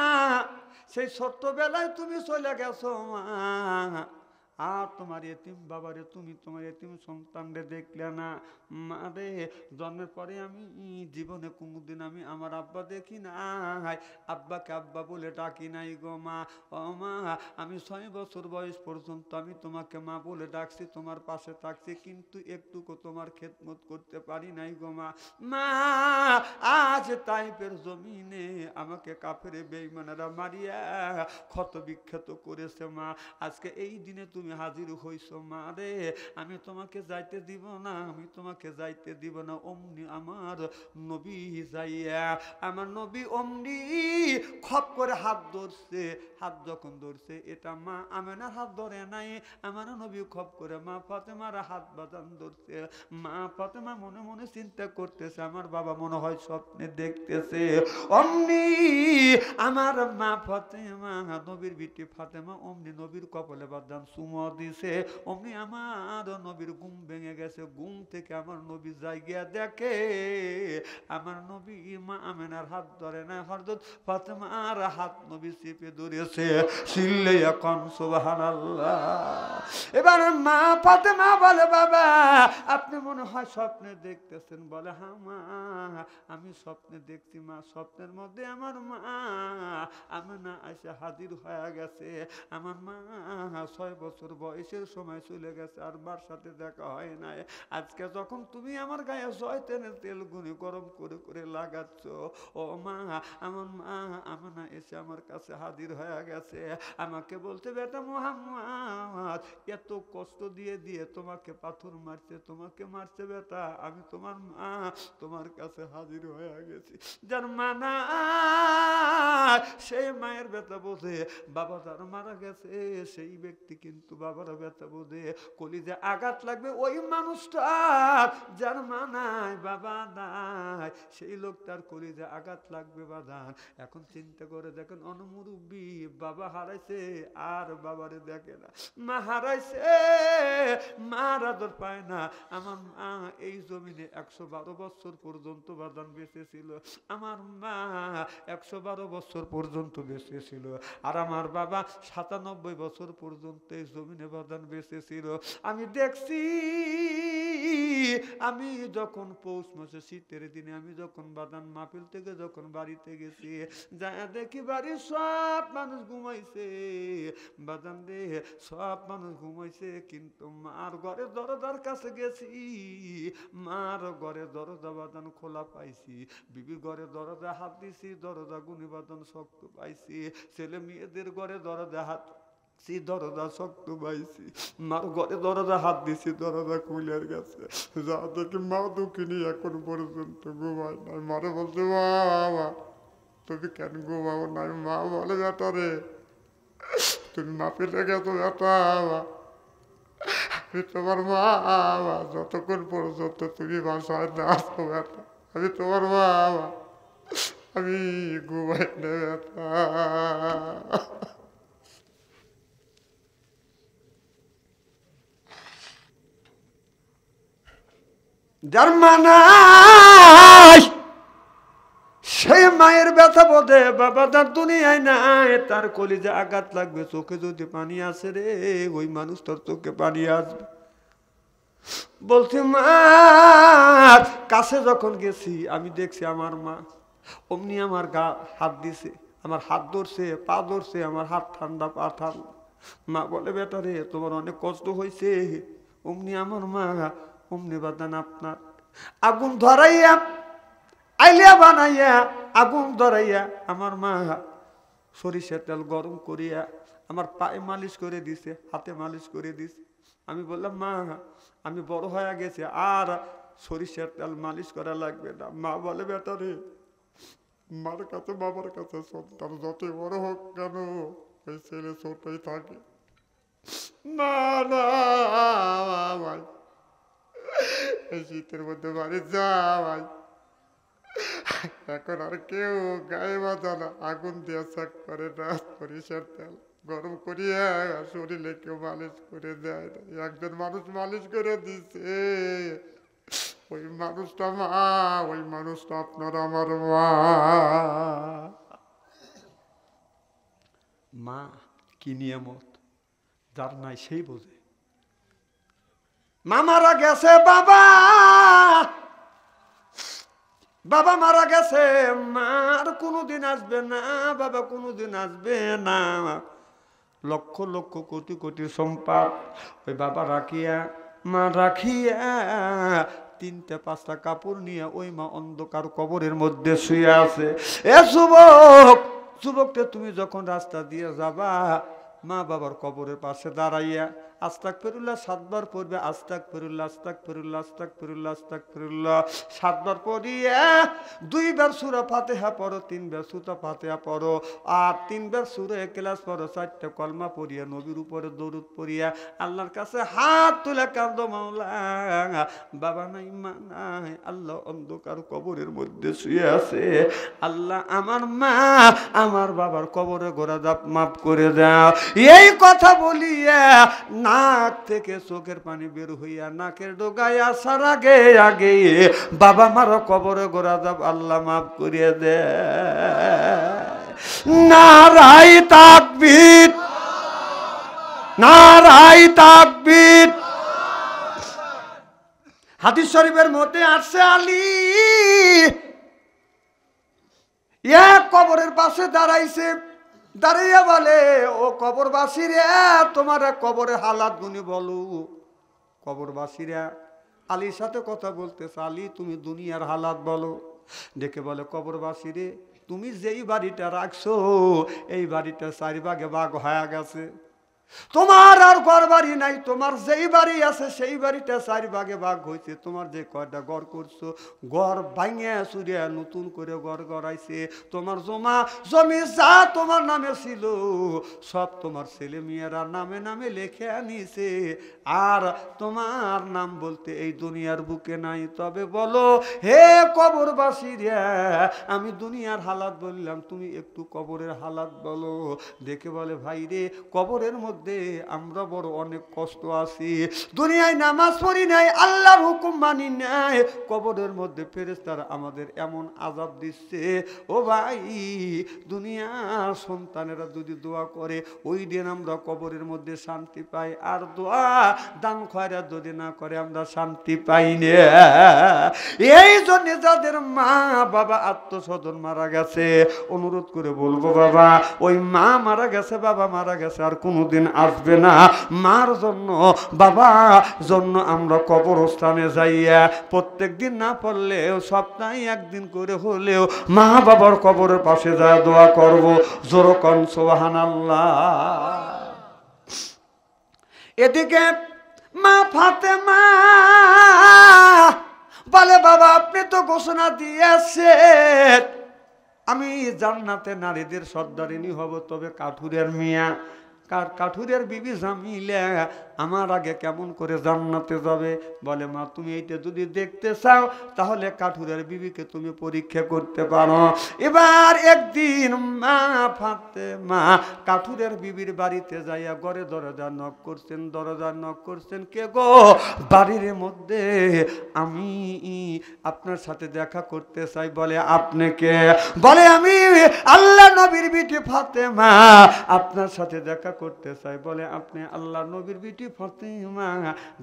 সেই ছোট্টবেলায় তুমি চলে গেছো মা, আর তোমার এতিম বাবারে তুমি তোমার এতিম সন্তানরে দেখলে না। মা রে, জন্মের পরে আমি জীবনে কোনোদিন আমি আমার আব্বা দেখি নাই, আব্বাকে আব্বা বলে ডাকি নাই গো মা। ও মা, আমি 6 বছর বয়স পর্যন্ত আমি তোমাকে মা বলে ডাকছি, তোমার পাশে থাকছি, কিন্তু একটুকু তোমার খেদমত করতে পারি নাই গো মা। মা, আজ তাইপের জমিনে আমাকে কাফেরে বেঈমানেরা মারিয়া ক্ষত বিক্ষত করেছে মা, আজকে এই দিনে তুমি হাজির হইছো মা রে, আমি তোমাকে যাইতে দিব না, আমি তোমাকে যাইতে দিব না। অমনি আমার নবী যাইয়া আমার নবী অমনি খপ করে হাত ধরছে, হাত যখন ধরছে এটা মা আমেনার হাত ধরে নাই, আমার নবী খপ করে মা ফাতেমার হাত বাঁধান ধরছে। মা ফাতেমা মনে মনে চিন্তা করতেছে, আমার বাবা মনে হয় স্বপ্নে দেখতেছে। অমনি আমার মা ফাতেমা নবীর বিটি ফাতেমা অমনি নবীর কপালে বাঁধান চুমো দিছে। অমনি আমার নবীর ঘুম ভেঙে গেছে, ঘুম থেকে আমার নবী জায়গা দেখে আমার নবী মা আমেনার হাত ধরে না, হযরত ফাতেমার হাত নবী চেপে ধরেছে। চিল্লে এখন সুবহানাল্লাহ। এবার মা ফাতেমা বলে, বাবা আপনি মনে হয় স্বপ্নে দেখতেছেন? বলে, হ্যাঁ মা আমি স্বপ্নে দেখছি মা, স্বপ্নের মধ্যে আমার মা আমেনা এসে হাজির হয়ে গেছে। আমার মা 6 বছর বয়সের সময় চলে গেছে, আর মার সাথে দেখা হয় নাই। আজকে যখন তুমি আমার গায়ে জয়তুলের তেল গুনে গরম করে করে লাগাচ্ছ, ও মা আমার মা আমেনা এসে আমার কাছে হাজির হয়ে গেছে। আমাকে বলতে, বেটা মুহাম্মদ এত কষ্ট দিয়ে দিয়ে তোমাকে পাথর মারছে, তোমাকে মারছে বেটা, আমি তোমার মা তোমার কাছে হাজির হয়ে গেছি। যার মা না সেই মায়ের ব্যথা বোঝে, বাবা যার মারা গেছে সেই ব্যক্তি কিন্তু বাবার ব্যথা বোঝে। কলিজে আঘাত লাগবে ওই মানুষটা যার মা নাই বাবা নাই, সেই লোকটার কলিজে আঘাত লাগবে বাদান। এখন চিন্তা করে দেখেন, অনমুরব্বী বাবা হারাইছে আর বাবারে দেখে না, মা হারাইছে মার আদর পায় না। আমার মা এই জমিনে 112 বছর পর্যন্ত বাদান বেঁচে ছিল, আমার মা 112 বছর পর্যন্ত বেঁচে ছিল, আর আমার বাবা 97 বছর পর্যন্ত এই জমিনে বাদান বেঁচে ছিল। আমি দেখছি আমি যখন পৌষ মাসে শীতের দিনে আমি যখন বাদান মাহফিল থেকে যখন বাড়িতে গেছি, যা দেখি বাড়ির সব মানুষ ঘুমাইছে বাদান রে, সব মানুষ ঘুমাইছে, কিন্তু মার ঘরে দরজার কাছে গেছি, মার ঘরে দরজা বাদান খোলা পাইছি, বিবির ঘরে দরজা হাত দিছি, দরজা গুনি বাদান শক্ত পাইছি, ছেলে মেয়েদের ঘরে দরজা হাত দরজা শক্ত পাইছি, মার ঘরে দরজা হাত দিছি, দরজা খুলের গেছে, যা দেখি মা দুঃখিনী এখন পর্যন্ত ঘুমায় নাই। মারে বলছে বাবা তুমি কেন ঘুমাও নাই? মা বলে বেটা রে তুমি মাপিলে গেছো বেটা, আমি তোমার মা, যতক্ষণ পর্যন্ত তুমি বাসায় না আসো বেটা আমি তোমার মা, আমি ঘুমাই না বেটা। যার মানাই সেই মায়ের ব্যথা বোধে বাবা তার দুনিয়ায় নাই, তার কলিজে আঘাত লাগবে, চোখে যদি পানি আসে রে ওই মানুষটার চোখে পানি আসবে। বলছি মা কাছে যখন গেছি আমি দেখছি আমার মা অমনি আমার গা হাত দিছে, আমার হাত ধরছে, পা ধরছে, আমার হাত ঠান্ডা পা ঠান্ডা। মা বলে বেটা রে তোমার অনেক কষ্ট হয়েছে। অমনি আমার মা অমনি বাদান আপনার আগুন ধরাইয়া আইলিয়া বানাইয়া আগুন ধরাইয়া আমার মা সরিষার তেল গরম করিয়া আমার পায়ে মালিশ করে দিছে, হাতে মালিশ করে দিছে। আমি বললাম মা আমি বড় হয়ে গেছি আর সরিষার তেল মালিশ করা লাগবে না। মা বলে বেটা রে মার কাছে বাবার কাছে সন্তান যতই বড় হোক কেন ওই ছেলে ছোটই থাকে। না না ভাই এই শীতের মধ্যে বাড়ি যা ভাই, এখন আর কেউ গায়ে বাঁধা না, আগুন দিয়ে চাক করে না, সরিষার তেল গরম করিয়া শরীরে কেউ মালিশ করে দেয় না। একজন মানুষ মালিশ করে দিছে, ওই মানুষটা মা, ওই মানুষটা আপনার আমার মা। মা কি নিয়ামত, যার নাই সেই বোঝে। মা মারা গেছে বাবা, বাবা মারা গেছে, মার কোনোদিন আসবে না, বাবা কোনোদিন আসবে না। লক্ষ লক্ষ কোটি কোটি সম্পদ ওই বাবা রাখিয়া মা রাখিয়া 3-5টা কাপড় নিয়ে ওই মা অন্ধকার কবরের মধ্যে শুয়ে আছে। এ যুবক, যুবকটা তুমি যখন রাস্তা দিয়ে যাবা মা বাবার কবরের পাশে দাঁড়াইয়া আস্তাগফিরুল্লাহ 7 বার পড়বে, আস্তাগফিরুল্লাহ আস্তাগফিরুল্লাহ আস্তাগফিরুল্লাহ আস্তাগফিরুল্লাহ 7 বার পড়িয়া 2 বার সূরা ফাতিহা পড়ো, 3 বার সূরা ফাতিহা পড়ো, আর 3 বার সূরা ইখলাস পড়ো, 4টা কলমা পড়িয়া নবীর উপরে দরুদ পড়িয়া আল্লাহর কাছে হাত তুলে কাঁদো মাওলা বাবা নাই মা নাই, আল্লাহ অন্ধকার কবরের মধ্যে শুয়ে আছে, আল্লাহ আমার মা আমার বাবার কবরে গোরা দাপ মাফ করে দাও। এই কথা বলিয়া নাক থেকে চোখের পানি বের হইয়া নাকের ডোগায় আসার আগে আগে বাবা মার কবরে গোরা দাপ আল্লাহ মাফ করিয়া দে। নারাই তাকবীর, নারাই তাকবীর। হাদিস শরীফের মধ্যে আসছে আলী কবরের পাশে দাঁড়াইছে, দাঁড়াইয়া বলে ও কবরবাসীরা তোমার কবরের হালাত গুনি বলো। কবরবাসীরা আলীর সাথে কথা বলতেছে, আলী তুমি দুনিয়ার হালাত বলো। ডেকে বলে কবরবাসীরে তুমি যেই বাড়িটা রাখছো এই বাড়িটা 4 ভাগে ভাগ হয়ে গেছে, তোমার আর ঘর বাড়ি নাই, তোমার যেই বাড়ি আছে সেই বাড়িটা 4 ভাগে ভাগ হয়েছে, তোমার যে কয়টা ঘর করছো ঘর ভাঙিয়া চুরিয়া নতুন করে ঘর গড়াইছে, তোমার জমি যা তোমার নামে ছিল সব তোমার ছেলে মেয়েরা নামে নামে লেখে আনিছে, আর তোমার নাম বলতে এই দুনিয়ার বুকে নাই। তবে বলো হে কবরবাসীরা আমি দুনিয়ার হালাত বললাম, তুমি একটু কবরের হালাত বলো। দেখে বলে ভাই রে কবরের মধ্যে মধ্যে আমরা বড় অনেক কষ্ট আছি। দুনিয়ায় নামাজ পড়ি নাই, আল্লাহর হুকুম মানি নাই, কবরের মধ্যে ফেরেশতারা আমাদের এমন আযাব দিচ্ছে। ও ভাই, দুনিয়ার সন্তানেরা যদি দোয়া করে ওই দিন আমরা কবরের মধ্যে শান্তি পাই, আর দোয়া দান খয়রাত যদি না করে আমরা শান্তি পাই না। এই জন্য যাদের মা বাবা আত্মস্বজন মারা গেছে, অনুরোধ করে বলবো বাবা, ওই মা মারা গেছে, বাবা মারা গেছে, আর কোনোদিন আসবে না। মার জন্য বাবা জন্য আমরা কবরস্থানে যাইয়া প্রত্যেক দিন না পড়লেও সপ্তাহে একদিন করে হলেও মা বাবার কবরের পাশে যা দোয়া করব। জোরে কোন সুবহানাল্লাহ। এদিকে মা ফাতেমা বলে, বাবা আপনি তো ঘোষণা দিয়েছেন আমি জান্নাতে নারীদের সর্দারিনী হব, তবে কাঠুরের মিয়া কাঠুরের বিবি জামিলা আমার আগে কেমন করে জান্নাতে যাবে? বলে, মা তুমি এইটা যদি দেখতে চাও তাহলে কাঠুরের বিবিকে তুমি পরীক্ষা করতে পারো। এবার একদিন মা ফাতেমা কাঠুরের বিবির বাড়িতে যাইয়া ঘরে দরজা নক করছেন, দরজা নক করছেন, কে গো? বাড়ির মধ্যে আমি আপনার সাথে দেখা করতে চাই। বলে, আপনি কে? বলে, আমি আল্লাহ নবীর বিটি ফাতেমা আপনার সাথে দেখা করতে চাই। বলে, আপনি আল্লাহ নবীর বিটি ফাতেমা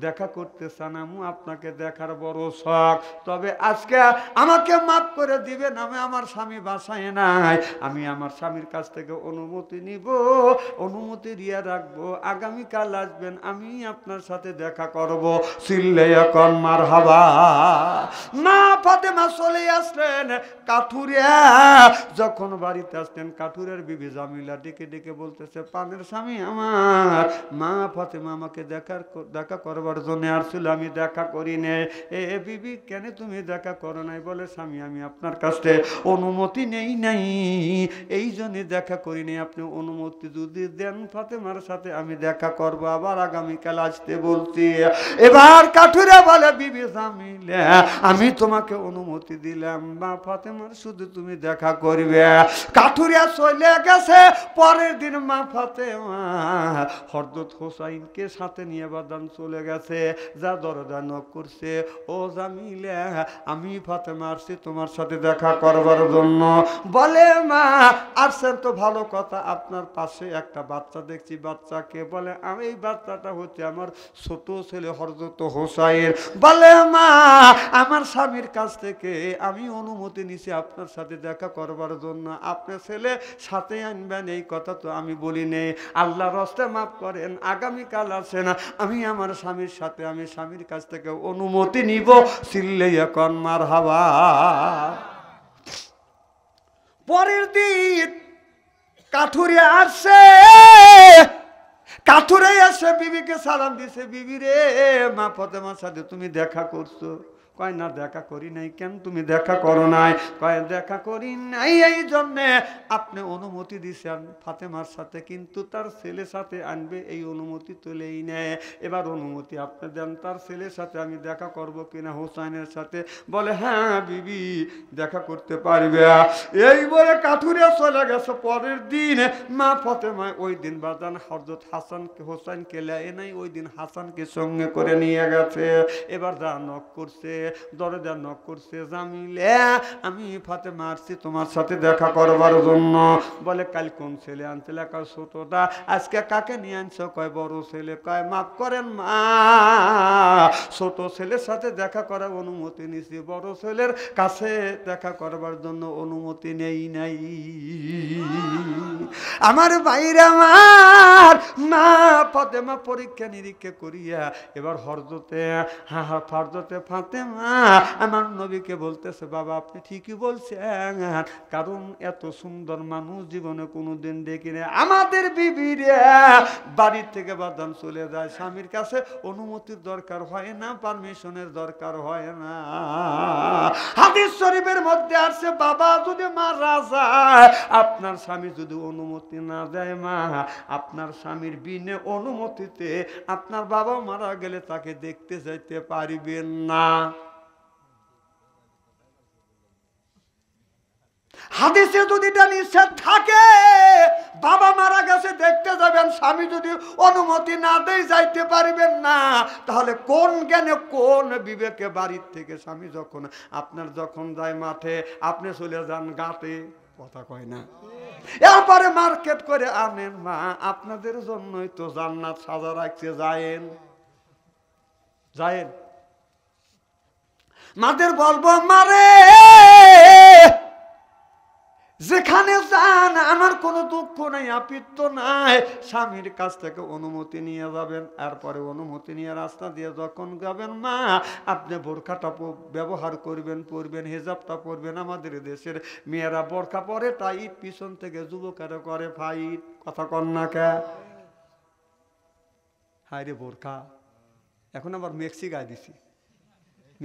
দেখা করতে চান? আমি আপনাকে দেখার বড় শখ, তবে আজকে আমাকে মাফ করে দিবেন, আমি আমার স্বামী বাসায় নাই, আমি আমার স্বামীর কাছ থেকে অনুমতি নিব, অনুমতি দিয়ে রাখবো, আগামীকাল আসবেন, আমি আপনার সাথে দেখা করব। চিল্লাইয়া কোন মারহাবা। মা ফাতেমা চলে আসলেন। কাঠুরিয়া যখন বাড়িতে আসলেন, কাঠুরের বিবি জামিলা ডেকে ডেকে বলতেছে, পানের স্বামী আমার মা ফাতেমা আমাকে দেখা করবার জন্য আসছিল, আমি দেখা করি নাই। এ বিবি, কেন তুমি দেখা করো নাই? বলে, স্বামী আমি আপনার কাছে অনুমতি নেই নাই, এই জন্য দেখা করি নাই, আপনি অনুমতি যদি দেন ফাতেমার সাথে আমি দেখা করবো, আবার আগামীকাল আসতে বলছি। এবার কাঠুরে বলে, বিবি জামিলা আমি তোমাকে অনুমতি দিলাম, মা ফাতেমার শুধু তুমি দেখা করবে। কাঠুরিয়া চলে গেছে। পরের দিন মা ফাতেমা হযরত হোসাইনকে সাথে নিয়ে বাদান চলে গেছে, যা দরজা নক করছে, ও জামিলা আমি ফাতেমা আসছি তোমার সাথে দেখা করবার জন্য। বলে, মা আসছেন তো ভালো কথা, আপনার পাশে একটা বাচ্চা দেখছি, বাচ্চাকে? বলে, আমি এই বাচ্চাটা হচ্ছে আমার ছোট ছেলে হযরত হোসাইন। বলে, মা আমার স্বামীর কাছ থেকে আমি অনুমতি নিছি আপনার সাথে দেখা করবার জন্য, আপনার ছেলে সাথে আনবেন এই কথা তো আমি বলি নেই, আল্লাহর রাস্তায় মাফ করেন, আগামীকাল আসেন, আমি আমার স্বামীর সাথে আমি স্বামীর কাছ থেকে অনুমতি নিব। চিল্লাইয়া কোন মারহাবা। পরের দিন কাঠুরিয়া আসছে। কাঠুরে এসে বিবিকে সালাম দিছে, বিবি রে মা ফাতেমার সাথে তুমি দেখা করছো? কয়, না দেখা করি নাই। কেন তুমি দেখা করো নাই? কয়, দেখা করি নাই এই জন্যে আপনি অনুমতি দিছেন ফাতেমার সাথে, কিন্তু তার ছেলের সাথে আনবে এই অনুমতি তোলেই নেয়। এবার অনুমতি আপনি দেন, তার ছেলের সাথে আমি দেখা করব কিনা হোসাইনের সাথে? বলে, হ্যাঁ বিবি দেখা করতে পারবে। এই বলে কাঠুরিয়া চলে গেছে। পরের দিন মা ফাতেমা ওই দিন বাজান হযরত হাসানকে হোসাইনকে লেয় নাই, ওই দিন হাসানকে সঙ্গে করে নিয়ে গেছে। এবার যা নক করছে, দরজা নক করছে, জামিলা আমি ফাতেমা আসছি তোমার সাথে দেখা করবার জন্য। বলে, কাল কোন ছেলে আনছিলে? কয়, ছোটটা। আজকে কাকে নিয়ে আনছো? কয়, বড় ছেলে। কয়, মাফ করেন মা, ছোট ছেলের সাথে দেখা করার অনুমতি নিছি, বড় ছেলের কাছে দেখা করবার জন্য অনুমতি নেই নাই। আমার ভাইরা, আমার মা ফাতেমা পরীক্ষা নিরীক্ষা করিয়া এবার হযরতে ফাতেমা আমার নবীকে বলতেছে, বাবা আপনি ঠিকই বলছেন, কারণ এত সুন্দর মানুষ জীবনে কোনোদিন দেখি না। আমাদের বিবিরা বাড়ির থেকে বাদান চলে যায়, স্বামীর কাছে অনুমতির দরকার হয় না, পারমিশনের দরকার হয় না। হাদিস শরীফের মধ্যে আছে, বাবা যদি মারা যায়, আপনার স্বামী যদি অনুমতি না দেয়, মা আপনার স্বামীর বিনে অনুমতিতে আপনার বাবা মারা গেলে তাকে দেখতে যাইতে পারিবেন না। হাদিসে যদি এটা নিষেধ থাকে, বাবা মারা গেছে দেখতে যাবেন, স্বামী যদি অনুমতি না দেয় যাইতে পারবেন না, তাহলে কোন জ্ঞানে কোন বিবেকে বাড়ির থেকে স্বামী যখন আপনার যখন যায় মাঠে, আপনি চলে যান ঘাটে, কথা কয় না, এরপরে মার্কেট করে আনেন, মা আপনাদের জন্যই তো জান্নাত সাজা রাখছে, যায়েন যায়েন। মাদের বলবো, মারে যেখানে যান আমার কোনো দুঃখ নাই, আপিত্ত নাই, স্বামীর কাছ থেকে অনুমতি নিয়ে যাবেন, এরপরে অনুমতি নিয়ে রাস্তা দিয়ে যখন যাবেন, মা আপনি বোরখাটা ব্যবহার করবেন, পরবেন, হিজাবটা পরবেন। আমাদের দেশের মেয়েরা বোরখা পরে টাইট, পিছন থেকে যুবকেরা করে ফাইট, কথা কন না কে? হায় রে বোরখা, এখন আবার মেক্সি গায়ে দিছি,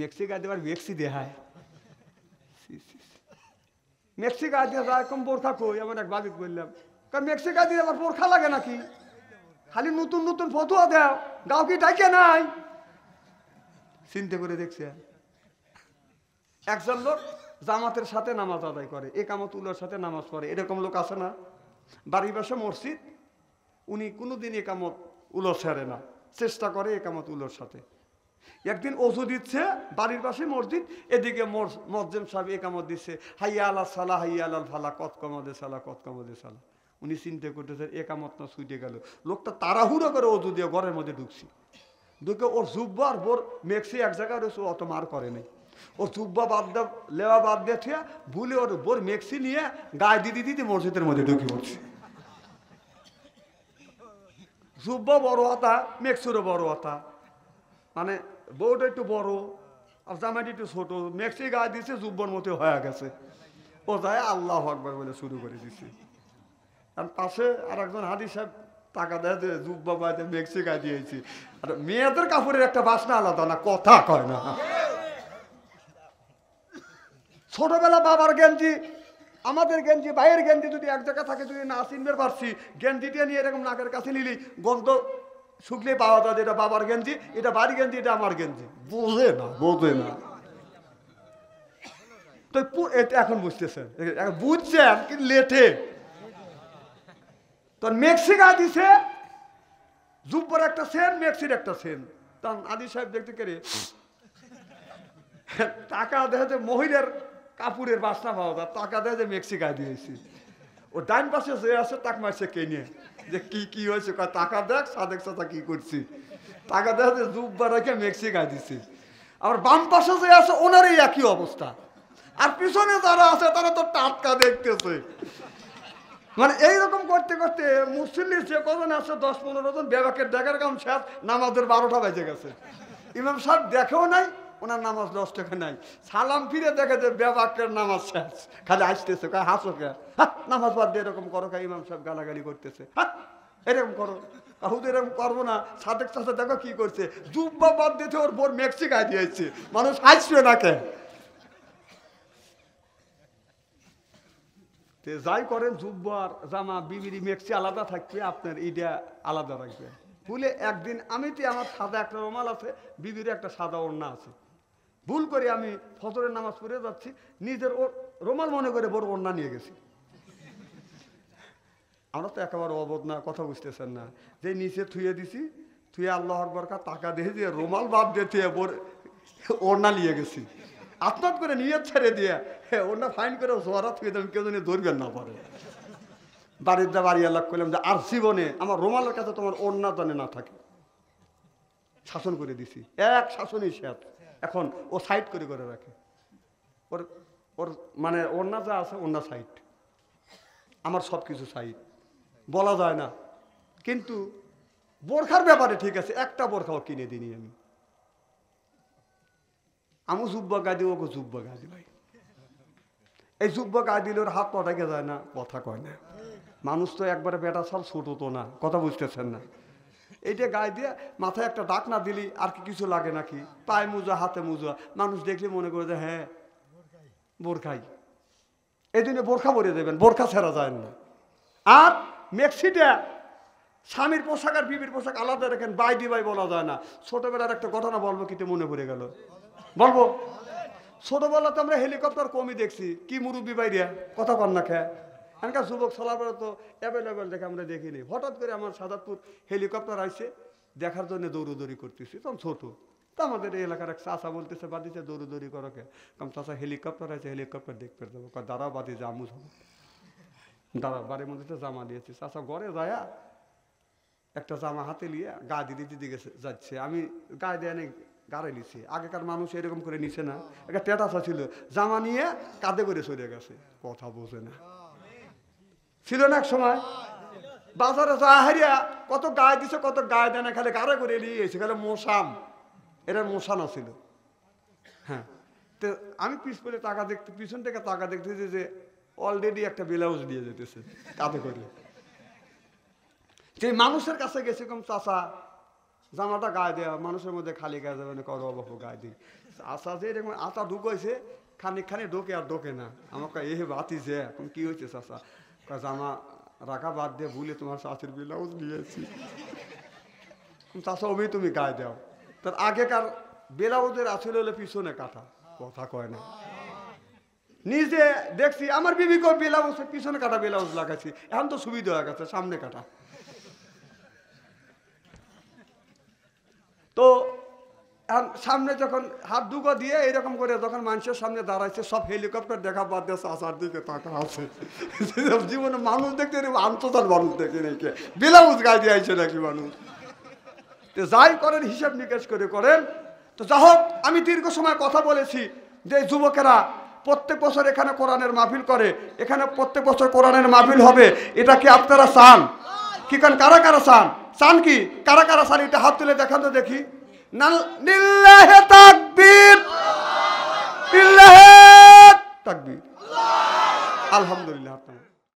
মেক্সি গায়ে দেবার মেক্সি দেহায়, মেক্সি গায়ে দিয়ে যায় কম বোরখা কই, এমন এক ভাবি বললাম, কারণ মেক্সি গায়ে দিয়ে আবার বোরখা লাগে নাকি? খালি নতুন নতুন ফতুয়া দেও, গাও কি ডাকে নাই? চিন্তা করে দেখছে একজন লোক জামাতের সাথে নামাজ আদায় করে, একামত উলার সাথে নামাজ পড়ে, এরকম লোক আছে না? বাড়ির পাশে মসজিদ, উনি কোনোদিন একামত উলো ছাড়ে না, চেষ্টা করে একামত উলোর সাথে। একদিন ওযু দিচ্ছে, বাড়ির পাশে মসজিদ, এদিকে মুয়াজ্জিন সাহেব একামত দিচ্ছে, হাইয়া আলা সালাহ হাইয়া আলাল ফালাহ, কত কমাদে সালাহ কত কমাদে সালাহ। উনি চিন্তা করতেছে একামত না ছুটে গেল, লোকটা তাড়াহুড়ো করে ওযু দিয়ে ঘরের মধ্যে ঢুকছি, ঢুকে ওর জুব্বা আর বোর মেক্সি এক জায়গায় রয়েছে, অত মার করে নাই, ওর জুব্বা বাদ দে লেওয়া বাদ দিয়ে থিয়া ভুলে ওর বোর মেক্সি নিয়ে গায়ে দিদি দিদি মসজিদের মধ্যে ঢুকে পড়ছে। জুব্বা বড় হাতা, মেক্সিরও বড় হাতা, মানে বউটা একটু বড় আর জামাইটা একটু ছোট, মেক্সি গায়ে দিছে, জুব্বর মতো হয়ে গেছে। ও যায় আল্লাহু আকবার বলে শুরু করে দিছে। আর পাশে আর একজন হাদি সাহেব টাকা দেয় যে জুব্বা বাদে মেক্সি গায়ে দিয়েছি। আর মেয়েদের কাপড়ের একটা বাসনা আলাদা না, কথা কয় না। ছোটবেলা বাবার গেঞ্জি, আমাদের গেঞ্জি, ভাইয়ের গেঞ্জি যদি এক জায়গায় থাকে, যদি না চিনবে পারছি, গেঞ্জিটা নিয়ে এরকম নাকের কাছে নিলি গন্ধ শুকলে পাওয়া যায়, এটা বাবার গেঞ্জি, এটা বাড়ি গেঞ্জি, এটা আমার গেঞ্জি, বোঝে না, বোঝে না। তো এখন বুঝতেছেন, বুঝছেন কি লেটে। তোর মেক্সি গায়ে দিছে, জুব্বর একটা সেন, মেক্সির একটা সেন। তখন আদি সাহেব দেখতে কেড়ে টাকা দেখা যায় মহিলার কাপড়ের বাসনা পাওয়া যায়, টাকা দেয় যে মেক্সি গায়ে দিয়েছি। ও ডাইন পাশে যে আছে তাক মারছে কে নিয়ে, যে কি কি হয়েছে, টাকা দেখ সাদেক চাচা কি করছি, টাকা দেখা যে জুব্বা রেখে মেক্সি গায়ে দিছি। আবার বাম পাশে যে আছে ওনারই একই অবস্থা, আর পিছনে যারা আছে তারা তো টাটকা দেখতেছে। মানে এইরকম করতে করতে মুসল্লির যে কজন আছে 10-15 জন, বেবাকের দেখার কাম শেষ, নামাজের 12টা বেজে গেছে। ইমাম সাহেব দেখেও নাই, ওনার নামাজ 10 টাকা নাই, সালাম ফিরে দেখে যে বেবাকের নামাজ শেষ, খালি আসতেছে, হাসো কে, নামাজ বাদ দিয়ে এরকম করো, ইমাম সাহেব গালাগালি করতেছে, এরকম করো, হুজুর এরকম করবো না। সাদেক চাচা দেখো কি করছে, জুব্বা বাদ দিতে ওর বোর মেক্সি গায়ে দিয়েছে, মানুষ হাসবে না কে? যাই করেন, জুব্বার জামা বিবিরি মেক্সি আলাদা থাকবে, আপনার ইটা আলাদা রাখবে। ভুলে একদিন আমি তো, আমার সাদা একটা রুমাল আছে, বিবির একটা সাদা ওড়না আছে, ভুল করে আমি ফজরের নামাজ পড়ে যাচ্ছি, নিজের রুমাল মনে করে বড় ওড়না নিয়ে গেছি। আমরা তো একেবারে অবোধ না, কথা বুঝতেছেন না, যে নিচে থুয়ে দিছি, থুয়ে আল্লাহ আকবার কা টাকা দিয়ে দিয়ে রুমাল বাদ দিয়ে থুয়ে ওড়না নিয়ে গেছি। আপনার করে নিয়ে ছেড়ে দিয়ে ওড়না ফাইন করে জোয়ারা থুয়ে দেবেন, কেউ যেন ধরবেন না পারে। বাড়ির দা বাড়ি আল্লাহ করলাম যে আর জীবনে আমার রুমালের কাছে তোমার ওড়না জানে না থাকে, শাসন করে দিছি, এক শাসনই শেষ। এখন ও সাইড করে করে রাখে, ওর ওর মানে ওড়না যা আছে ওড়না সাইড, আমার সব কিছু সাইড, বলা যায় না। কিন্তু বোরখার ব্যাপারে ঠিক আছে, একটা বোরখাও কিনে দিইনি আমি জুব্বা গায়ে দিব, ওকে জুব্বা গায়ে দিই। ভাই এই জুব্বা গায়ে দিলে ওর হাত পটাকে যায় না, কথা কয় না। মানুষ তো একবারে বেটা সাল ছোট তো না, কথা বুঝতেছেন না। এইটা গায়ে দিয়ে মাথায় একটা ডাক না দিলি আর কি কিছু লাগে নাকি, পায়ে মুজা হাতে মুজা, মানুষ দেখলে মনে করে যে হ্যাঁ বোরখাই। এই জন্য বোরখা পরে দেবেন, বোরখা ছেড়া যায় না। আর মেক্সিটা স্বামীর পোশাক আর বিবির পোশাক আলাদা রাখেন, বাই দি বাই বলা যায় না। ছোটবেলার একটা ঘটনা বলবো, কিন্তু মনে পড়ে গেল, বলবো। ছোটবেলাতে আমরা হেলিকপ্টার কমই দেখছি, কি মুরব্বী বাইরে কথা কন না খেয়ে এখানকার যুবক চলাফেরা তো অ্যাভেলেবেল দেখে আমরা দেখিনি। হঠাৎ করে আমার সাদাতপুর হেলিকপ্টার আইসে, দেখার জন্য দৌড়দৌড়ি করতেছি, তখন ছোট। তো আমাদের এই এলাকার এক চাচা বলতেছে, বাদিতে দৌড়দৌড়ি করো কে? কারণ চাচা হেলিকপ্টার আছে, হেলিকপ্টার দেখতে যাবো। দাঁড়াও বাদি জামু যাবো, দাঁড়া বাড়ির মধ্যে জামা দিয়েছি। চাচা ঘরে যায় একটা জামা হাতে নিয়ে গা দিদি দিকে যাচ্ছে, আমি গায়ে দেয় নেই গাড়ে নিছি। আগেকার মানুষ এরকম করে নিছে না, একটা টেটাসা ছিল, জামা নিয়ে কাঁধে করে সরে গেছে, কথা বোঝে না। ছিল না এক সময় বাজারে যা হারিয়া কত গায়ে দিছে, কত গায়ে দেয় না, খালি গাড়ে করে নিয়ে এসে খালি মশাম, এরা মশানো ছিল। হ্যাঁ, তো আমি পিছনে টাকা দেখতে, পিছন থেকে টাকা দেখতেছি যে অলরেডি একটা ব্লাউজ দিয়ে যেতেছে কাঁধে করে। যে মানুষের কাছে গেছে কম, চাচা জামাটা গায়ে দেওয়া, মানুষের মধ্যে খালি গায়ে যাবে না, করো বাপু গায়ে দিই। আশা যে এরকম আশা ঢুকাইছে, খানিকখানি ঢোকে আর ঢোকে না। আমাকে এ বাতি যে এখন কি হয়েছে চাচা? জামা রাখা বাদ দিয়ে ভুলে তোমার চাষির ব্লাউজ নিয়েছি। চাচা ওই তুমি গায়ে দাও। তার আগেকার ব্লাউজের আসলে হলে পিছনে কাটা, কথা কয় না। নিজে দেখছি আমার বিবিকে ব্লাউজ পিছনে কাটা ব্লাউজ লাগাইছি, এখন তো সুবিধা হয়ে গেছে সামনে কাটা। তো সামনে যখন হাত দুগো দিয়ে এরকম করে যখন মানুষের সামনে দাঁড়াইছে, সব হেলিকপ্টার দেখা বাদ দিয়ে চাচার দিকে তাকা আছে। জীবনে মানুষ দেখতে আন্তর্জাল মানুষ দেখে নাকি ব্লাউজ গায়ে দিয়ে আইছে নাকি মানুষ। তো যাই করেন হিসাব নিকেশ করে করেন। তো যা হোক, আমি দীর্ঘ সময় কথা বলেছি যে যুবকেরা প্রত্যেক বছর এখানে কোরআনের মাহফিল করে, এখানে প্রত্যেক বছর কোরআনের মাহফিল হবে, এটা কি আপনারা চান? কি কারণ কারা কারা চান? চান কি? কারা কারা চান? এটা হাত তুলে দেখান তো দেখি। লিল্লাহি তাকবীর, লিল্লাহি তাকবীর, আলহামদুলিল্লাহ।